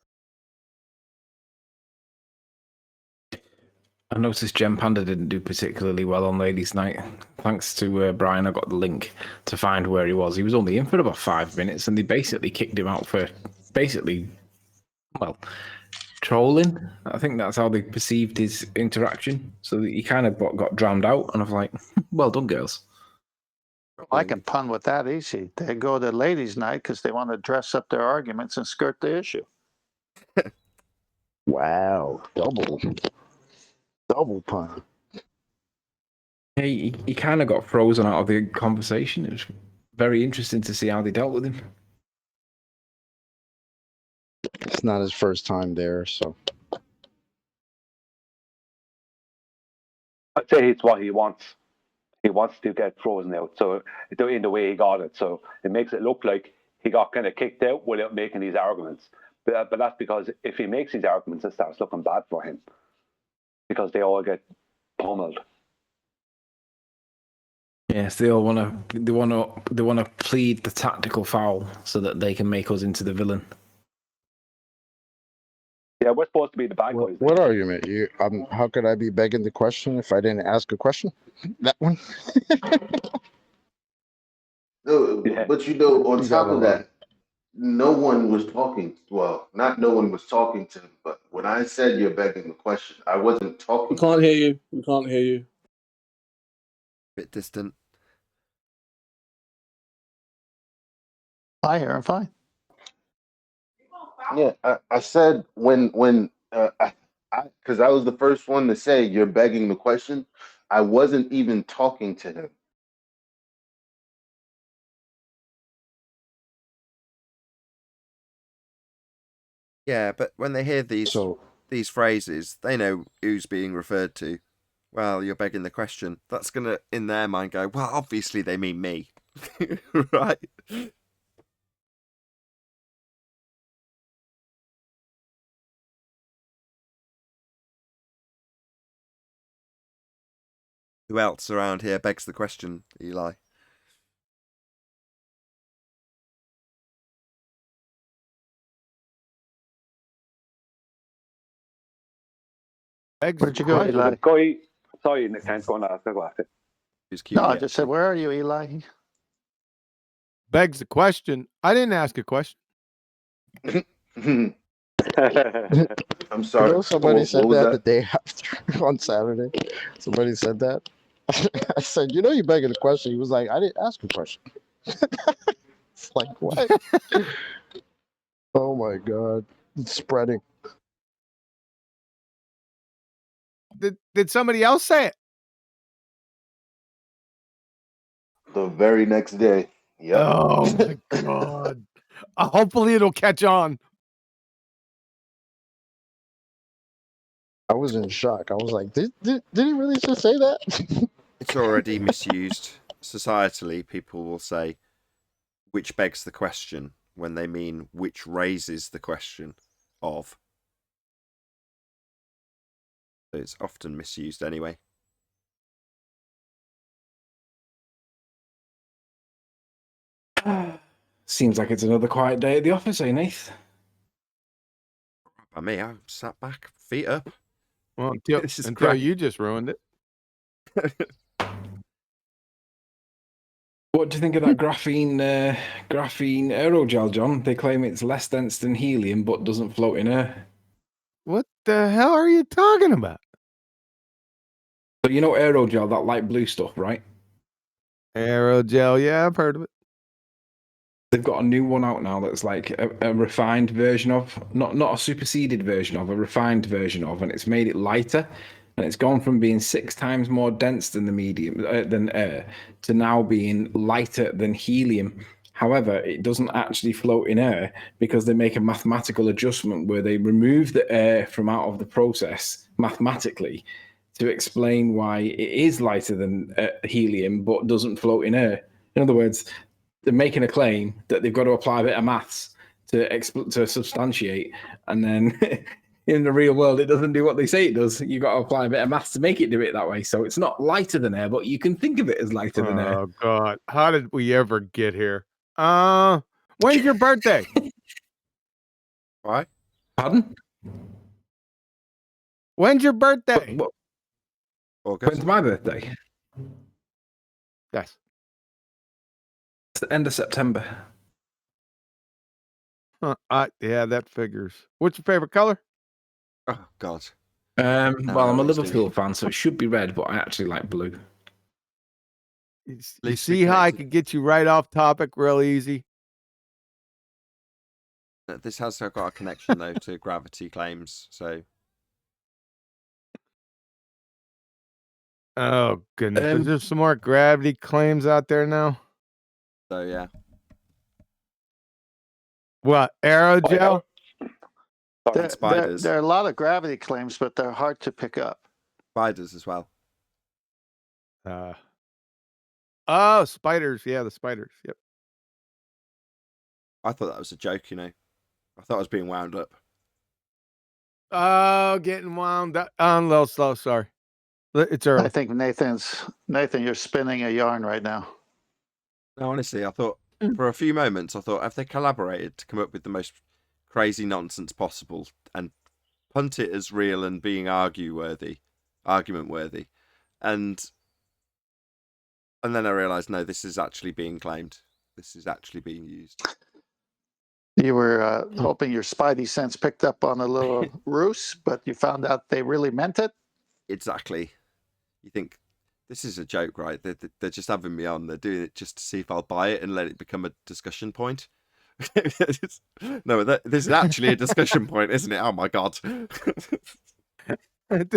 I noticed Gem Panda didn't do particularly well on Ladies' Night. Thanks to Brian, I got the link to find where he was. He was only in for about 5 minutes, and they basically kicked him out for trolling. I think that's how they perceived his interaction. So he kind of got drowned out, and I was like, well done, girls. I can pun with that easy. They go to ladies' night because they want to dress up their arguments and skirt the issue. Wow, double pun. He kind of got frozen out of the conversation. It was very interesting to see how they dealt with him. It's not his first time there, so. I'd say it's what he wants. He wants to get frozen out. So in the way he got it, so it makes it look like he got kind of kicked out without making these arguments. But that's because if he makes these arguments, it starts looking bad for him because they all get pummeled. Yes, they all want to plead the tactical foul so that they can make us into the villain. Yeah, we're supposed to be the bad guys. What argument? How could I be begging the question if I didn't ask a question? That one. No, Yeah. but you know, on You top gotta of that, no one was talking. Well, not no one was talking to him, but when I said you're begging the question, I wasn't talking. We can't hear you. We can't hear you. Bit distant. I hear him fine. Yeah, I said when because I was the first one to say you're begging the question. I wasn't even talking to him. Yeah, but when they hear these phrases, they know who's being referred to. Well, you're begging the question. That's gonna, in their mind, go, well, obviously they mean me, right? Who else around here begs the question, Eli? Where'd you go, Eli? Sorry, Nick, can't go on ask the question. No, I just said, where are you, Eli? Begs the question. I didn't ask a question. I'm sorry. You know, somebody said was that the day after on Saturday. Somebody said that. I said, you know, you begging the question. He was like, I didn't ask a question. It's like, what? Oh my God. It's spreading. Did somebody else say it? The very next day. Yep. Oh my God. Hopefully it'll catch on. I was in shock. I was like, did he really just say that? It's already misused. Societally, people will say, which begs the question, when they mean which raises the question of. So it's often misused anyway. Seems like it's another quiet day at the office, eh, Nath? By me, I sat back, feet up. Well, until you just ruined it. What do you think of that graphene aerogel, John? They claim it's less dense than helium, but doesn't float in air. What the hell are you talking about? So you know aerogel, that light blue stuff, right? Aerogel, yeah, I've heard of it. They've got a new one out now that's like a refined version of, not a superseded version of, a refined version of, and it's made it lighter, and it's gone from being 6 times more dense than the medium than air to now being lighter than helium, However, it doesn't actually float in air because they make a mathematical adjustment where they remove the air from out of the process mathematically to explain why it is lighter than helium but doesn't float in air. In other words, they're making a claim that they've got to apply a bit of maths to substantiate, and then in the real world, it doesn't do what they say it does. You've got to apply a bit of maths to make it do it that way. So it's not lighter than air, but you can think of it as lighter than air. Oh God, how did we ever get here? When's your birthday? Right? Pardon? When's your birthday? August. When's my birthday? Yes. It's the end of September. Yeah, that figures. What's your favorite color? Oh God. Well, I'm a it's Liverpool fan, so it should be red, but I actually like blue. You see how I could get you right off topic real easy? This has got a connection though to gravity claims. So. Oh goodness, is there some more gravity claims out there now? So yeah. What, aerogel? Spiders. There are a lot of gravity claims, but they're hard to pick up. Spiders as well. Oh, spiders. Yeah, the spiders. Yep. I thought that was a joke, you know. I thought I was being wound up. Oh, getting wound up. I'm a little slow, sorry. It's early. I think Nathan, you're spinning a yarn right now. No, honestly, I thought for a few moments, I thought, have they collaborated to come up with the most crazy nonsense possible and punt it as real and being argument worthy, and then I realised, no, this is actually being claimed. This is actually being used. You were hoping your spidey sense picked up on a little ruse, but you found out they really meant it. Exactly. You think this is a joke, right? They're just having me on. They're doing it just to see if I'll buy it and let it become a discussion point. No, this is actually a discussion point, isn't it? Oh my God. To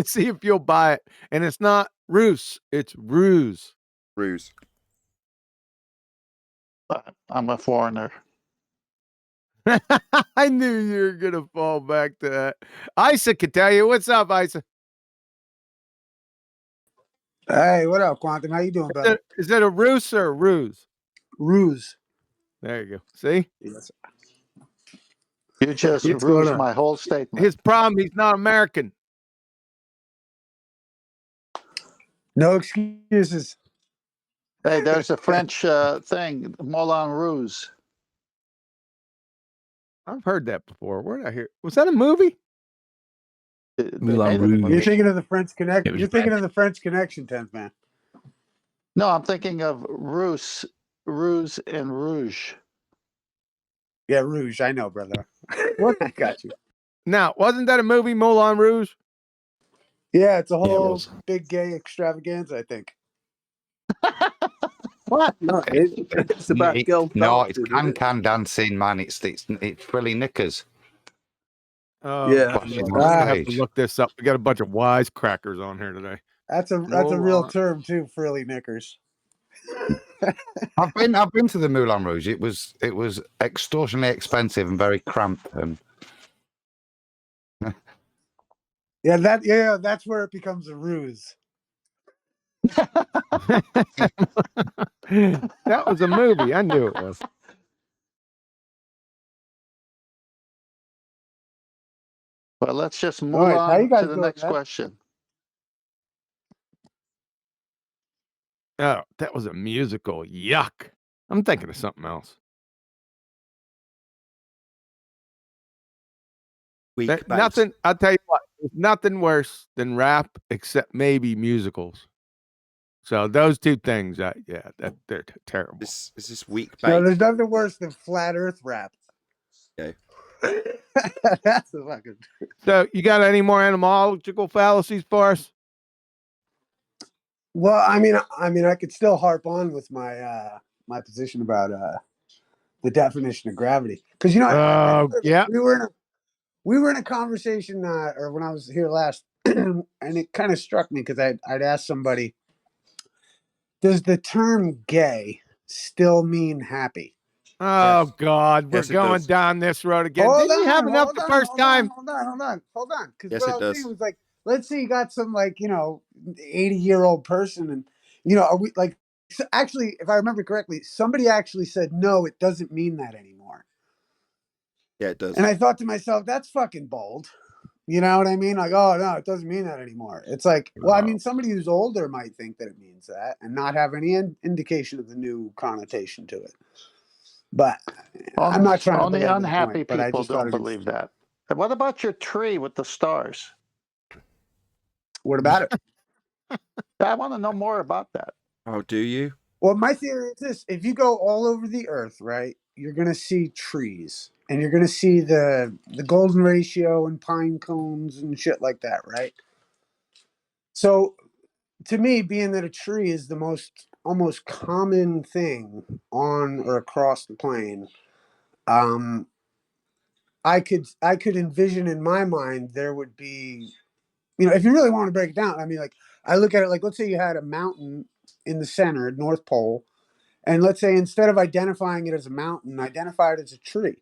see if you'll buy it. And it's not ruse, it's ruse. Ruse. I'm a foreigner. I knew you were going to fall back to that. Isa could tell you. What's up, Isa? Hey, what up, Quantum? How you doing, brother? Is it a ruse or a ruse? Ruse. There you go. See? Yes. You just rused my whole statement. His problem, he's not American. No excuses. Hey, there's a French thing, Moulin Rouge. I've heard that before. Where did I hear? Was that a movie? You're thinking of the French Connection. You're thinking of the French Connection, 10th man. No, I'm thinking of Ruse and Rouge. Yeah, Rouge. I know, brother. What? I got you. Now, wasn't that a movie, Moulin Rouge? Yeah, it's a whole big gay extravaganza, I think. What? No, it's about girl. No, it's can dancing, man. It's frilly knickers. Yeah, I have to Stage. look this up. We got a bunch of wisecrackers on here today. That's a real term too, frilly knickers. I've been to the Moulin Rouge. It was extortionately expensive and very cramped. And that's where it becomes a ruse. That was a movie. I knew it was. Well, let's just move All right, how you on guys to the doing, next man? question. Oh, that was a musical. Yuck. I'm thinking of something else. Nothing. I'll tell you what. There's nothing worse than rap except maybe musicals. So those two things, they're terrible. Is this weak bait? No, there's nothing worse than flat Earth rap. Okay. That's a fucking. So you got any more etymological fallacies for us? Well, I mean, I could still harp on with my my position about the definition of gravity, because we were in a conversation, or when I was here last, and it kind of struck me because I'd asked somebody, does the term gay still mean happy? Oh God, we're Yes, it going does. down this road again. Hold Didn't you have on, enough hold the on, first hold time? on. Because Yes, what I it was does. thinking was like, let's say you got some like 80-year-old person, and are we like? Actually, if I remember correctly, somebody actually said no, it doesn't mean that anymore. Yeah, it does. And I thought to myself, that's fucking bold. You know what I mean? Like, oh no, it doesn't mean that anymore. It's like, well, I mean, somebody who's older might think that it means that and not have any indication of the new connotation to it. But I'm not trying to Only belabor the unhappy point. But I people just thought don't it'd believe that. And what about your tree with the stars? What about it? I want to know more about that. Oh, do you? Well, my theory is this: if you go all over the earth, right, you're gonna see trees, and you're gonna see the golden ratio and pine cones and shit like that, right? So, to me, being that a tree is the most almost common thing on or across the plane, um, I could envision in my mind there would be, if you really want to break it down, I mean, like I look at it like, let's say you had a mountain in the center, North Pole. And let's say instead of identifying it as a mountain, identify it as a tree.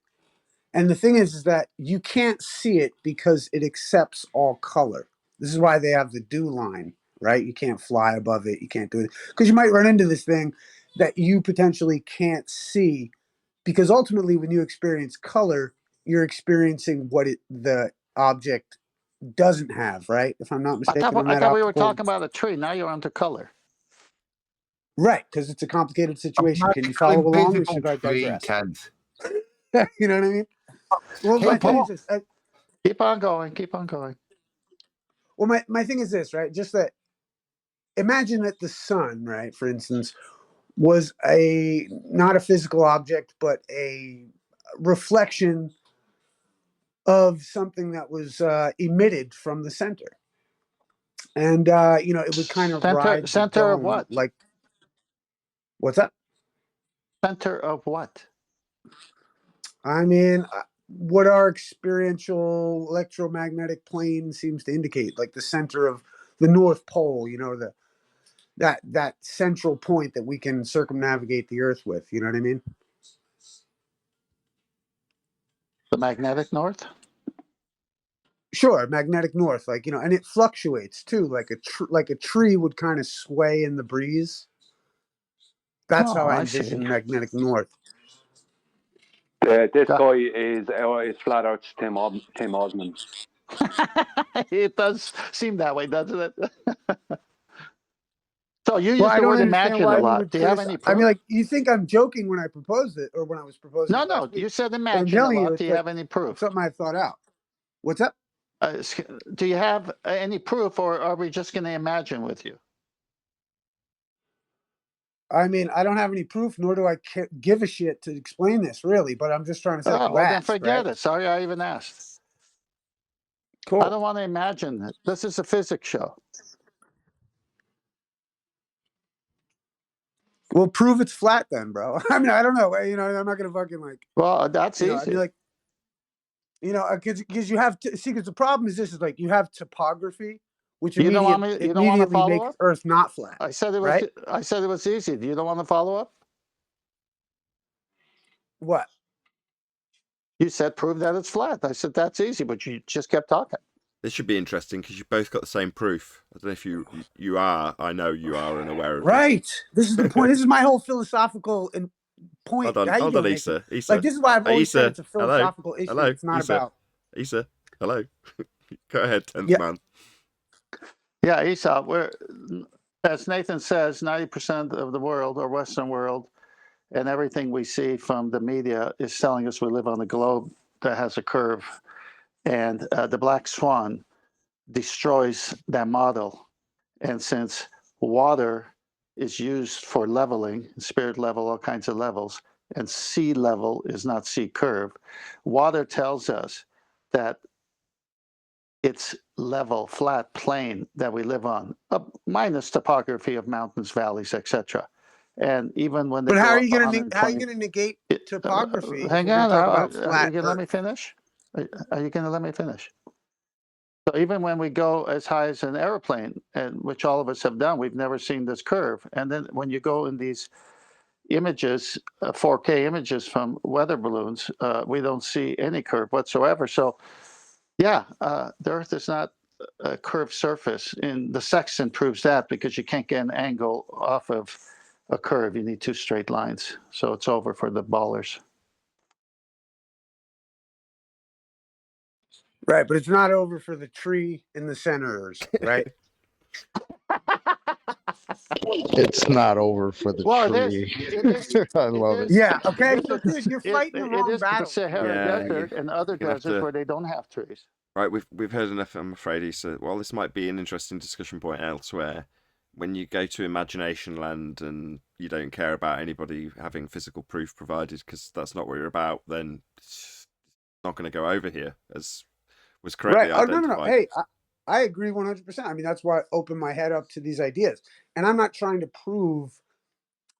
And the thing is that you can't see it because it accepts all color. This is why they have the dew line, right? You can't fly above it. You can't do it because you might run into this thing that you potentially can't see because ultimately when you experience color, you're experiencing what the object doesn't have, right? If I'm not mistaken on I that thought we were optical. talking about a tree. Now you're onto color. Right, because it's a complicated situation. Can you Magical follow along or invisible should I tree, digress? Kent. You know what I mean? Well, my thing is this. Keep on going. Keep on going. Well, my thing is this, right? Just that imagine that the sun, right, for instance, was not a physical object, but a reflection of something that was emitted from the center. And it would kind of ride the Center of dome what? like what's that? Center of what? I mean, what our experiential electromagnetic plane seems to indicate, like the center of the North Pole, that central point that we can circumnavigate the Earth with. You know what I mean? The magnetic north? Sure, magnetic north, and it fluctuates too, like a tree would kind of sway in the breeze. That's how I I see. envision magnetic north. This guy is flat out Tim Osmond. It does seem that way, doesn't it? So you Well, use I the don't word understand imagine a why you lot. would Do you have criticize. any I proof? mean, like, you think I'm joking when I proposed it, or when I was proposing No, it last you week? said But I'm imagine a telling you, lot. Do it's you like have any proof? something I thought out. What's up? Do you have any proof, or are we just going to imagine with you? I mean, I don't have any proof, nor do I give a shit to explain this, really. But I'm just trying to say, Oh, you well, then asked, forget right? it. Sorry I even asked. Cool. I don't want to imagine it. This is a physics show. Well, prove it's flat then, bro. I mean, I don't know. I'm not gonna fucking like. Well, that's easy. I mean, like, because you have to see. Because the problem is this: is like you have topography, which You don't want to immediately follow makes up? Earth not flat. I said it was. Right? I said it was easy. You don't want to follow up? What? You said prove that it's flat. I said that's easy, but you just kept talking. This should be interesting because you both got the same proof. I don't know if you are. I know you are unaware of Right. This is the point. This is my whole philosophical point. Hold on, How you hold on, doing, Issa. Nathan? Issa. Like, this is why I've always said Issa. it's a philosophical issue. Hello. It's not Issa. about. Issa. Hello. Go ahead, 10th Yeah. man. Yeah, Esau, as Nathan says, 90% of the world or Western world and everything we see from the media is telling us we live on a globe that has a curve. And the black swan destroys that model. And since water is used for leveling, spirit level, all kinds of levels, and sea level is not sea curve, water tells us that it's level, flat plane that we live on, minus topography of mountains, valleys, etc. And even when they But go how are up you going to negate topography? hang if we're going on, to talk are about you flat going to let me Earth? finish? Are you going to let me finish? So even when we go as high as an airplane, and which all of us have done, we've never seen this curve. And then when you go in these images, 4K images from weather balloons, we don't see any curve whatsoever. So, yeah, the Earth is not a curved surface. And the sextant proves that, because you can't get an angle off of a curve. You need two straight lines. So it's over for the ballers. Right, but it's not over for the tree in the centers, right? It's not over for the Well, tree. it is. I love it. Yeah, okay. So, dude, you're fighting the It wrong is the battle. Sahara Yeah, Desert and other gonna have deserts to- where they don't have trees. Right, we've heard enough, I'm afraid, Issa. While this might be an interesting discussion point elsewhere, when you go to imagination land and you don't care about anybody having physical proof provided because that's not what you're about, then it's not going to go over here, as was correctly Right. Oh, identified. no. Hey, I agree 100%. I mean, that's why I open my head up to these ideas. And I'm not trying to prove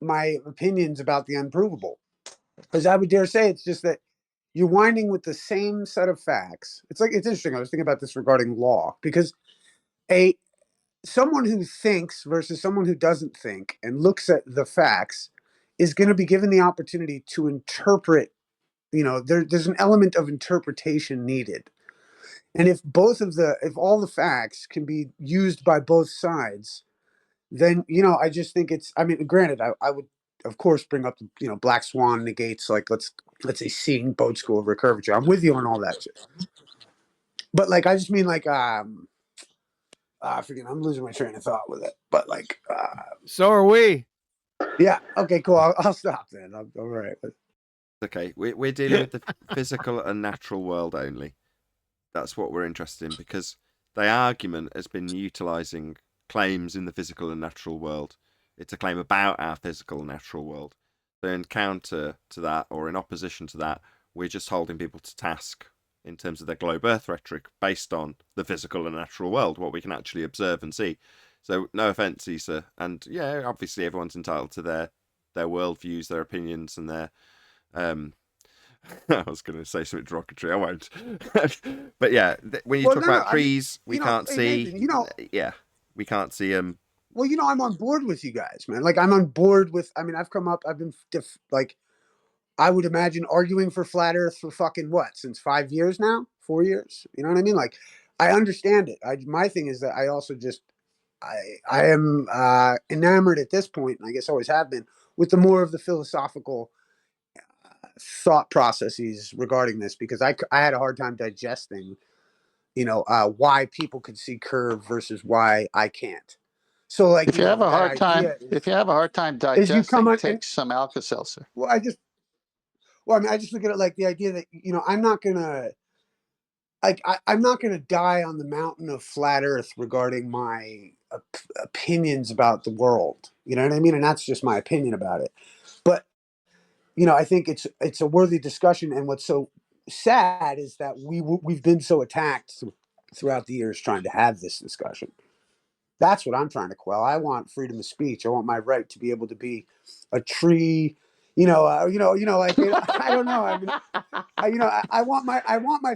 my opinions about the unprovable. Because I would dare say it's just that you're winding with the same set of facts. It's interesting. I was thinking about this regarding law, because someone who thinks versus someone who doesn't think and looks at the facts is going to be given the opportunity to interpret. There's an element of interpretation needed. And if all the facts can be used by both sides, then, I just think granted, I would of course bring up, black swan negates, like, let's say, seeing boat school over curvature. I'm with you on all that shit. But like, I just mean like, I forget, I'm losing my train of thought with it. But like, so are we. Yeah. Okay. Cool. I'll stop then. I'm all right. Okay, we're dealing with the physical and natural world only. That's what we're interested in, because the argument has been utilising claims in the physical and natural world. It's a claim about our physical and natural world. So in counter to that, or in opposition to that, we're just holding people to task in terms of their globe Earth rhetoric based on the physical and natural world, what we can actually observe and see. So no offence, Issa, and yeah, obviously everyone's entitled to their worldviews, their opinions, and their I was going to say something derogatory. I won't. But yeah, when you talk about trees, we can't see. Nathan, yeah, we can't see them. Well, I'm on board with you guys, man. Like, I'm on board with. I mean, I've been like, I would imagine arguing for flat Earth for fucking what, since 5 years now, 4 years. You know what I mean? Like, I understand it. My thing is that I also just, I am enamored at this point, and I guess always have been, with the more of the philosophical thought processes regarding this, because I had a hard time digesting, why people could see curve versus why I can't. So, like, if you have a hard time, digesting, take some Alka-Seltzer. Well, I mean, I just look at it like the idea that I'm not gonna, I'm not gonna die on the mountain of flat Earth regarding my opinions about the world. You know what I mean? And that's just my opinion about it. But I think it's a worthy discussion. And what's so sad is that we've been so attacked throughout the years trying to have this discussion. That's what I'm trying to quell. I want freedom of speech. I want my right to be able to be a tree. Like, I don't know. I mean, I want my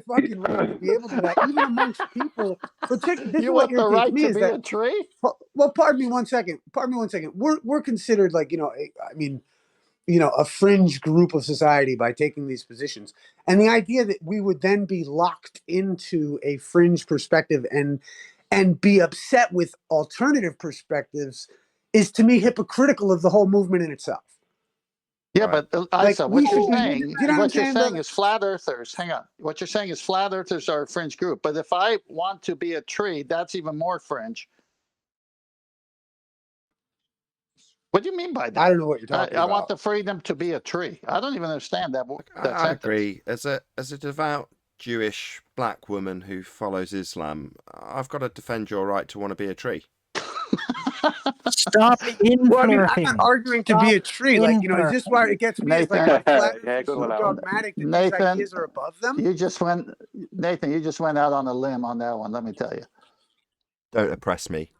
fucking right to be able to that, even amongst people. This You is what want the irritates right me to is be that, a tree? Well, pardon me one second. We're considered like, a fringe group of society by taking these positions. And the idea that we would then be locked into a fringe perspective and be upset with alternative perspectives is, to me, hypocritical of the whole movement in itself. Yeah, but Isa, Like, what you're saying is flat earthers. Hang on. What you're saying is flat earthers are a fringe group. But if I want to be a tree, that's even more fringe. What do you mean by that? I don't know what you're talking I about. want the freedom to be a tree. I don't even understand that. I agree. As a devout Jewish black woman who follows Islam, I've got to defend your right to want to be a tree. Stop influencing. Well, I mean, I'm not arguing to be a tree. Like, is this why it gets me? It's like, flat earthers are so dogmatic that these ideas are above them. Nathan, you just went out on a limb on that one. Let me tell you. Don't oppress me.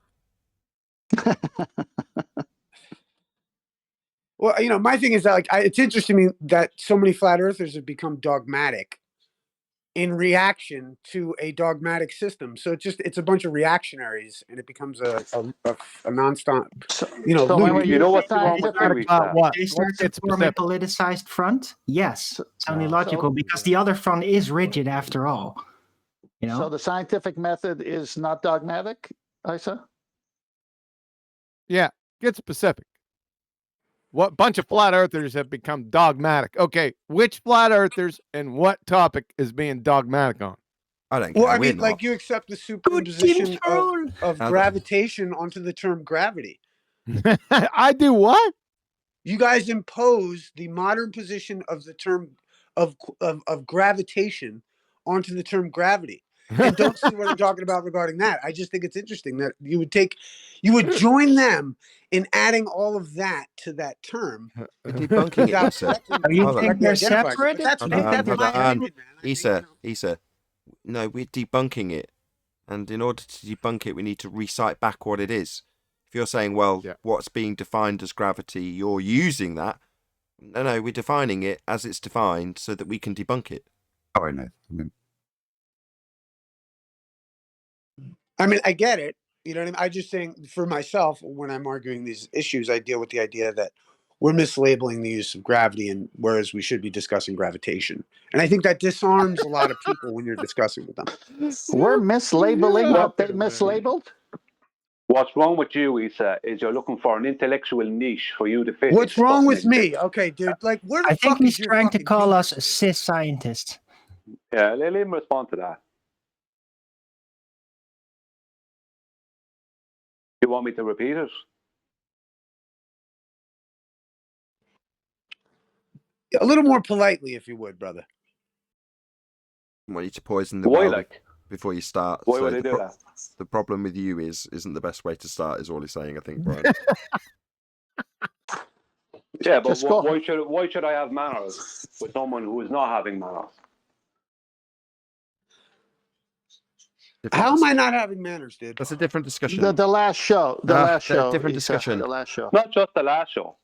Well, my thing is that, like, it's interesting to me that so many flat earthers have become dogmatic in reaction to a dogmatic system. So it's a bunch of reactionaries, and it becomes a nonstop, So loop. when You you know use what's wrong with you, About what? They Let's start to get form a specific. politicized front. Yes, it's only logical so- because the other front is rigid after all. So the scientific method is not dogmatic, Isa? Yeah, get specific. What bunch of flat earthers have become dogmatic? Okay, which flat earthers and what topic is being dogmatic on? I don't Well, care. I We're mean, not. like you accept the superimposition of gravitation onto the term gravity. I do what? You guys impose the modern position of the term of gravitation onto the term gravity, and don't see what I'm talking about regarding that. I just think it's interesting that you would join them in adding all of that to that term. We're debunking it, Issa. You Hold on. think they're identifying it, separate? but that's Hold my on, hold on. opinion, man. Issa, no, we're debunking it. And in order to debunk it, we need to recite back what it is. If you're saying, well, what's being defined as gravity, you're using that. No, we're defining it as it's defined so that we can debunk it. Sorry, Nathan. I mean, I get it. You know what I mean? I just think for myself, when I'm arguing these issues, I deal with the idea that we're mislabeling the use of gravity, and whereas we should be discussing gravitation. And I think that disarms a lot of people when you're discussing with them. We're mislabeling what they mislabeled? What's wrong with you, Isa, is you're looking for an intellectual niche for you to fit. What's wrong with me? Okay, dude. Like, where the I think fuck he's is your trying to fucking call hubris? us cis scientists. Yeah, let him respond to that. You want me to repeat it? A little more politely, if you would, brother. I want you to poison the Why, well like? before you start. Why would I do that? The problem with you isn't the best way to start, is all he's saying, I think, Brian. Yeah, but why should I have manners with someone who is not having manners? How am I not having manners, dude? That's a different discussion. The last show. The last show. Different Isa, discussion. The last show. Not just the last show.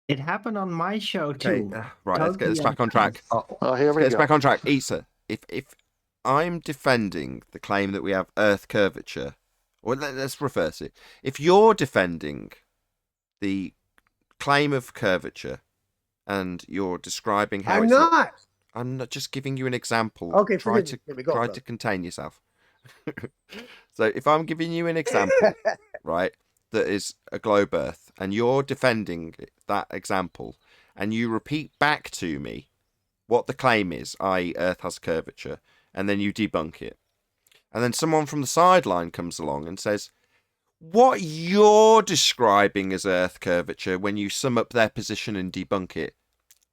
It happened on my show too. Right, let's get this back on track. Oh, here we Let's go. get back on track. Isa, if I'm defending the claim that we have Earth curvature, or let's reverse it. If you're defending the claim of curvature and you're describing how I'm it's not. I'm not just giving you an example. Okay, try forgive to me. Here we go, try bro. to contain yourself. So if I'm giving you an example, right, that is a globe Earth, and you're defending that example, and you repeat back to me what the claim is, i.e. Earth has curvature, and then you debunk it, and then someone from the sideline comes along and says, what you're describing as Earth curvature when you sum up their position and debunk it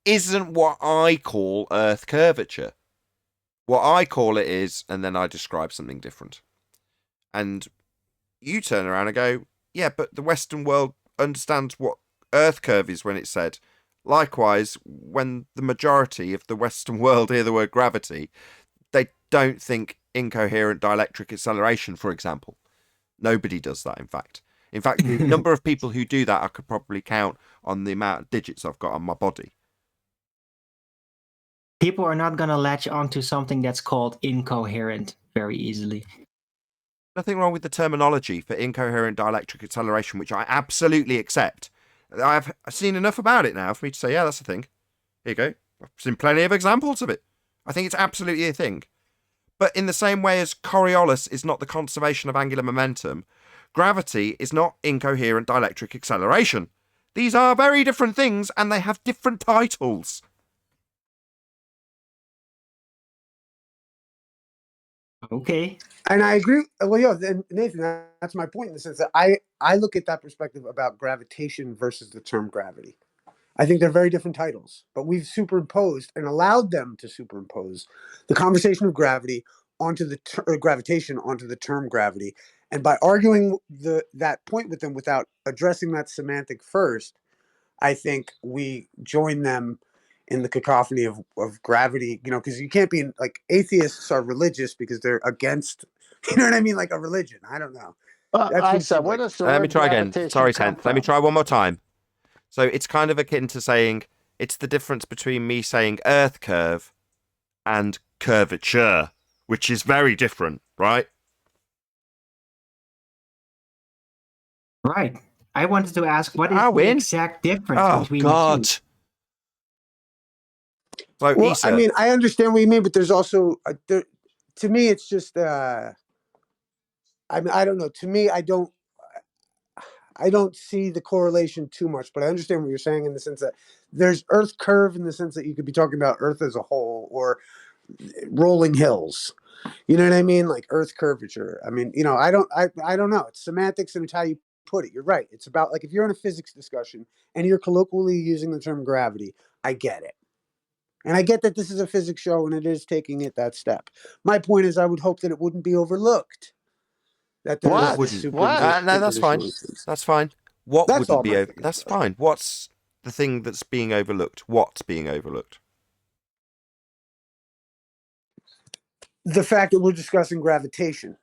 isn't what I call Earth curvature. What I call it is, and then I describe something different. And you turn around and go, yeah, but the Western world understands what Earth curve is when it's said. Likewise, when the majority of the Western world hear the word gravity, they don't think incoherent dielectric acceleration, for example. Nobody does that, in fact. In fact, the number of people who do that I could probably count on the amount of digits I've got on my body. People are not going to latch onto something that's called incoherent very easily. Nothing wrong with the terminology for incoherent dielectric acceleration, which I absolutely accept. I've seen enough about it now for me to say, yeah, that's a thing. Here you go. I've seen plenty of examples of it. I think it's absolutely a thing. But in the same way as Coriolis is not the conservation of angular momentum, gravity is not incoherent dielectric acceleration. These are very different things, and they have different titles. Okay. And I agree. Well, yeah, Nathan, that's my point in the sense that I look at that perspective about gravitation versus the term gravity. I think they're very different titles, but we've superimposed and allowed them to superimpose the conversation of gravity onto the gravitation onto the term gravity. And by arguing that point with them without addressing that semantic first, I think we join them in the cacophony of gravity, because you can't be like atheists are religious because they're against, you know what I mean? Like a religion. I don't know. Where does the Let me word try again. gravitation Sorry, come Tenth. Let me from? try one more time. So it's kind of akin to saying It's the difference between me saying Earth curve and curvature, which is very different, right? Right. I wanted to ask, what is I the win. exact difference Oh, between God. the two? So, Well, Issa, I mean, I understand what you mean, but there's also to me, it's just. I mean, I don't know. To me, I don't see the correlation too much, but I understand what you're saying in the sense that there's Earth curve in the sense that you could be talking about Earth as a whole or rolling hills. You know what I mean? Like Earth curvature. I mean, I don't know. It's semantics and it's how you put it. You're right. It's about like if you're in a physics discussion and you're colloquially using the term gravity, I get it. And I get that this is a physics show and it is taking it that step. My point is I would hope that it wouldn't be overlooked. That there's what this wouldn't? super No, that's fine. That's fine. What That's all wouldn't be my over? That's fine. What's the thing that's being overlooked? What's being overlooked? The fact that we're discussing gravitation.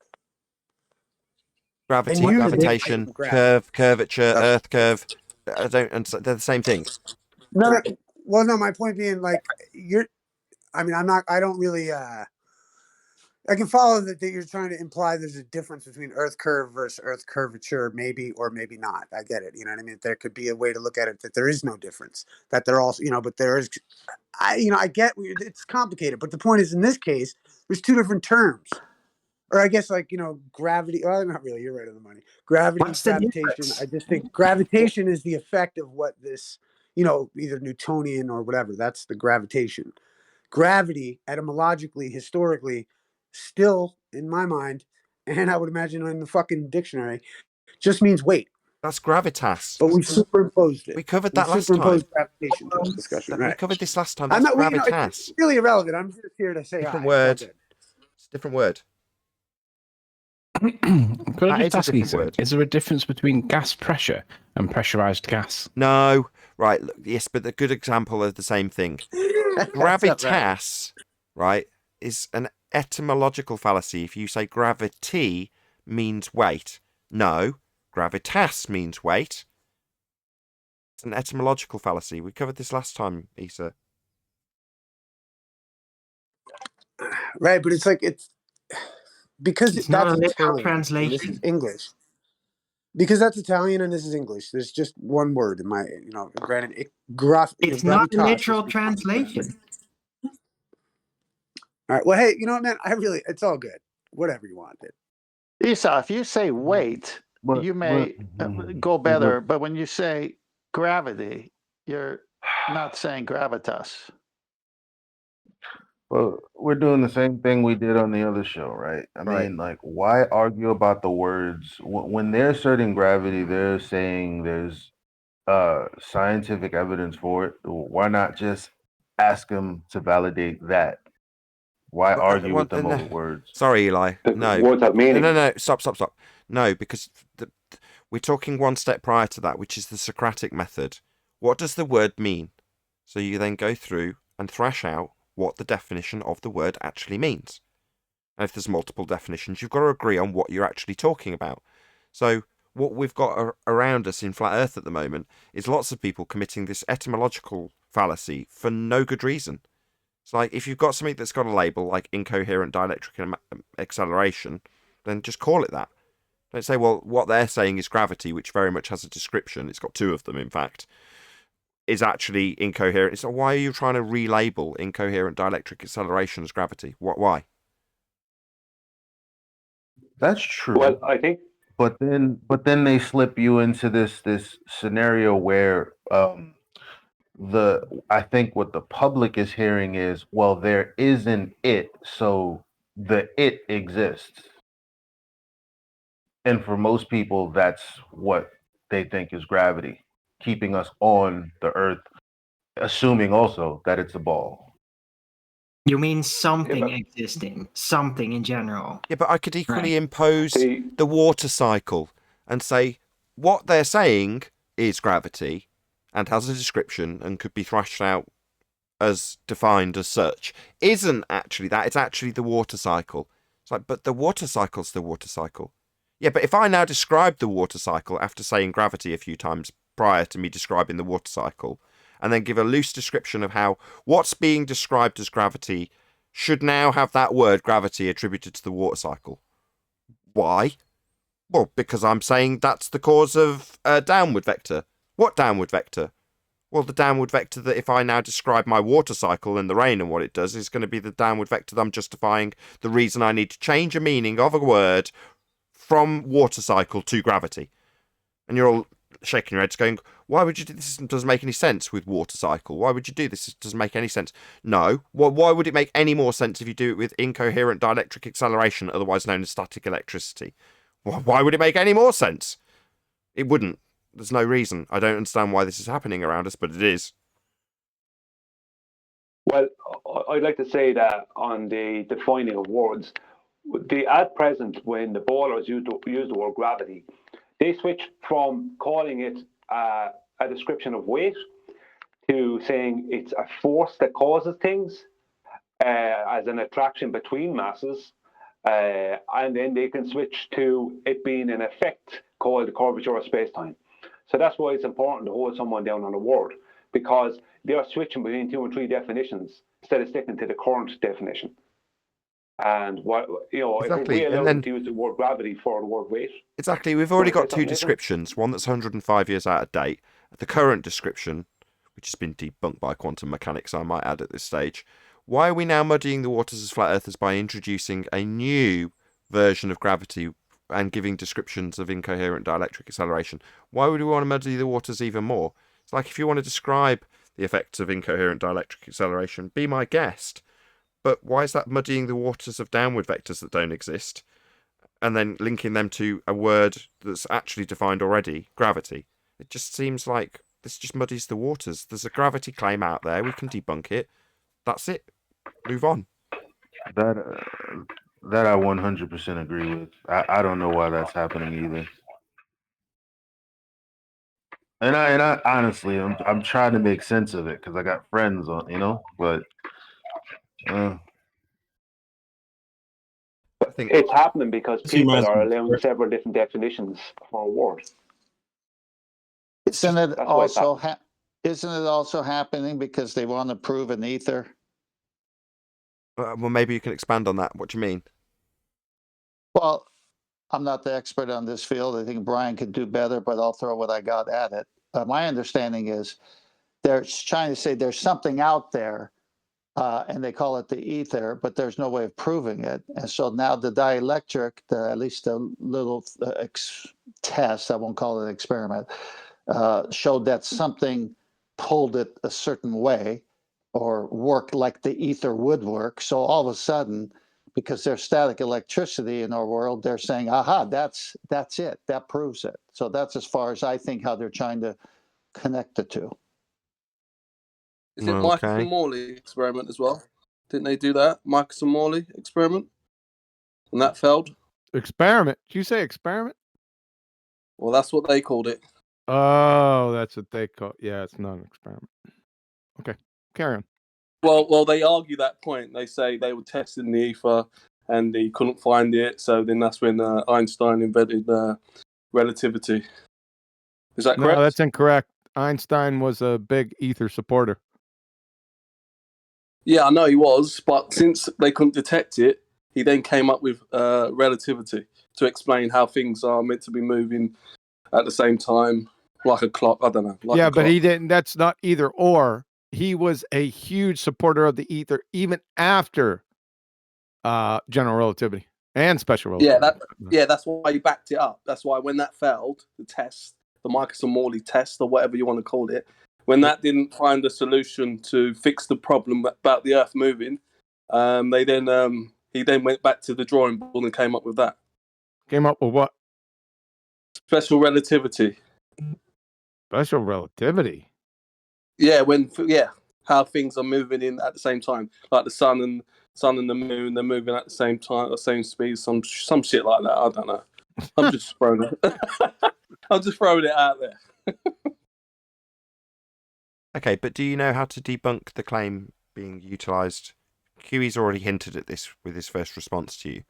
Gravity, And gravitation, curvature, Earth curve. I don't understand. They're the same thing. No. Well, no. My point being, like, I mean, I don't really. I can follow that you're trying to imply there's a difference between Earth curve versus Earth curvature, maybe or maybe not. I get it. You know what I mean? There could be a way to look at it that there is no difference. That they're also, but there is. I get it's complicated, but the point is, in this case, there's two different terms. Or I guess gravity. Well, not really. You're right on the money. Gravity, What's the gravitation. difference? I just think gravitation is the effect of what this, either Newtonian or whatever. That's the gravitation. Gravity, etymologically, historically, still in my mind, and I would imagine in the fucking dictionary, just means weight. That's gravitas. But we've superimposed it. We covered that last superimposed time. gravitation to the discussion. We Right. covered this last time. I'm That's not. Well, gravitas. it's really irrelevant. I'm just here to say Different hi. It's all word. good. It's a different word. Could I That just is a ask you, different sir, word. is there a difference between gas pressure and pressurized gas? No. Right. Look, yes, but the good example of the same thing. Gravitas, right, is an etymological fallacy. If you say gravity means weight, no, gravitas means weight. It's an etymological fallacy. We covered this last time, Issa. Right, but it's like because It's not a that's literal Italian and this translation. is English. Because that's Italian and this is English. There's just one word in my, granted, It's not a gravitas literal is- translation. All right. Well, hey, you know what, man? It's all good. Whatever you want, dude. Esau, if you say weight, you may go better, but when you say gravity, you're not saying gravitas. Well, we're doing the same thing we did on the other show, right? I mean, like, why argue about the words when they're asserting gravity? They're saying there's scientific evidence for it. Why not just ask them to validate that? Why argue with them over words? Sorry, Eli. No. Words have meaning. No. Stop. No, because we're talking one step prior to that, which is the Socratic method. What does the word mean? So you then go through and thrash out what the definition of the word actually means. And if there's multiple definitions, you've got to agree on what you're actually talking about. So what we've got around us in Flat Earth at the moment is lots of people committing this etymological fallacy for no good reason. It's like if you've got something that's got a label like incoherent dielectric acceleration, then just call it that. Don't say, well, what they're saying is gravity, which very much has a description. It's got two of them, in fact. Is actually incoherent. It's why are you trying to relabel incoherent dielectric acceleration as gravity? Why? That's true. Well, I think. But then they slip you into this scenario where I think what the public is hearing is, well, there isn't it, so the it exists. And for most people, that's what they think is gravity, keeping us on the earth, assuming also that it's a ball. You mean something existing, something in general. Yeah, but I could equally impose the water cycle and say what they're saying is gravity and has a description and could be thrashed out as defined as such. Isn't actually that. It's actually the water cycle. It's like, but the water cycle's the water cycle. Yeah, but if I now describe the water cycle after saying gravity a few times prior to me describing the water cycle, and then give a loose description of how what's being described as gravity should now have that word gravity attributed to the water cycle. Why? Well, because I'm saying that's the cause of a downward vector. What downward vector? Well, the downward vector that if I now describe my water cycle and the rain and what it does is going to be the downward vector that I'm justifying the reason I need to change a meaning of a word from water cycle to gravity. And you're all shaking your heads going, why would you do this? It doesn't make any sense with water cycle. Why would you do this? It doesn't make any sense. No. Well, why would it make any more sense if you do it with incoherent dielectric acceleration, otherwise known as static electricity? Why would it make any more sense? It wouldn't. There's no reason. I don't understand why this is happening around us, but it is. Well, I'd like to say that on the defining of words, at present, when the ballers use the word gravity, they switch from calling it a description of weight to saying it's a force that causes things, as an attraction between masses, and then they can switch to it being an effect called the curvature of space-time. So that's why it's important to hold someone down on a word, because they are switching between 2 and 3 definitions instead of sticking to the current definition. And Exactly. if we allow them to use the word gravity for the word weight. Exactly. We've already got 2 descriptions. One that's 105 years out of date. The current description, which has been debunked by quantum mechanics, I might add at this stage. Why are we now muddying the waters as flat earthers by introducing a new version of gravity and giving descriptions of incoherent dielectric acceleration? Why would we want to muddy the waters even more? It's like, if you want to describe the effects of incoherent dielectric acceleration, be my guest. But why is that muddying the waters of downward vectors that don't exist, and then linking them to a word that's actually defined already, gravity? It just seems like this just muddies the waters. There's a gravity claim out there. We can debunk it. That's it. Move on. That I 100% agree with. I don't know why that's happening either. And I honestly, I'm trying to make sense of it because I got friends on, but I think it's happening because See, people my- are allowing several different definitions for a word. Isn't it also happening because they want to prove an ether? Well, maybe you can expand on that. What do you mean? Well, I'm not the expert on this field. I think Brian could do better, but I'll throw what I got at it. My understanding is they're trying to say there's something out there, and they call it the ether, but there's no way of proving it. And so now the dielectric, at least a little test, I won't call it an experiment, showed that something pulled it a certain way or worked like the ether would work. So all of a sudden, because there's static electricity in our world, they're saying, aha, that's it. That proves it. So that's as far as I think how they're trying to connect the two. Is it Michael Morley experiment as well? Didn't they do that? Michael Morley experiment? And that failed? Experiment? Did you say experiment? Well, that's what they called it. Oh, that's what they call. Yeah, it's not an experiment. Okay, carry on. Well, they argue that point. They say they were testing the ether and he couldn't find it. So then that's when Einstein invented relativity. Is that correct? No, that's incorrect. Einstein was a big ether supporter. Yeah, I know he was, but since they couldn't detect it, he then came up with relativity to explain how things are meant to be moving at the same time, like a clock. I don't know. Yeah, but he didn't. That's not either or. He was a huge supporter of the ether, even after general relativity and special relativity. Yeah, that's why he backed it up. That's why when that failed, the test, the Michelson-Morley test, or whatever you want to call it, when that didn't find a solution to fix the problem about the Earth moving, he then went back to the drawing board and came up with that. Came up with what? Special relativity. Special relativity. Yeah, how things are moving in at the same time, like the sun and the moon, they're moving at the same time, at the same speed, some shit like that. I don't know. I'm just throwing it. I'm just throwing it out there. Okay, but do you know how to debunk the claim being utilised? Huey's already hinted at this with his first response to you,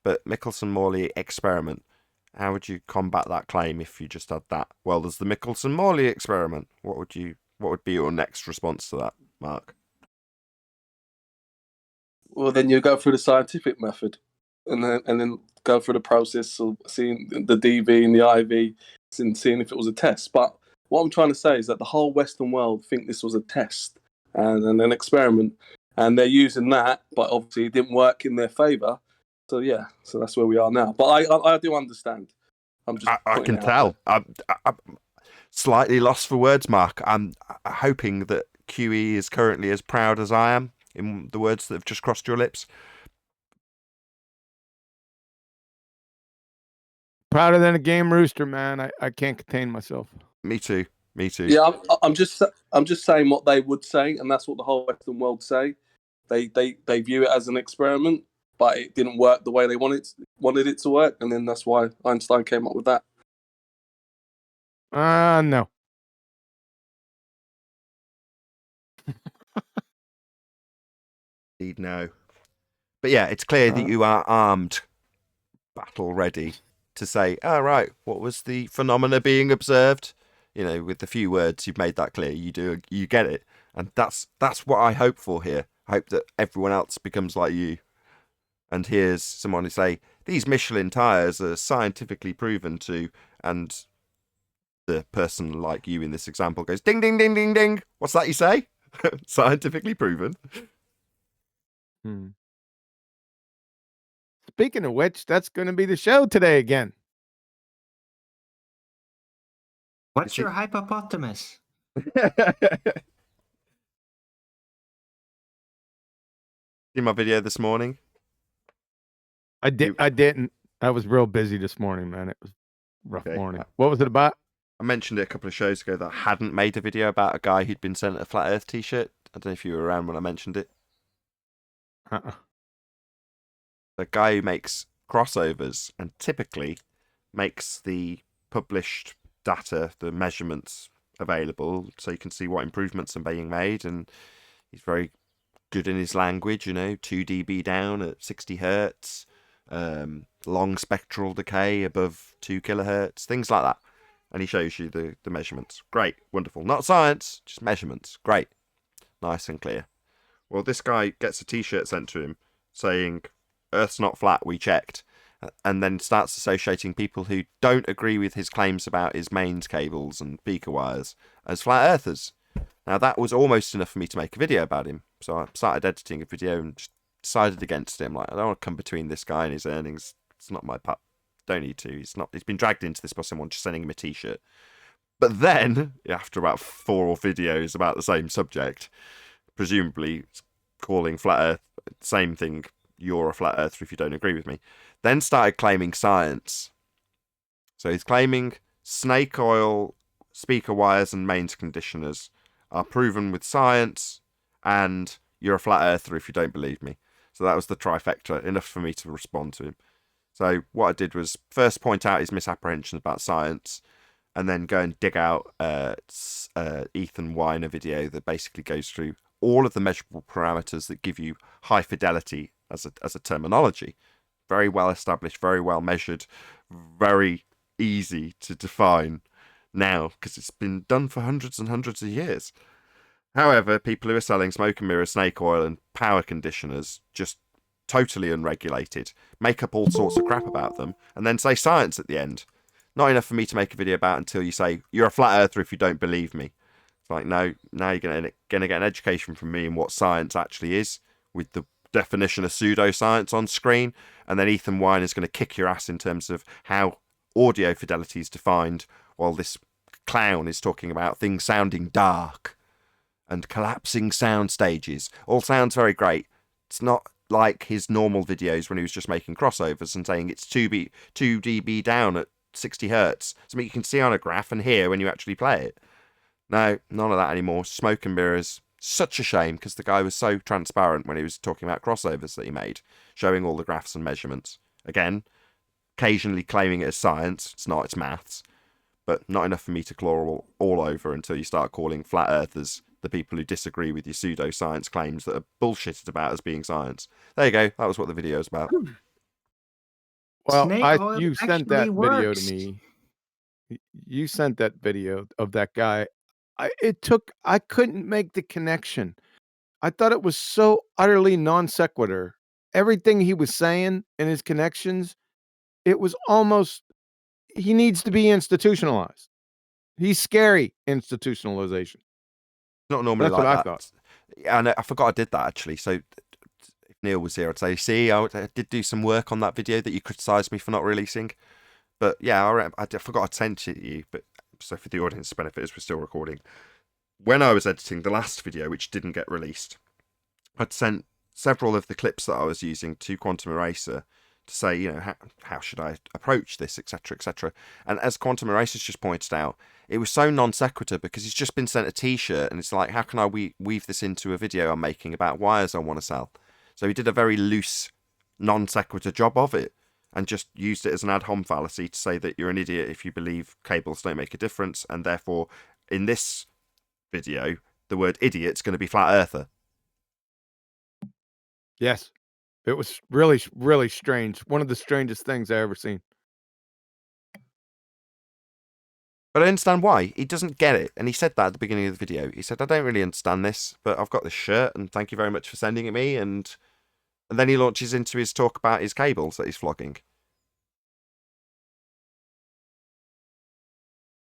but Michelson-Morley experiment, how would you combat that claim if you just had that? Well, there's the Michelson-Morley experiment. What What would be your next response to that, Mark? Well, then you go through the scientific method, and then go through the process of seeing the DV and the IV, and seeing if it was a test. But what I'm trying to say is that the whole Western world think this was a test and an experiment, and they're using that, but obviously it didn't work in their favour. So yeah, so that's where we are now. But I do understand. I'm just I putting can it out tell. I'm slightly lost for words, Mark. I'm hoping that QE is currently as proud as I am in the words that have just crossed your lips. Prouder than a game rooster, man. I can't contain myself. Me too. Me too. Yeah, I'm just saying what they would say, and that's what the whole Western world say. They view it as an experiment, but it didn't work the way they wanted it to work, and then that's why Einstein came up with that. No. Indeed, no. But yeah, it's clear that you are armed, battle ready to say, "Oh, right, what was the phenomena being observed?" You know, with the few words you've made that clear. You get it, and that's what I hope for here. I hope that everyone else becomes like you, and here's someone who say these Michelin tires are scientifically proven to, and the person like you in this example goes ding ding ding ding ding. What's that you say? Scientifically proven. Speaking of which, that's going to be the show today again. What's your hippopotamus? See my video this morning? I didn't. I was real busy this morning, man. It was a rough morning. What was it about? I mentioned it a couple of shows ago that I hadn't made a video about a guy who'd been sent a Flat Earth t-shirt. I don't know if you were around when I mentioned it. The guy who makes crossovers and typically makes the published data, the measurements available, so you can see what improvements are being made, and he's very good in his language, 2 dB down at 60 hertz, long spectral decay above 2 kilohertz, things like that. And he shows you the measurements. Great, wonderful. Not science, just measurements. Great, nice and clear. Well, this guy gets a t-shirt sent to him saying, Earth's not flat, we checked. And then starts associating people who don't agree with his claims about his mains cables and beaker wires as flat earthers. Now, that was almost enough for me to make a video about him. So I started editing a video and just decided against him. Like, I don't want to come between this guy and his earnings. It's not my pup. Don't need to. He's been dragged into this by someone just sending him a t-shirt. But then, after about 4 videos about the same subject, presumably calling flat earth, same thing, you're a flat earther if you don't agree with me, then started claiming science. So he's claiming snake oil, speaker wires and mains conditioners are proven with science, and you're a flat earther if you don't believe me. So that was the trifecta, enough for me to respond to him. So what I did was first point out his misapprehensions about science, and then go and dig out Ethan Weiner video that basically goes through all of the measurable parameters that give you high fidelity as a terminology. Very well established, very well measured, very easy to define now because it's been done for hundreds and hundreds of years. However, people who are selling smoke and mirror, snake oil and power conditioners, just totally unregulated, make up all sorts of crap about them and then say science at the end. Not enough for me to make a video about until you say you're a flat earther if you don't believe me. It's like, no, now you're going to get an education from me in what science actually is, with the definition of pseudoscience on screen, and then Ethan Weiner is going to kick your ass in terms of how audio fidelity is defined, while this clown is talking about things sounding dark and collapsing sound stages. All sounds very great. It's not like his normal videos when he was just making crossovers and saying it's 2 dB down at 60 hertz, something you can see on a graph and hear when you actually play it. No, none of that anymore. Smoke and mirrors. Such a shame, because the guy was so transparent when he was talking about crossovers that he made, showing all the graphs and measurements. Again, occasionally claiming it as science. It's not, it's maths. But not enough for me to claw all over until you start calling flat earthers the people who disagree with your pseudoscience claims that are bullshitted about as being science. There you go. That was what the video is about. Well, you sent that video to me. You sent that video of that guy. I couldn't make the connection. I thought it was so utterly non sequitur. Everything he was saying and his connections, it was almost, he needs to be institutionalized. He's scary institutionalization. Not normally That's like what I that. thought. And I forgot I did that actually. So if Neil was here, I'd say, see, I did do some work on that video that you criticised me for not releasing. But yeah, I forgot I'd sent it to you. But so for the audience's benefit, as we're still recording, when I was editing the last video, which didn't get released, I'd sent several of the clips that I was using to Quantum Eraser to say, you know, how should I approach this, etc., etc. And as Quantum Eraser's just pointed out, it was so non sequitur because he's just been sent a T-shirt, and it's like, how can I weave this into a video I'm making about wires I want to sell? So he did a very loose, non sequitur job of it, and just used it as an ad hom fallacy to say that you're an idiot if you believe cables don't make a difference, and therefore, in this video, the word idiot's going to be flat earther. Yes. It was really, really strange. One of the strangest things I ever seen. But I understand why. He doesn't get it. And he said that at the beginning of the video. He said, I don't really understand this, but I've got this shirt, and thank you very much for sending it me. And then he launches into his talk about his cables that he's flogging.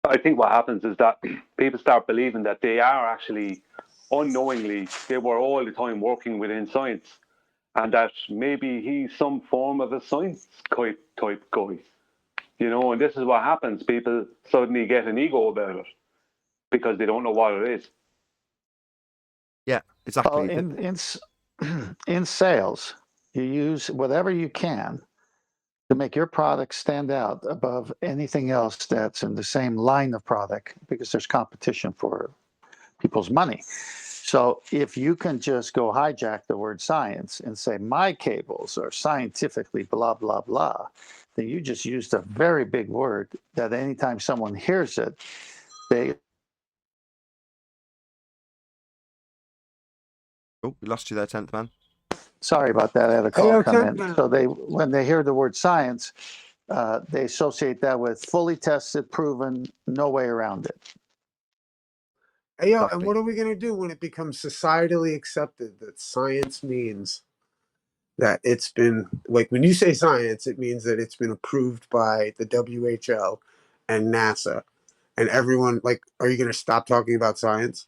I think what happens is that people start believing that they are actually, unknowingly, they were all the time working within science. And that maybe he's some form of a science type guy. You know, and this is what happens. People suddenly get an ego about it because they don't know what it is. Yeah, exactly. In sales, you use whatever you can to make your product stand out above anything else that's in the same line of product, because there's competition for people's money. So if you can just go hijack the word science and say my cables are scientifically blah, blah, blah, then you just used a very big word that anytime someone hears it, they... Oh, we lost you there, 10th man. Sorry about that. I had a Hey, call yo, come 10th in. man. So when they hear the word science, they associate that with fully tested, proven, no way around it. Hey, yo, Exactly. and what are we going to do when it becomes societally accepted that science means that it's been, like, when you say science, it means that it's been approved by the WHO and NASA and everyone, like, are you going to stop talking about science?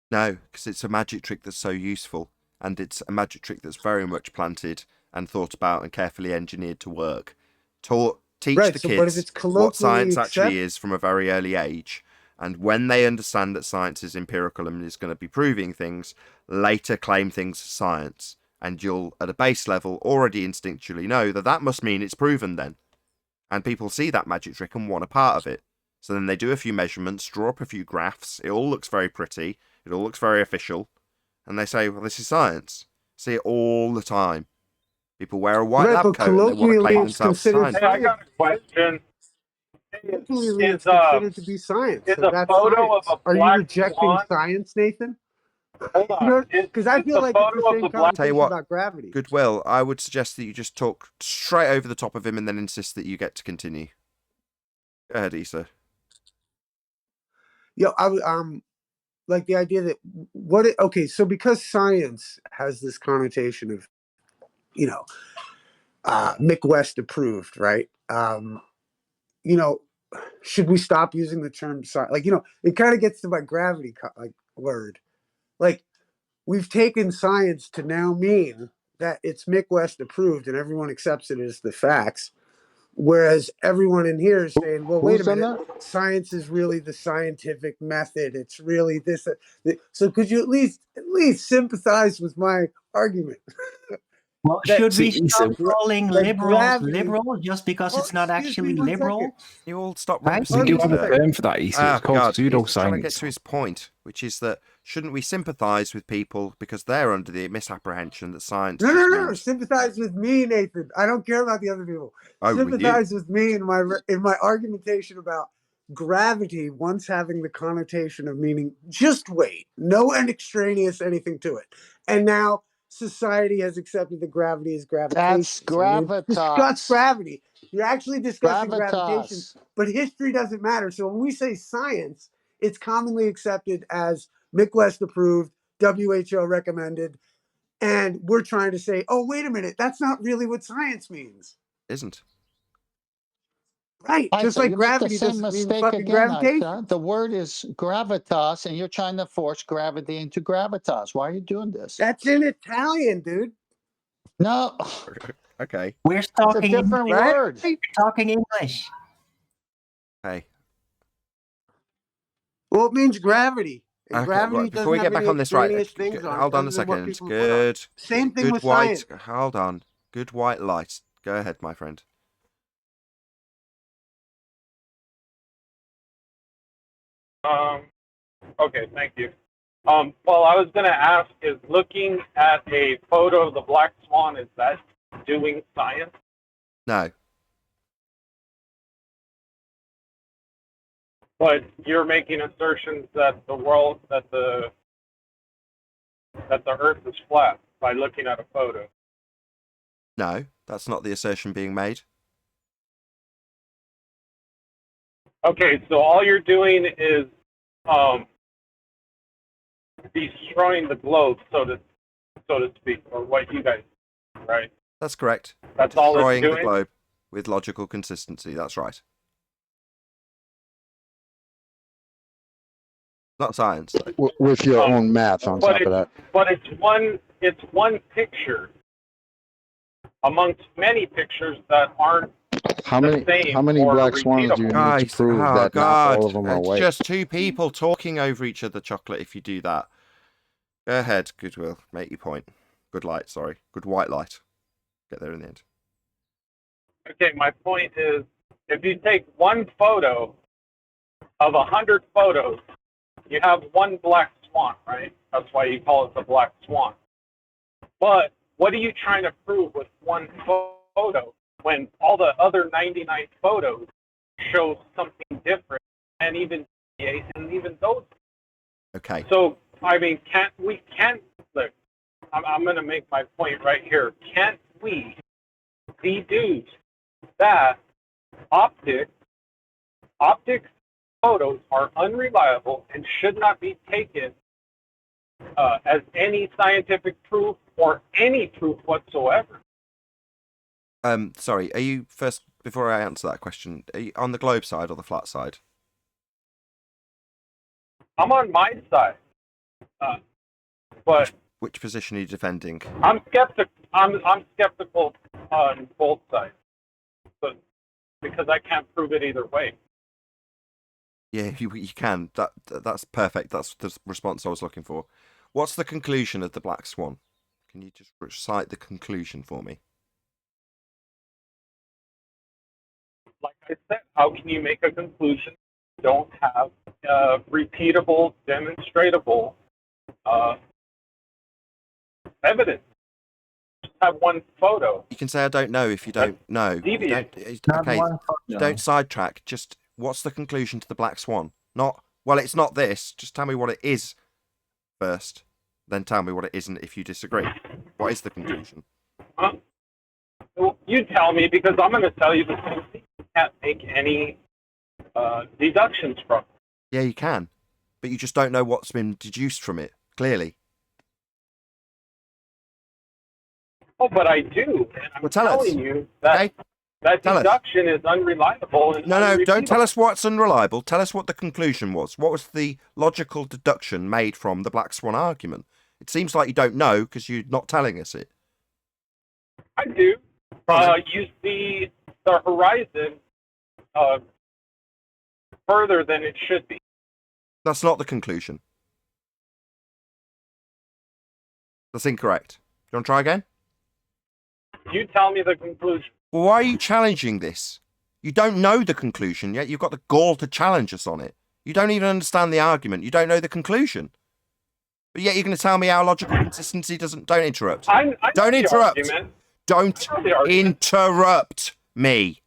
No, because it's a magic trick that's so useful, and it's a magic trick that's very much planted and thought about and carefully engineered to work. Teach Right, the so, but if kids it's what colloquially science actually accepted, is from a very early age, and when they understand that science is empirical and is going to be proving things, later claim things as science, and you'll, at a base level, already instinctually know that that must mean it's proven then. And people see that magic trick and want a part of it. So then they do a few measurements, draw up a few graphs, it all looks very pretty, it all looks very official, and they say, well, this is science. See it all the time. People wear a white right, lab but coat and they want to colloquially claim it's themselves as considered scientists. Hey, I got a question. colloquially Is it's considered to be science. is So a that's photo of science. a Are you black rejecting swan? science, Nathan? Hold on. Because I Is feel the like it's the photo of same the black? Tell you conversation what, about gravity. Goodwill, I would suggest that you just talk straight over the top of him and then insist that you get to continue. Go ahead, Issa. Yo, like the idea that okay, so because science has this connotation of, you know, Mick West approved, right? You know, should we stop using the term science? Like, you know, it kind of gets to my gravity like word. Like, we've taken science to now mean that it's Mick West approved and everyone accepts it as the facts. Whereas everyone in here is saying, well, wait a Who's done minute, that? science is really the scientific method. It's really this. So could you at least sympathize with my argument? Well, That, should we See, Issa, stop calling that liberals gravity. liberal just because Oh, it's not excuse me actually 1 second. liberal? You all stop Right? rumpusing we do each have a other. term for that, Issa. It's called God, he's trying to get pseudoscience. to his point, which is that shouldn't we sympathise with people because they're under the misapprehension that science No, just no, no. means... Sympathize with me, Nathan. I don't care about the other people. Oh, with you. Sympathize with me in my argumentation about gravity once having the connotation of meaning just weight, no extraneous anything to it. And now society has accepted that gravity is gravitation. That's So when you discuss gravitas. gravity, you're actually discussing gravitation, Gravitas. but history doesn't matter. So when we say science, it's commonly accepted as Mick West approved, WHO recommended, and we're trying to say, oh, wait a minute, that's not really what science means. Isn't. Right. Just So like you make the gravity same doesn't mean mistake fucking again, gravitation. The word is gravitas, and you're trying to force gravity into gravitas. Why are you doing this? That's in Italian, dude. No. Okay. We're It's a talking different English. word. We're talking English. Hey. Well, it means gravity. And Okay, gravity right, before doesn't we have get back any on this, right? extraneous things on it Hold on other a than what second. people put on it. Good. Same thing Good with white. science. Hold on. Good white light. Go ahead, my friend. Okay, thank you. Well, I was going to ask, is looking at a photo of the black swan, is that doing science? No. But you're making assertions that the world, that the Earth is flat by looking at a photo. No, that's not the assertion being made. Okay, so all you're doing is destroying the globe, so to speak, or what you guys, right? That's correct. That's all it's Destroying the doing? globe with logical consistency. That's right. Not science, though. With your own math on top of that. But it's one picture amongst many pictures that aren't How the many same or black swans do you repeatable. need to prove that not all of them are It's white? just two people talking over each other, Chocolate, if you do that. Go ahead, Goodwill. Make your point. Good light, sorry. Good white light. Get there in the end. Okay, my point is, if you take one photo of 100 photos, you have one black swan, right? That's why you call it the black swan. But what are you trying to prove with one photo when all the other 99 photos show something different, and even those? Okay. So I mean, look? I'm going to make my point right here. Can't we deduce that optics photos are unreliable and should not be taken as any scientific proof or any proof whatsoever? Sorry, are you first, before I answer that question, are you on the globe side or the flat side? I'm on my side, but which position are you defending? I'm skeptical on both sides, but because I can't prove it either way. Yeah, you can. That's perfect. That's the response I was looking for. What's the conclusion of the black swan? Can you just recite the conclusion for me? Like I said, how can you make a conclusion if you don't have repeatable, demonstratable evidence? Just have one photo. You can say I don't know if you don't know. You don't, okay, don't sidetrack. Just what's the conclusion to the black swan? Not, well, it's not this. Just tell me what it is first. Then tell me what it isn't if you disagree. What is the conclusion? Well, you tell me, because I'm going to tell you the same thing. You can't make any deductions from it. Yeah, you can. But you just don't know what's been deduced from it, clearly. Oh, but I do. And I'm telling you that that Tell deduction is unreliable. And No, don't tell us what's unreliable. Tell us what the conclusion was. What was the logical deduction made from the black swan argument? It seems like you don't know because you're not telling us it. I do. You see the horizon further than it should be. That's not the conclusion. That's incorrect. Do you want to try again? You tell me the conclusion. Well, why are you challenging this? You don't know the conclusion, yet you've got the gall to challenge us on it. You don't even understand the argument. You don't know the conclusion. But yet you're going to tell me how logical consistency doesn't... Don't interrupt. Don't interrupt. Don't interrupt me.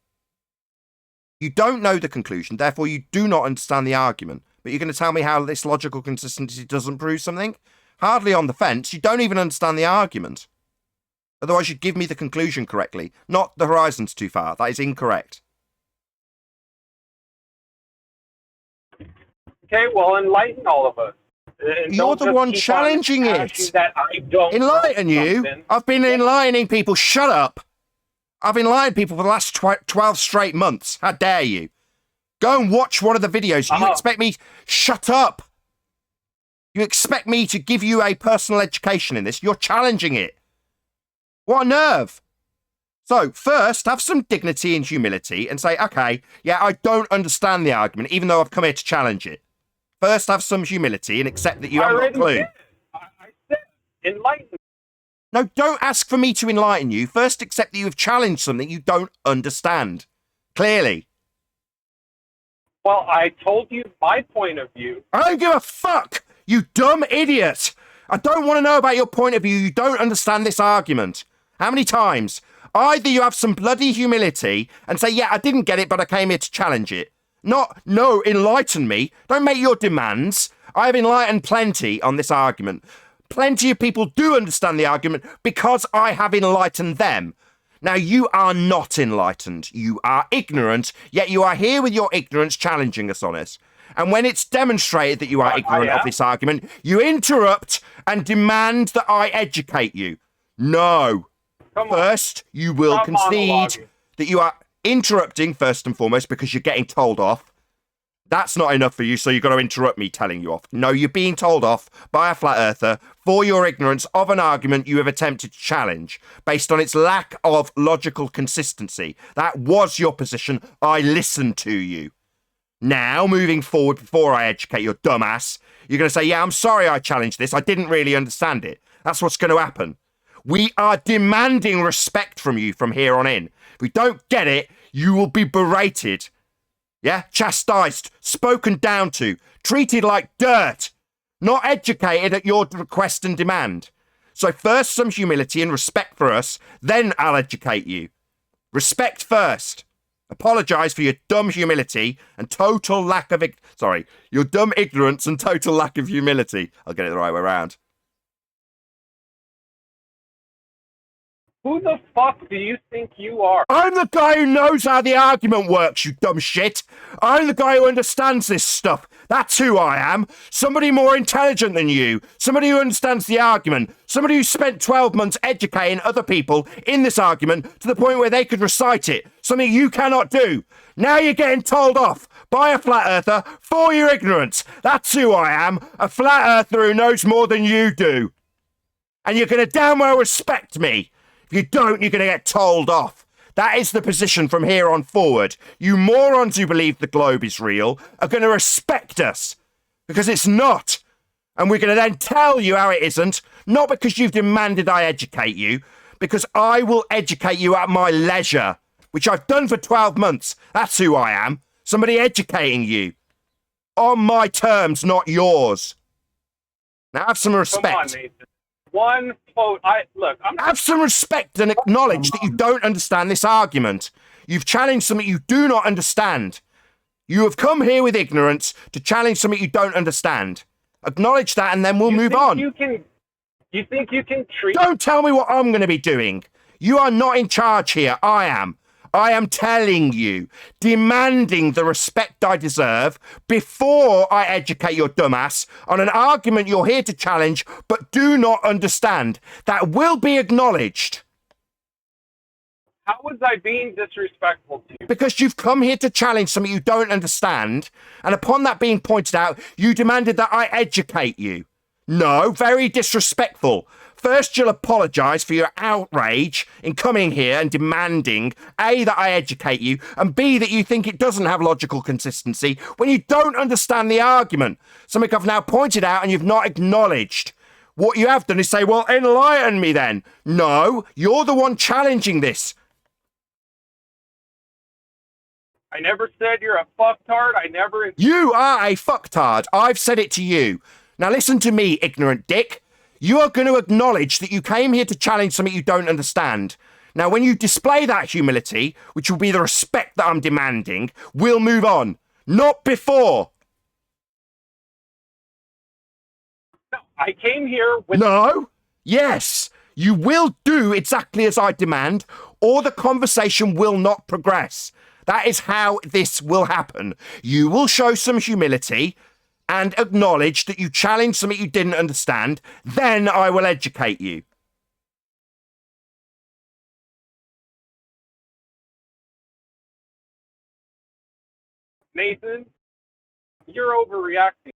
You don't know the conclusion, therefore you do not understand the argument. But you're going to tell me how this logical consistency doesn't prove something? Hardly on the fence. You don't even understand the argument. Otherwise, you'd give me the conclusion correctly. Not the horizon's too far. That is incorrect. Okay, well, enlighten all of us. And You're don't the just one keep on challenging attaching it. That I don't Enlighten know you? something. I've been enlightening people. Shut up. I've enlightened people for the last 12 straight months. How dare you? Go and watch one of the videos. You expect me... Shut up. You expect me to give you a personal education in this. You're challenging it. What a nerve. So, first, have some dignity and humility and say, okay, yeah, I don't understand the argument, even though I've come here to challenge it. First, have some humility and accept that you haven't got a clue. I said enlighten. No, don't ask for me to enlighten you. First, accept that you have challenged something you don't understand. Clearly. Well, I told you my point of view. I don't give a fuck, you dumb idiot. I don't want to know about your point of view. You don't understand this argument. How many times? Either you have some bloody humility and say, yeah, I didn't get it, but I came here to challenge it. Not, no, enlighten me. Don't make your demands. I have enlightened plenty on this argument. Plenty of people do understand the argument because I have enlightened them. Now, you are not enlightened. You are ignorant, yet you are here with your ignorance challenging us on it. And when it's demonstrated that you are ignorant of this argument, you interrupt and demand that I educate you. No. First, you will concede that you are interrupting first and foremost because you're getting told off. That's not enough for you, so you've got to interrupt me telling you off. No, you're being told off by a flat earther for your ignorance of an argument you have attempted to challenge based on its lack of logical consistency. That was your position. I listened to you. Now, moving forward, before I educate your dumbass, you're going to say, yeah, I'm sorry I challenged this. I didn't really understand it. That's what's going to happen. We are demanding respect from you from here on in. If we don't get it, you will be berated. Yeah? Chastised, spoken down to, treated like dirt, not educated at your request and demand. So first some humility and respect for us, then I'll educate you. Respect first. Apologise for your dumb humility and total lack of... your dumb ignorance and total lack of humility. I'll get it the right way around. Who the fuck do you think you are? I'm the guy who knows how the argument works, you dumb shit. I'm the guy who understands this stuff. That's who I am. Somebody more intelligent than you. Somebody who understands the argument. Somebody who spent 12 months educating other people in this argument to the point where they could recite it. Something you cannot do. Now you're getting told off by a flat earther for your ignorance. That's who I am. A flat earther who knows more than you do. And you're going to damn well respect me. If you don't, you're going to get told off. That is the position from here on forward. You morons who believe the globe is real are going to respect us. Because it's not. And we're going to then tell you how it isn't. Not because you've demanded I educate you. Because I will educate you at my leisure. Which I've done for 12 months. That's who I am. Somebody educating you. On my terms, not yours. Now have some respect. Come on, Nathan. One quote. Have some respect and acknowledge that you don't understand this argument. You've challenged something you do not understand. You have come here with ignorance to challenge something you don't understand. Acknowledge that and then we'll move on. You think you can treat... Don't tell me what I'm going to be doing. You are not in charge here. I am. I am telling you, demanding the respect I deserve before I educate your dumbass on an argument you're here to challenge but do not understand. That will be acknowledged. How was I being disrespectful to you? Because you've come here to challenge something you don't understand, and upon that being pointed out, you demanded that I educate you. No, very disrespectful. First, you'll apologise for your outrage in coming here and demanding, A, that I educate you, and B, that you think it doesn't have logical consistency when you don't understand the argument. Something I've now pointed out and you've not acknowledged. What you have done is say, well, enlighten me then. No, you're the one challenging this. I never said you're a fucktard. I never... You are a fucktard. I've said it to you. Now listen to me, ignorant dick. You are going to acknowledge that you came here to challenge something you don't understand. Now, when you display that humility, which will be the respect that I'm demanding, we'll move on. Not before. No, I came here with... No. Yes. You will do exactly as I demand, or the conversation will not progress. That is how this will happen. You will show some humility and acknowledge that you challenged something you didn't understand, then I will educate you. Nathan, you're overreacting.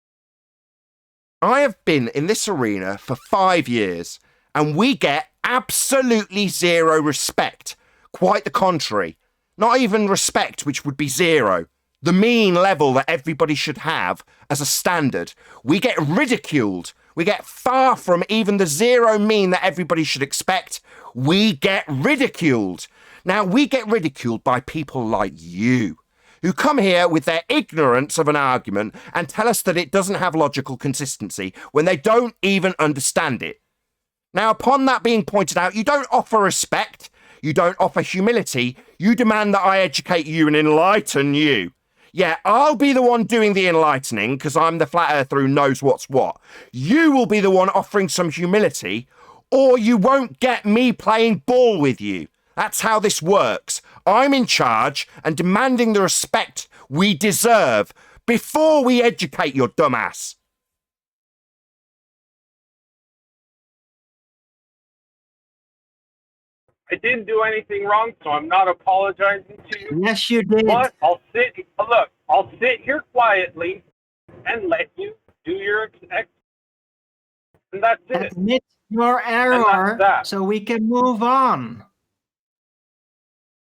I have been in this arena for 5 years, and we get absolutely zero respect. Quite the contrary. Not even respect, which would be zero. The mean level that everybody should have as a standard. We get ridiculed. We get far from even the zero mean that everybody should expect. We get ridiculed. Now, we get ridiculed by people like you, who come here with their ignorance of an argument and tell us that it doesn't have logical consistency when they don't even understand it. Now, upon that being pointed out, you don't offer respect, you don't offer humility, you demand that I educate you and enlighten you. Yeah, I'll be the one doing the enlightening because I'm the flat earther who knows what's what. You will be the one offering some humility, or you won't get me playing ball with you. That's how this works. I'm in charge and demanding the respect we deserve before we educate your dumbass. I didn't do anything wrong, so I'm not apologizing to you. Yes, you did. But I'll sit here quietly and let you do your and that's it. Admit your error that. so we can move on.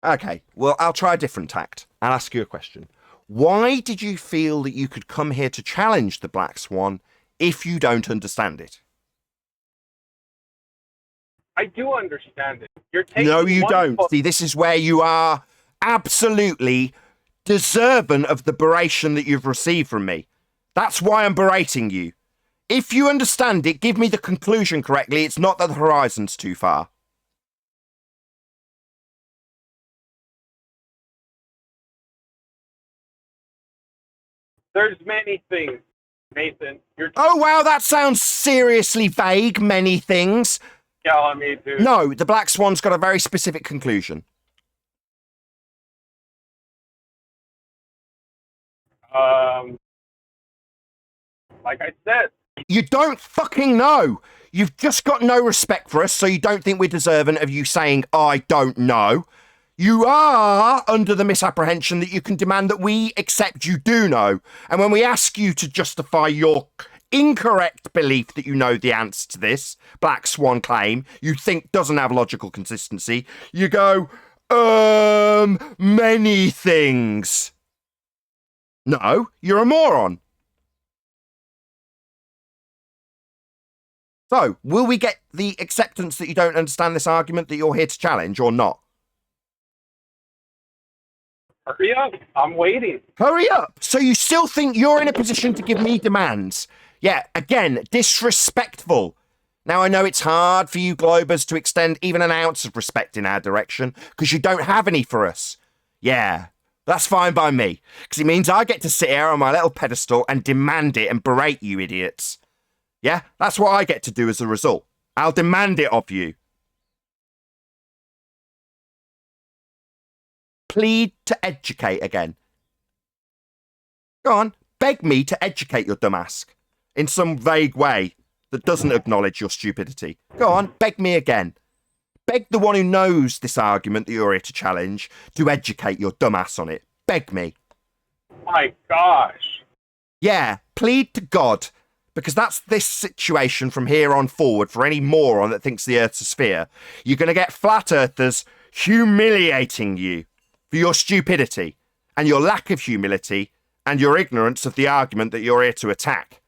Okay, well, I'll try a different tact. I'll ask you a question. Why did you feel that you could come here to challenge the Black Swan if you don't understand it? I do understand it. You're taking No, you one don't. foot- See, this is where you are absolutely deserving of the beration that you've received from me. That's why I'm berating you. If you understand it, give me the conclusion correctly. It's not that the horizon's too far. There's many things, Nathan. You're Oh, wow, that sounds seriously vague, many things. telling me to. No, the Black Swan's got a very specific conclusion. Like I said, You don't fucking know. You've just got no respect for us, so you don't think we're deserving of you saying, I don't know. You are under the misapprehension that you can demand that we accept you do know. And when we ask you to justify your incorrect belief that you know the answer to this Black Swan claim you think doesn't have logical consistency, you go, many things. No, you're a moron. So, will we get the acceptance that you don't understand this argument that you're here to challenge or not? hurry up. I'm waiting. Hurry up! So you still think you're in a position to give me demands? Yeah, again, disrespectful. Now, I know it's hard for you Globers to extend even an ounce of respect in our direction because you don't have any for us. Yeah, that's fine by me because it means I get to sit here on my little pedestal and demand it and berate you idiots. Yeah, that's what I get to do as a result. I'll demand it of you. Plead to educate again. Go on, beg me to educate your dumbass in some vague way that doesn't acknowledge your stupidity. Go on, beg me again. Beg the one who knows this argument that you're here to challenge to educate your dumbass on it. Beg me. My gosh. Yeah, plead to God, because that's this situation from here on forward for any moron that thinks the Earth's a sphere. You're going to get flat earthers humiliating you for your stupidity and your lack of humility and your ignorance of the argument that you're here to attack.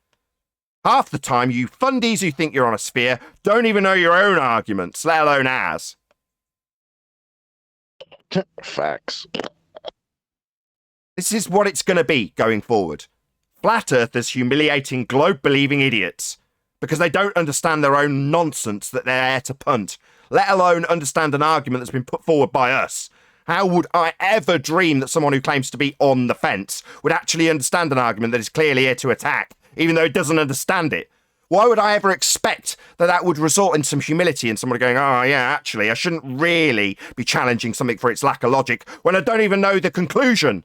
Half the time, you fundies who think you're on a sphere don't even know your own arguments, let alone ours. Facts. This is what it's going to be going forward. Flat earthers humiliating globe-believing idiots because they don't understand their own nonsense that they're here to punt, let alone understand an argument that's been put forward by us. How would I ever dream that someone who claims to be on the fence would actually understand an argument that is clearly here to attack, even though it doesn't understand it? Why would I ever expect that that would result in some humility and someone going, oh yeah, actually, I shouldn't really be challenging something for its lack of logic when I don't even know the conclusion?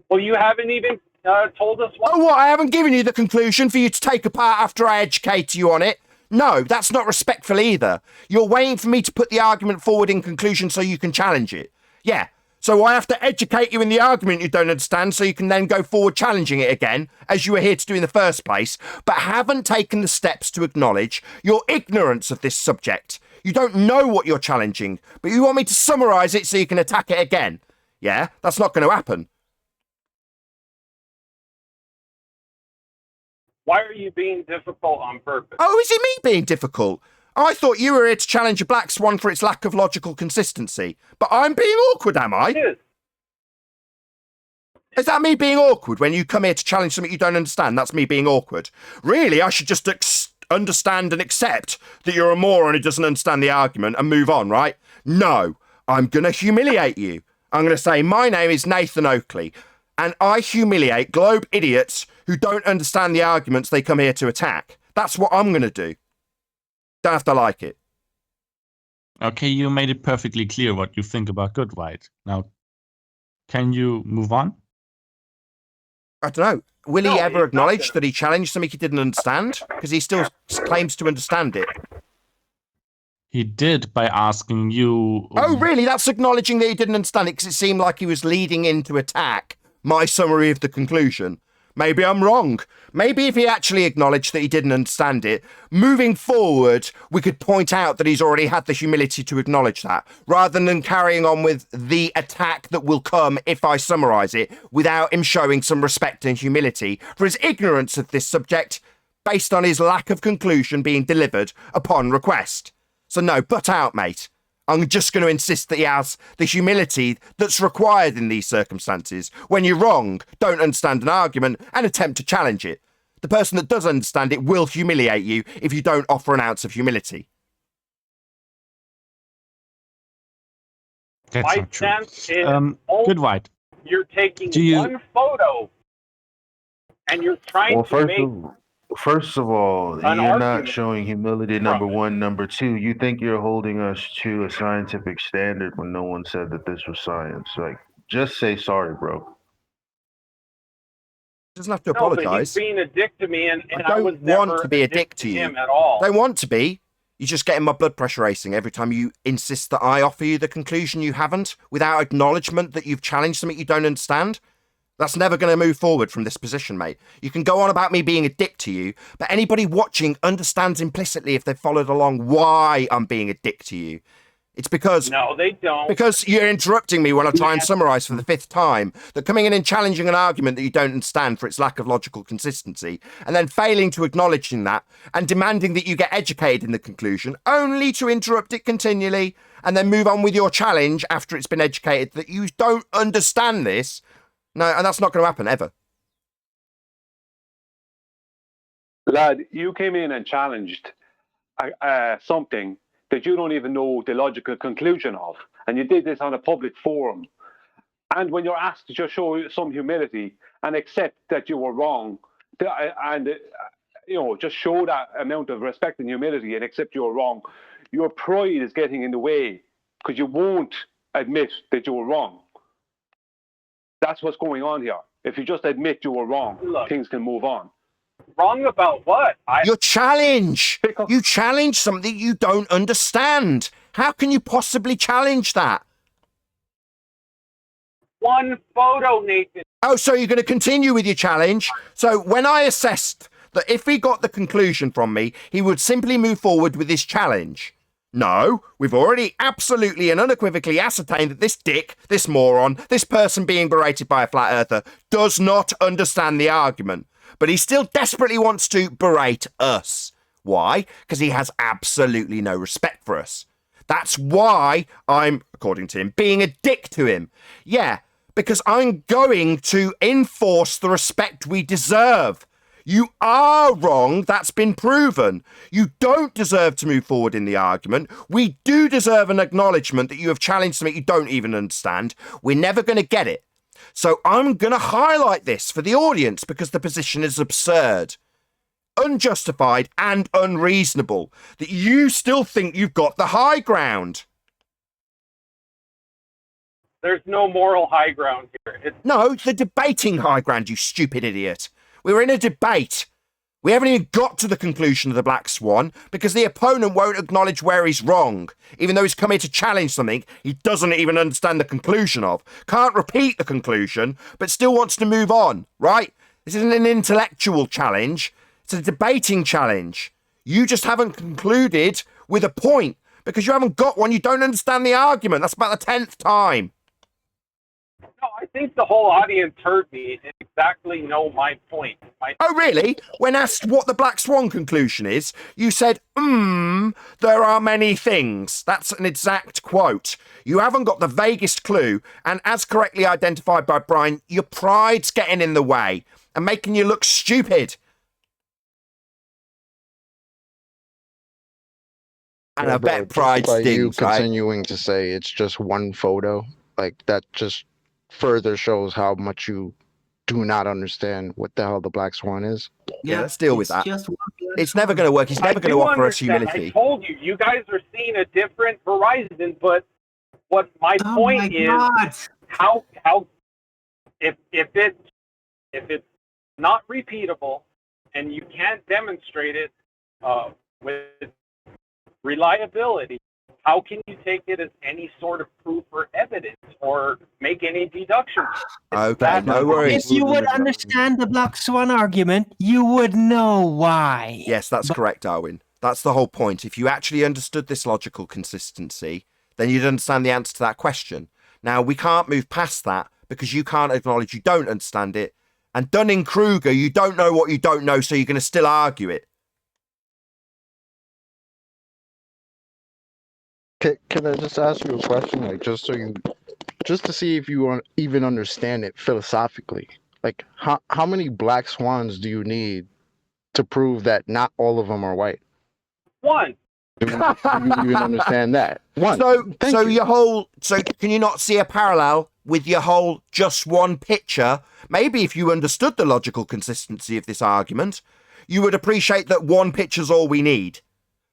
Well, you haven't even told us what. Oh, what? I haven't given you the conclusion for you to take apart after I educate you on it. No, that's not respectful either. You're waiting for me to put the argument forward in conclusion so you can challenge it. Yeah. So I have to educate you in the argument you don't understand so you can then go forward challenging it again, as you were here to do in the first place, but haven't taken the steps to acknowledge your ignorance of this subject. You don't know what you're challenging, but you want me to summarise it so you can attack it again. Yeah? That's not going to happen. Why are you being difficult on purpose? Oh, is it me being difficult? I thought you were here to challenge a black swan for its lack of logical consistency. But I'm being awkward, am I? Yes. Is that me being awkward when you come here to challenge something you don't understand? That's me being awkward. Really, I should just understand and accept that you're a moron who doesn't understand the argument and move on, right? No, I'm going to humiliate you. I'm going to say, my name is Nathan Oakley, and I humiliate globe idiots who don't understand the arguments they come here to attack. That's what I'm going to do. Don't have to like it. Okay, you made it perfectly clear what you think about good, right? Now, can you move on? I don't know. Will he ever acknowledge that he challenged something he didn't understand? Because he still claims to understand it. He did by asking you... Oh, really? That's acknowledging that he didn't understand it because it seemed like he was leading in to attack my summary of the conclusion. Maybe I'm wrong. Maybe if he actually acknowledged that he didn't understand it, moving forward, we could point out that he's already had the humility to acknowledge that, rather than carrying on with the attack that will come if I summarise it, without him showing some respect and humility for his ignorance of this subject, based on his lack of conclusion being delivered upon request. So no, butt out, mate. I'm just going to insist that he has the humility that's required in these circumstances. When you're wrong, don't understand an argument and attempt to challenge it. The person that does understand it will humiliate you if you don't offer an ounce of humility. That's My not true. stance is Good, right. you're taking Do you- one photo and you're trying Well, to make first of all, an you're not argument showing humility, number one. Number two, you think you're holding us to a scientific standard when no one said that this was science. Like, just say sorry, bro. Doesn't have to No, but he's apologise. being a dick to me, and I I was don't never want to be a dick to you. him at all. Don't want to be. You're just getting my blood pressure racing every time you insist that I offer you the conclusion you haven't, without acknowledgement that you've challenged something you don't understand. That's never going to move forward from this position, mate. You can go on about me being a dick to you, but anybody watching understands implicitly, if they've followed along, why I'm being a dick to you. It's because... No, they don't. Because you're interrupting me when I try and summarise for the fifth time, that coming in and challenging an argument that you don't understand for its lack of logical consistency, and then failing to acknowledge that, and demanding that you get educated in the conclusion, only to interrupt it continually, and then move on with your challenge after it's been educated that you don't understand this. No, and that's not going to happen, ever. Lad, you came in and challenged something that you don't even know the logical conclusion of. And you did this on a public forum. And when you're asked to just show some humility and accept that you were wrong, and just show that amount of respect and humility and accept you were wrong, your pride is getting in the way because you won't admit that you were wrong. That's what's going on here. If you just admit you were wrong, things can move on. Wrong about what? Your challenge! You challenge something you don't understand. How can you possibly challenge that? One photo, Nathan. Oh, so you're going to continue with your challenge? So when I assessed that if he got the conclusion from me, he would simply move forward with his challenge. No, we've already absolutely and unequivocally ascertained that this dick, this moron, this person being berated by a flat earther does not understand the argument. But he still desperately wants to berate us. Why? Because he has absolutely no respect for us. That's why I'm, according to him, being a dick to him. Yeah, because I'm going to enforce the respect we deserve. You are wrong. That's been proven. You don't deserve to move forward in the argument. We do deserve an acknowledgement that you have challenged something you don't even understand. We're never going to get it. So I'm going to highlight this for the audience because the position is absurd, unjustified and unreasonable, that you still think you've got the high ground. There's no moral high ground here. No, the debating high ground, you stupid idiot. We were in a debate. We haven't even got to the conclusion of the black swan because the opponent won't acknowledge where he's wrong. Even though he's come here to challenge something he doesn't even understand the conclusion of. Can't repeat the conclusion, but still wants to move on, right? This isn't an intellectual challenge. It's a debating challenge. You just haven't concluded with a point because you haven't got one. You don't understand the argument. That's about the 10th time. No, I think the whole audience heard me and exactly know my point. Oh, really? When asked what the black swan conclusion is, you said, there are many things. That's an exact quote. You haven't got the vaguest clue, and as correctly identified by Brian, your pride's getting in the way and making you look stupid. And Yeah, I bro, bet pride just by you stings, right? continuing to say it's just one photo, like that just further shows how much you do not understand what the hell the black swan is. Yeah, let's deal with that. Just one It's never going to work. He's never going to offer us humility. I told you, you guys are seeing a different horizon, but what my point is, how if it's not repeatable and you can't demonstrate it with reliability, how can you take it as any sort of proof or evidence or make any deductions? Okay, no worries. If you would understand the black swan argument, you would know why. Yes, that's correct, Darwin. That's the whole point. If you actually understood this logical consistency, then you'd understand the answer to that question. Now, we can't move past that because you can't acknowledge you don't understand it. And Dunning-Kruger, you don't know what you don't know, so you're going to still argue it. Can I just ask you a question, like just to see if you even understand it philosophically? Like, how many black swans do you need to prove that not all of them are white? One. Do you even understand that? One. So can you not see a parallel with your whole just one picture? Maybe if you understood the logical consistency of this argument, you would appreciate that one picture's all we need.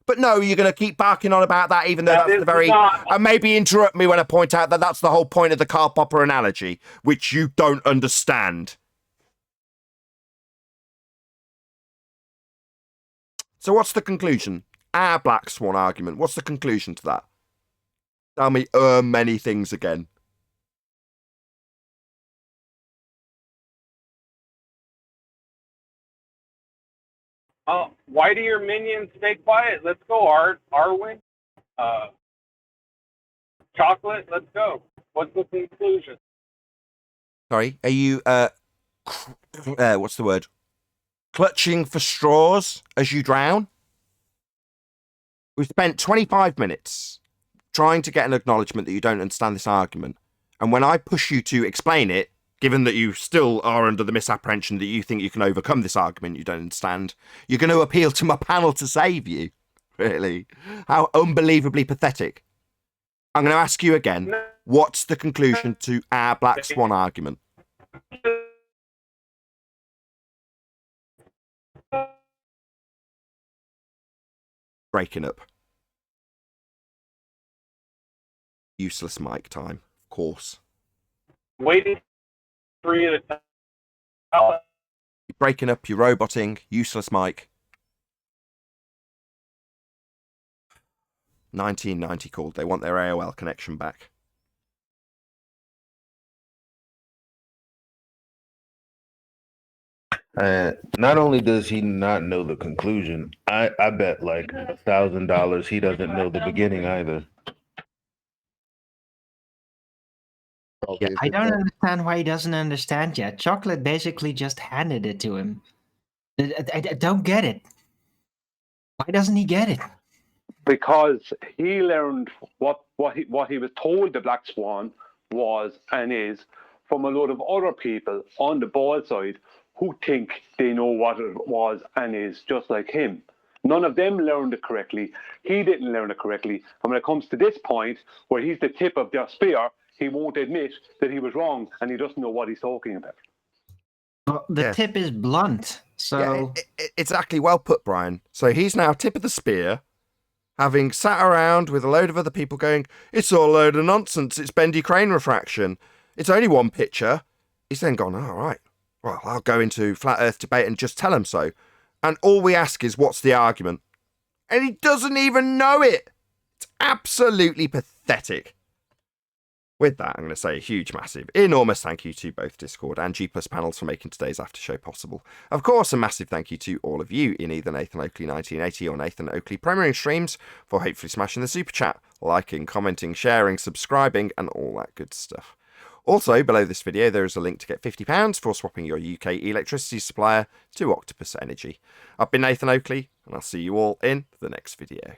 But no, you're going to keep barking on about that, even though that's the very... And maybe interrupt me when I point out that that's the whole point of the Karl Popper analogy, which you don't understand. So what's the conclusion? Our black swan argument. What's the conclusion to that? Tell me many things again. Why do your minions stay quiet? Let's go, Arwin. Chocolate, let's go. What's the conclusion? Sorry, are you, what's the word? Clutching for straws as you drown? We've spent 25 minutes trying to get an acknowledgement that you don't understand this argument. And when I push you to explain it, given that you still are under the misapprehension that you think you can overcome this argument you don't understand, you're going to appeal to my panel to save you. Really? How unbelievably pathetic. I'm going to ask you again, what's the conclusion to our black swan argument? Breaking up. Useless mic time, of course. Waiting for you to... You're breaking up, you're roboting, useless mic. 1990 called. They want their AOL connection back. Not only does he not know the conclusion, I bet like $1,000 he doesn't know the beginning either. Yeah, I don't understand why he doesn't understand yet. Chocolate basically just handed it to him. I don't get it. Why doesn't he get it? Because he learned what he was told the black swan was and is from a lot of other people on the ball side who think they know what it was and is just like him. None of them learned it correctly. He didn't learn it correctly. And when it comes to this point where he's the tip of their spear, he won't admit that he was wrong and he doesn't know what he's talking about. Well, the tip is blunt, so... Yeah, exactly, well put, Brian. So he's now tip of the spear, having sat around with a load of other people going, it's all a load of nonsense, it's bendy crane refraction, it's only one picture, he's then gone, all right, well, I'll go into flat earth debate and just tell him so. And all we ask is, what's the argument? And he doesn't even know it. It's absolutely pathetic. With that, I'm going to say a huge, massive, enormous thank you to both Discord and G+ panels for making today's after show possible. Of course, a massive thank you to all of you in either Nathan Oakley 1980 or Nathan Oakley premiering streams for hopefully smashing the super chat, liking, commenting, sharing, subscribing, and all that good stuff. Also, below this video, there is a link to get £50 for swapping your UK electricity supplier to Octopus Energy. I've been Nathan Oakley, and I'll see you all in the next video.